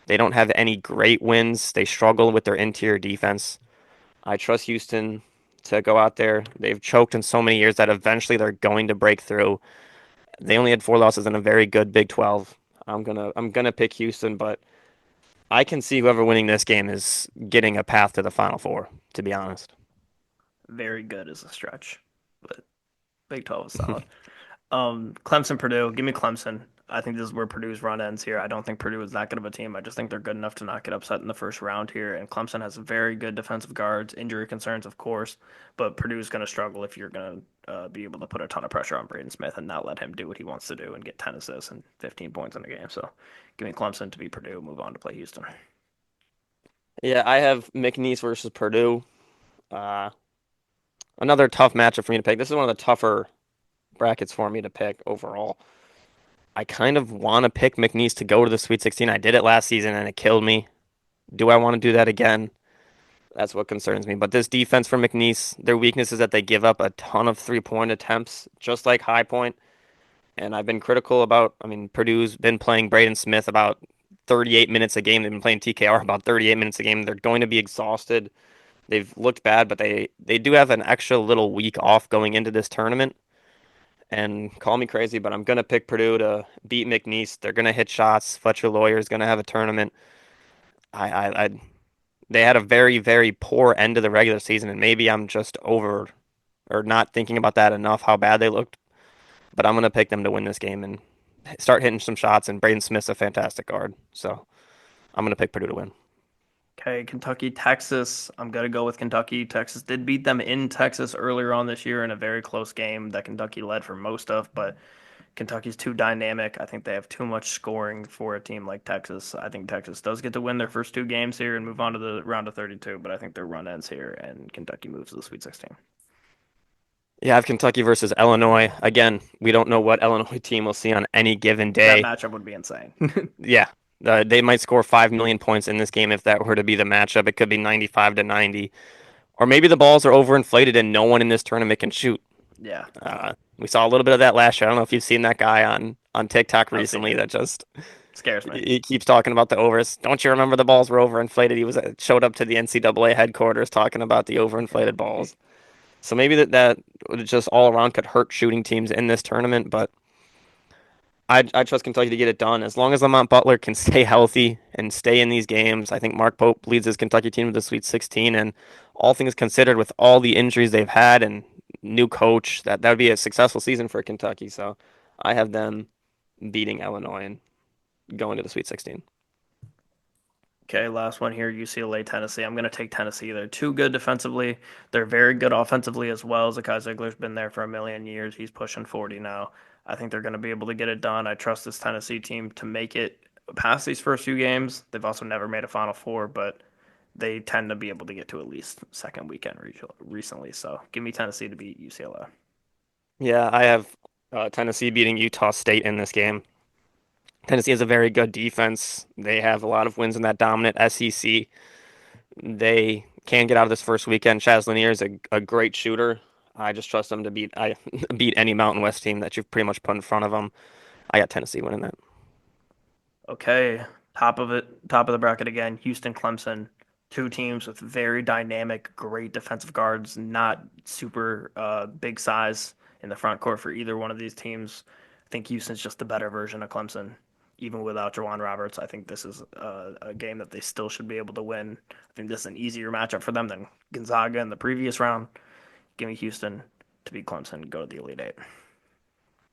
They don't have any great wins. They struggle with their interior defense. I trust Houston to go out there. They've choked in so many years that eventually they're going to break through. They only had 4 losses in a very good Big 12. I'm gonna pick Houston, but I can see whoever winning this game is getting a path to the Final Four, to be honest. Very good as a stretch, but Big 12 is solid. Clemson, Purdue. Give me Clemson. I think this is where Purdue's run ends here. I don't think Purdue is that good of a team. I just think they're good enough to not get upset in the first round here. And Clemson has very good defensive guards, injury concerns, of course, but Purdue's going to struggle if you're going to be able to put a ton of pressure on Braden Smith and not let him do what he wants to do and get 10 assists and 15 points in a game. So give me Clemson to beat Purdue, move on to play Houston. Yeah, I have McNeese versus Purdue. Uh, Another tough matchup for me to pick. This is one of the tougher brackets for me to pick overall. I kind of want to pick McNeese to go to the Sweet 16. I did it last season and it killed me. Do I want to do that again? That's what concerns me. But this defense for McNeese, their weakness is that they give up a ton of 3-point attempts, just like High Point. And I've been critical about, I mean, Purdue's been playing Braden Smith about 38 minutes a game. They've been playing TKR about 38 minutes a game. They're going to be exhausted. They've looked bad, but they do have an extra little week off going into this tournament. And call me crazy, but I'm going to pick Purdue to beat McNeese. They're going to hit shots. Fletcher Lawyer is going to have a tournament. I they had a very, very poor end of the regular season, and maybe I'm just over or not thinking about that enough how bad they looked. But I'm going to pick them to win this game and start hitting some shots. And Braden Smith's a fantastic guard, so I'm going to pick Purdue to win. Okay, Kentucky, Texas. I'm gonna go with Kentucky. Texas did beat them in Texas earlier on this year in a very close game that Kentucky led for most of, but Kentucky's too dynamic. I think they have too much scoring for a team like Texas. I think Texas does get to win their first two games here and move on to the round of 32, but I think their run ends here and Kentucky moves to the Sweet 16. Yeah, I have Kentucky versus Illinois. Again, we don't know what Illinois team we'll see on any given That day. matchup would be insane. Yeah, they might score 5 million points in this game if that were to be the matchup. It could be 95 to 90. Or maybe the balls are overinflated and no one in this tournament can shoot. Yeah, We saw a little bit of that last year. I don't know if you've seen that guy on TikTok I've seen recently it. that just Scares me. he keeps talking about the overs. Don't you remember the balls were overinflated? He was showed up to the NCAA headquarters talking about the overinflated balls. So maybe that just all around could hurt shooting teams in this tournament, but I trust Kentucky to get it done. As long as Lamont Butler can stay healthy and stay in these games, I think Mark Pope leads his Kentucky team to the Sweet 16. And all things considered, with all the injuries they've had and new coach, that would be a successful season for Kentucky. So I have them beating Illinois and going to the Sweet 16. Okay, last one here, UCLA, Tennessee. I'm going to take Tennessee. They're too good defensively. They're very good offensively as well. Zakai Ziegler's been there for a million years. He's pushing 40 now. I think they're going to be able to get it done. I trust this Tennessee team to make it past these first few games. They've also never made a Final Four, but they tend to be able to get to at least second weekend recently. So give me Tennessee to beat UCLA. Yeah, I have Tennessee beating Utah State in this game. Tennessee has a very good defense. They have a lot of wins in that dominant SEC. They can get out of this first weekend. Chaz Lanier is a great shooter. I just trust them to beat any Mountain West team that you've pretty much put in front of them. I got Tennessee winning that. Okay, top of the bracket again. Houston, Clemson, two teams with very dynamic, great defensive guards. Not super big size in the front court for either one of these teams. I think Houston's just the better version of Clemson, even without Jawan Roberts. I think this is a game that they still should be able to win. I think this is an easier matchup for them than Gonzaga in the previous round. Give me Houston to beat Clemson, go to the Elite Eight.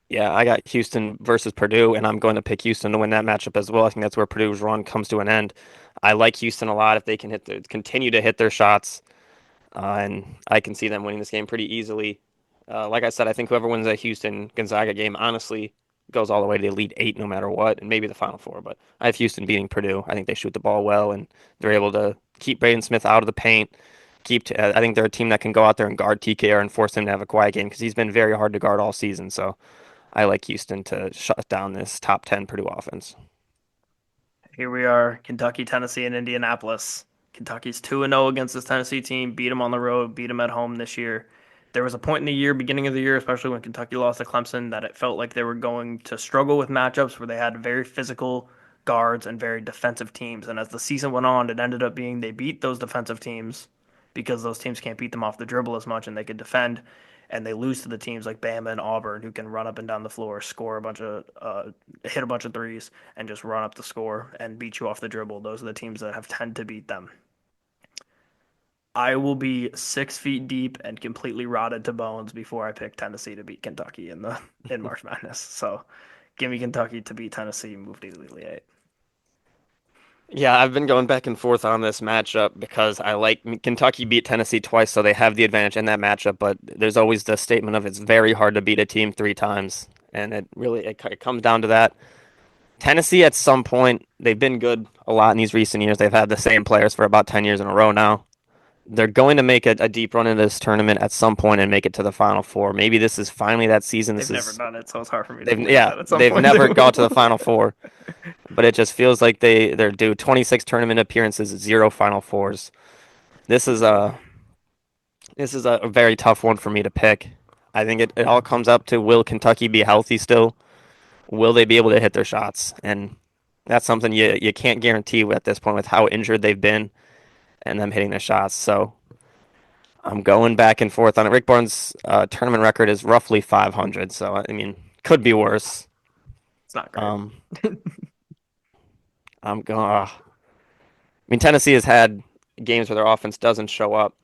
Yeah, I got Houston versus Purdue, and I'm going to pick Houston to win that matchup as well. I think that's where Purdue's run comes to an end. I like Houston a lot if they can continue to hit their shots, and I can see them winning this game pretty easily. Like I said, I think whoever wins that Houston Gonzaga game honestly goes all the way to the Elite Eight no matter what, and maybe the Final Four. But I have Houston beating Purdue. I think they shoot the ball well, and they're able to keep Braden Smith out of the paint. I think they're a team that can go out there and guard TKR and force him to have a quiet game because he's been very hard to guard all season. So I like Houston to shut down this top 10 Purdue offense. Here we are, Kentucky, Tennessee, and Indianapolis. Kentucky's 2-0 against this Tennessee team, beat them on the road, beat them at home this year. There was a point in the year, beginning of the year, especially when Kentucky lost to Clemson, that it felt like they were going to struggle with matchups where they had very physical guards and very defensive teams. And as the season went on, it ended up being they beat those defensive teams because those teams can't beat them off the dribble as much and they could defend. And they lose to the teams like Bama and Auburn who can run up and down the floor, score a bunch of, hit a bunch of threes, and just run up the score and beat you off the dribble. Those are the teams that have tend to beat them. I will be 6 feet deep and completely rotted to bones before I pick Tennessee to beat Kentucky in March Madness. So give me Kentucky to beat Tennessee and move to the Elite Eight. Yeah, I've been going back and forth on this matchup because I like Kentucky beat Tennessee twice, so they have the advantage in that matchup. But there's always the statement of it's very hard to beat a team 3 times, and it comes down to that. Tennessee, at some point, they've been good a lot in these recent years. They've had the same players for about 10 years in a row now. They're going to make a deep run into this tournament at some point and make it to the Final Four. Maybe this is finally that season. They've never done it, so it's hard for me to They've believe yeah that at some they've point never they got to the will. Final Four, but it just feels like they're due 26 tournament appearances, 0 Final Fours. This is a this is a very tough one for me to pick. I think it all comes up to will Kentucky be healthy still? Will they be able to hit their shots? And that's something you can't guarantee at this point with how injured they've been and them hitting their shots. So I'm going back and forth on it. Rick Barnes' tournament record is roughly 500, so I mean, could be worse. It's not great. Um, I'm going. I mean, Tennessee has had games where their offense doesn't show up.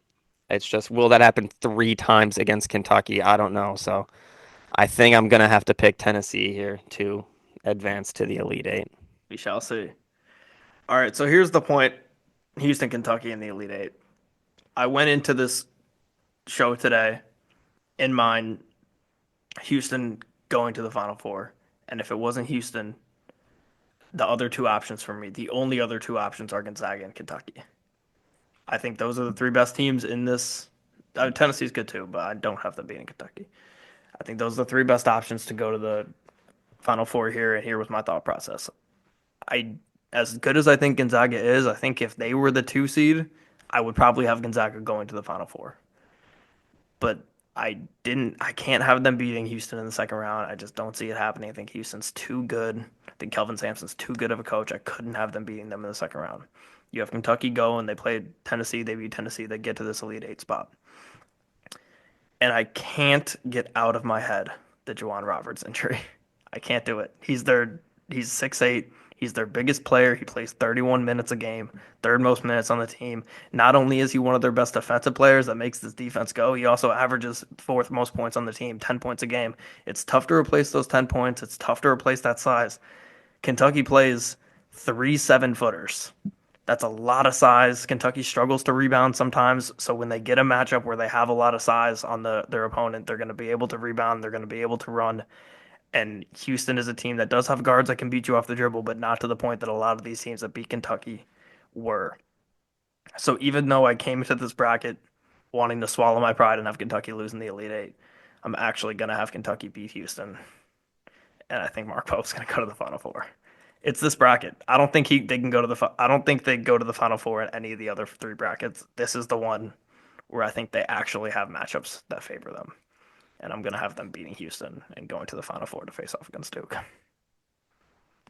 It's just, will that happen 3 times against Kentucky? I don't know. So I think I'm gonna have to pick Tennessee here to advance to the Elite Eight. We shall see. All right, so here's the point: Houston, Kentucky in the Elite Eight. I went into this show today in mind, Houston going to the Final Four, and if it wasn't Houston, the other two options for me, the only other two options are Gonzaga and Kentucky. I think those are the three best teams in this. Tennessee's good too, but I don't have them beating Kentucky. I think those are the three best options to go to the Final Four here, and here was my thought process. I, as good as I think Gonzaga is, I think if they were the 2 seed, I would probably have Gonzaga going to the Final Four. But I can't have them beating Houston in the second round. I just don't see it happening. I think Houston's too good. I think Kelvin Sampson's too good of a coach. I couldn't have them beating them in the second round. You have Kentucky go and they play Tennessee, they beat Tennessee, they get to this Elite Eight spot. And I can't get out of my head the Juwan Roberts injury. I can't do it. He's 6'8". He's their biggest player. He plays 31 minutes a game, third most minutes on the team. Not only is he one of their best defensive players that makes this defense go, he also averages fourth most points on the team, 10 points a game. It's tough to replace those 10 points. It's tough to replace that size. Kentucky plays 3 7-footers. That's a lot of size. Kentucky struggles to rebound sometimes, so when they get a matchup where they have a lot of size on their opponent, they're going to be able to rebound. They're going to be able to run. And Houston is a team that does have guards that can beat you off the dribble, but not to the point that a lot of these teams that beat Kentucky were. So even though I came into this bracket wanting to swallow my pride and have Kentucky lose in the Elite Eight, I'm actually going to have Kentucky beat Houston, and I think Mark Pope's going to go to the Final Four. It's this bracket. I don't think they can go to the. I don't think they go to the Final Four in any of the other three brackets. This is the one where I think they actually have matchups that favor them, and I'm gonna have them beating Houston and going to the Final Four to face off against Duke.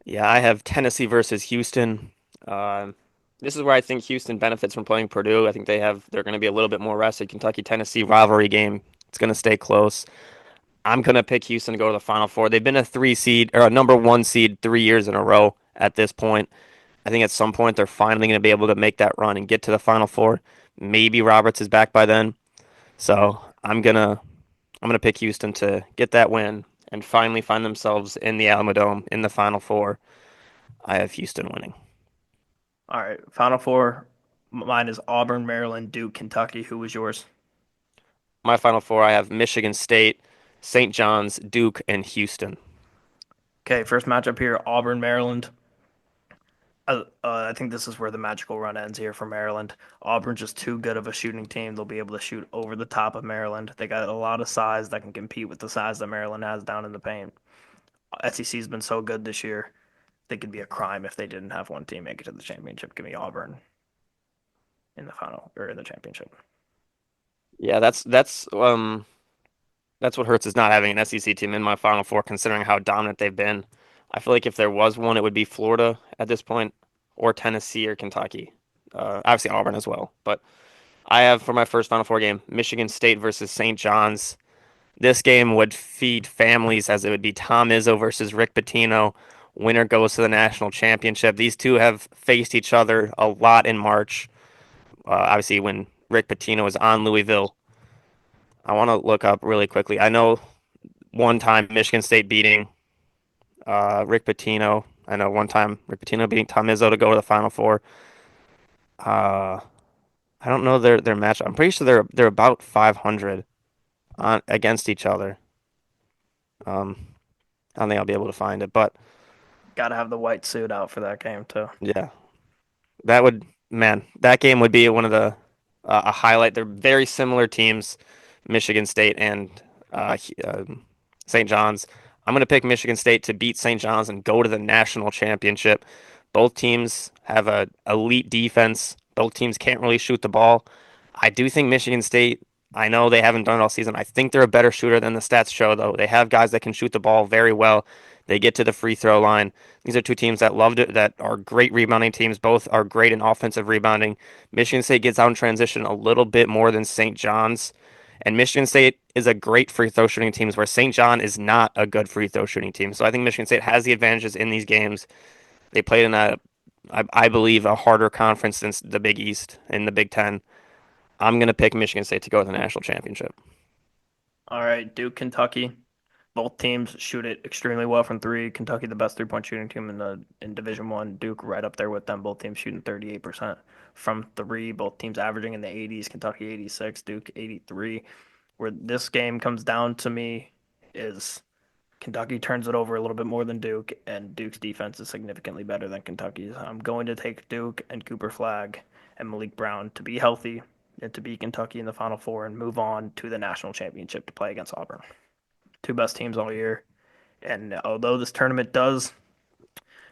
Yeah, I have Tennessee versus Houston. Uh, this is where I think Houston benefits from playing Purdue. I think they're going to be a little bit more rested. Kentucky Tennessee rivalry game. It's going to stay close. I'm going to pick Houston to go to the Final Four. They've been a 3 seed or a number 1 seed 3 years in a row at this point. I think at some point they're finally going to be able to make that run and get to the Final Four. Maybe Roberts is back by then. So I'm gonna pick Houston to get that win and finally find themselves in the Alamodome in the Final Four. I have Houston winning. All right, Final Four. Mine is Auburn, Maryland, Duke, Kentucky. Who was yours? My Final Four, I have Michigan State, St. John's, Duke, and Houston. Okay, first matchup here: Auburn, Maryland. I think this is where the magical run ends here for Maryland. Auburn's just too good of a shooting team. They'll be able to shoot over the top of Maryland. They got a lot of size that can compete with the size that Maryland has down in the paint. SEC's been so good this year. They could be a crime if they didn't have one team make it to the championship. Give me Auburn in the final or in the championship. Yeah, that's what hurts is not having an SEC team in my Final Four, considering how dominant they've been. I feel like if there was one, it would be Florida at this point, or Tennessee or Kentucky. Obviously Auburn as well. But I have for my first Final Four game, Michigan State versus St. John's. This game would feed families as it would be Tom Izzo versus Rick Pitino. Winner goes to the national championship. These two have faced each other a lot in March. Obviously, when Rick Pitino was on Louisville. I want to look up really quickly. I know one time Michigan State beating Rick Pitino. I know one time Rick Pitino beating Tom Izzo to go to the Final Four. Uh, I don't know their match. I'm pretty sure they're about 500 on against each other. Um, I don't think I'll be able to find it, but Got to have the white suit out for that game too. yeah, that would man, that game would be one of the a highlight. They're very similar teams, Michigan State and St. John's. I'm going to pick Michigan State to beat St. John's and go to the national championship. Both teams have a elite defense. Both teams can't really shoot the ball. I do think Michigan State, I know they haven't done it all season. I think they're a better shooter than the stats show, though. They have guys that can shoot the ball very well. They get to the free throw line. These are two teams that loved it, that are great rebounding teams. Both are great in offensive rebounding. Michigan State gets out in transition a little bit more than St. John's. And Michigan State is a great free throw shooting team, where St. John is not a good free throw shooting team. So I think Michigan State has the advantages in these games. They played in I believe, a harder conference than the Big East in the Big Ten. I'm going to pick Michigan State to go to the national championship. All right, Duke, Kentucky. Both teams shoot it extremely well from three. Kentucky, the best three-point shooting team in Division One. Duke, right up there with them. Both teams shooting 38% from three. Both teams averaging in the 80s. Kentucky 86, Duke 83. Where this game comes down to me is Kentucky turns it over a little bit more than Duke, and Duke's defense is significantly better than Kentucky's. I'm going to take Duke and Cooper Flag and Malik Brown to be healthy and to beat Kentucky in the Final Four and move on to the national championship to play against Auburn. Two best teams all year. And although this tournament does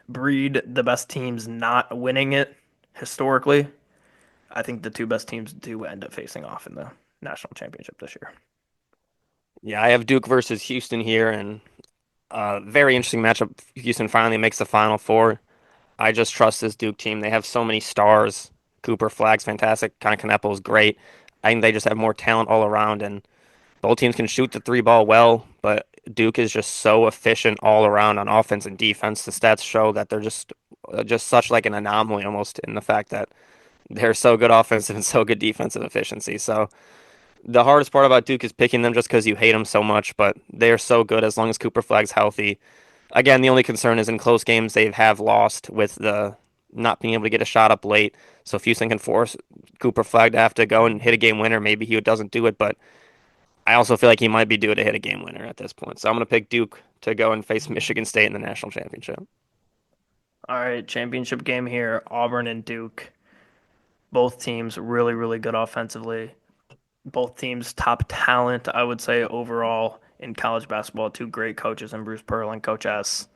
breed the best teams not winning it historically, I think the two best teams do end up facing off in the national championship this year. Yeah, I have Duke versus Houston here, and very interesting matchup. Houston finally makes the Final Four. I just trust this Duke team. They have so many stars. Cooper Flag's fantastic. Con Canepo is great. I think they just have more talent all around, and both teams can shoot the three ball well, but Duke is just so efficient all around on offense and defense. The stats show that they're just such like an anomaly almost in the fact that they're so good offensive and so good defensive efficiency. So the hardest part about Duke is picking them just because you hate them so much, but they're so good as long as Cooper Flag's healthy. Again, the only concern is in close games they have lost with the not being able to get a shot up late. So if Houston can force Cooper Flag to have to go and hit a game winner, maybe he doesn't do it, but I also feel like he might be due to hit a game winner at this point. So I'm going to pick Duke to go and face Michigan State in the national championship. All right, championship game here. Auburn and Duke. Both teams really, really good offensively. Both teams top talent, I would say, overall in college basketball. Two great coaches in Bruce Pearl and Coach S.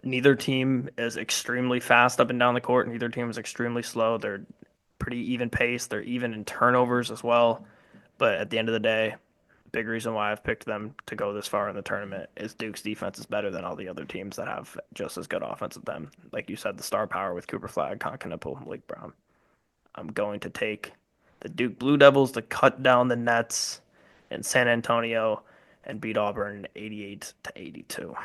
Neither team is extremely fast up and down the court. Neither team is extremely slow. They're pretty even pace. They're even in turnovers as well. But at the end of the day, big reason why I've picked them to go this far in the tournament is Duke's defense is better than all the other teams that have just as good offense as them. Like you said, the star power with Cooper Flag, Con Canepo, Malik Brown. I'm going to take the Duke Blue Devils to cut down the Nets in San Antonio and beat Auburn 88-82.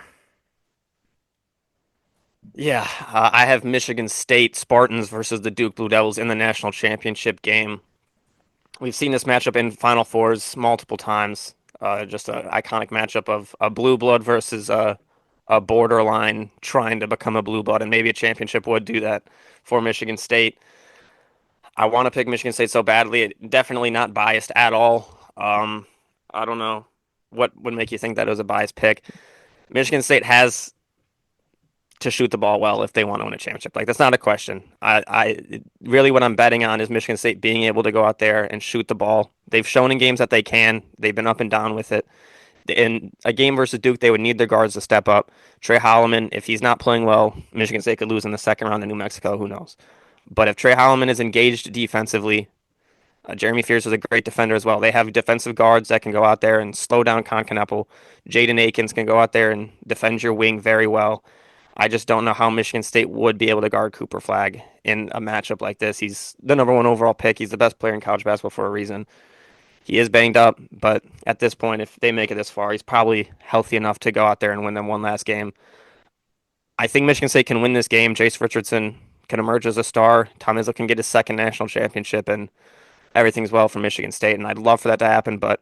Yeah, I have Michigan State Spartans versus the Duke Blue Devils in the national championship game. We've seen this matchup in Final Fours multiple times. Just an iconic matchup of a blue blood versus a borderline trying to become a blue blood, and maybe a championship would do that for Michigan State. I want to pick Michigan State so badly. Definitely not biased at all. I don't know what would make you think that it was a biased pick. Michigan State has to shoot the ball well if they want to win a championship. Like that's not a question. I really what I'm betting on is Michigan State being able to go out there and shoot the ball. They've shown in games that they can. They've been up and down with it. In a game versus Duke, they would need their guards to step up. Trey Holloman, if he's not playing well, Michigan State could lose in the second round in New Mexico. Who knows? But if Trey Holloman is engaged defensively, Jeremy Fears is a great defender as well. They have defensive guards that can go out there and slow down Con Canepo. Jaden Akins can go out there and defend your wing very well. I just don't know how Michigan State would be able to guard Cooper Flag in a matchup like this. He's the number one overall pick. He's the best player in college basketball for a reason. He is banged up, but at this point, if they make it this far, he's probably healthy enough to go out there and win them one last game. I think Michigan State can win this game. Jace Richardson can emerge as a star. Tom Izzo can get his second national championship, and everything's well for Michigan State. And I'd love for that to happen, but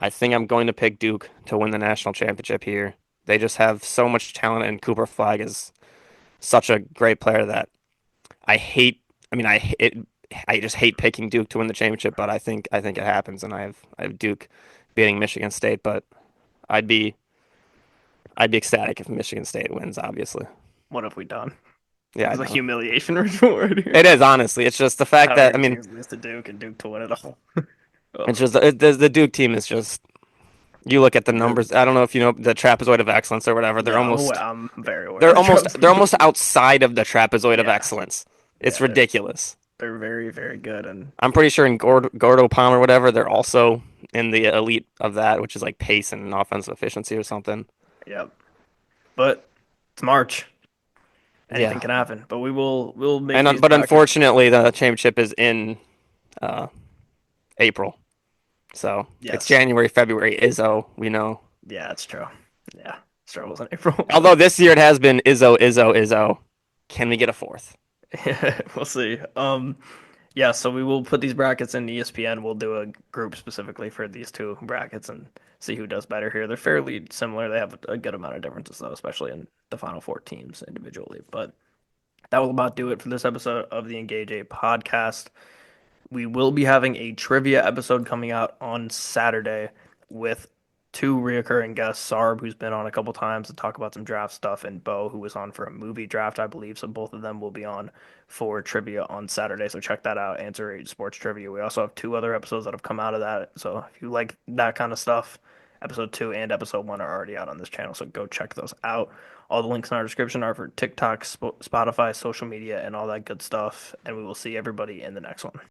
I think I'm going to pick Duke to win the national championship here. They just have so much talent, and Cooper Flag is such a great player that I hate. I mean, I just hate picking Duke to win the championship, but I think it happens, and I have Duke beating Michigan State, but I'd be I'd be ecstatic if Michigan State wins, obviously. What have we done? Yeah, This I is a know. humiliation reward here. It is honestly. It's just the fact that Power I mean, teams lose to Duke and Duke to win it all. it's Oh, just the Duke team is just. You look at the the, numbers. I don't know if you know the trapezoid of excellence or whatever. They're no, almost I'm very aware they're of the almost tropes. they're almost outside of the trapezoid of Yeah, excellence. It's yeah, it's ridiculous. They're very, very good, and I'm pretty sure in Gordo Palm or whatever, they're also in the elite of that, which is like pace and offensive efficiency or something. yep. But it's March. Anything Yeah. can happen. But we'll make And these but brackets. unfortunately, the championship is in uh, April, so it's Yes. January, February. Izzo, we know. Yeah, it's true. Yeah, struggles in April. Although this year it has been Izzo, Izzo, Izzo. Can we get a fourth? We'll see. Yeah, so we will put these brackets in ESPN. We'll do a group specifically for these two brackets and see who does better here. They're fairly similar. They have a good amount of differences though, especially in the final four teams individually. But that will about do it for this episode of the Engage A podcast. We will be having a trivia episode coming out on Saturday with two reoccurring guests, Sarb, who's been on a couple times to talk about some draft stuff, and Bo, who was on for a movie draft, I believe. So both of them will be on for trivia on Saturday. So check that out, Answer Age Sports Trivia. We also have two other episodes that have come out of that. So if you like that kind of stuff, episode two and episode one are already out on this channel. So go check those out. All the links in our description are for TikTok, Spotify, social media, and all that good stuff. And we will see everybody in the next one.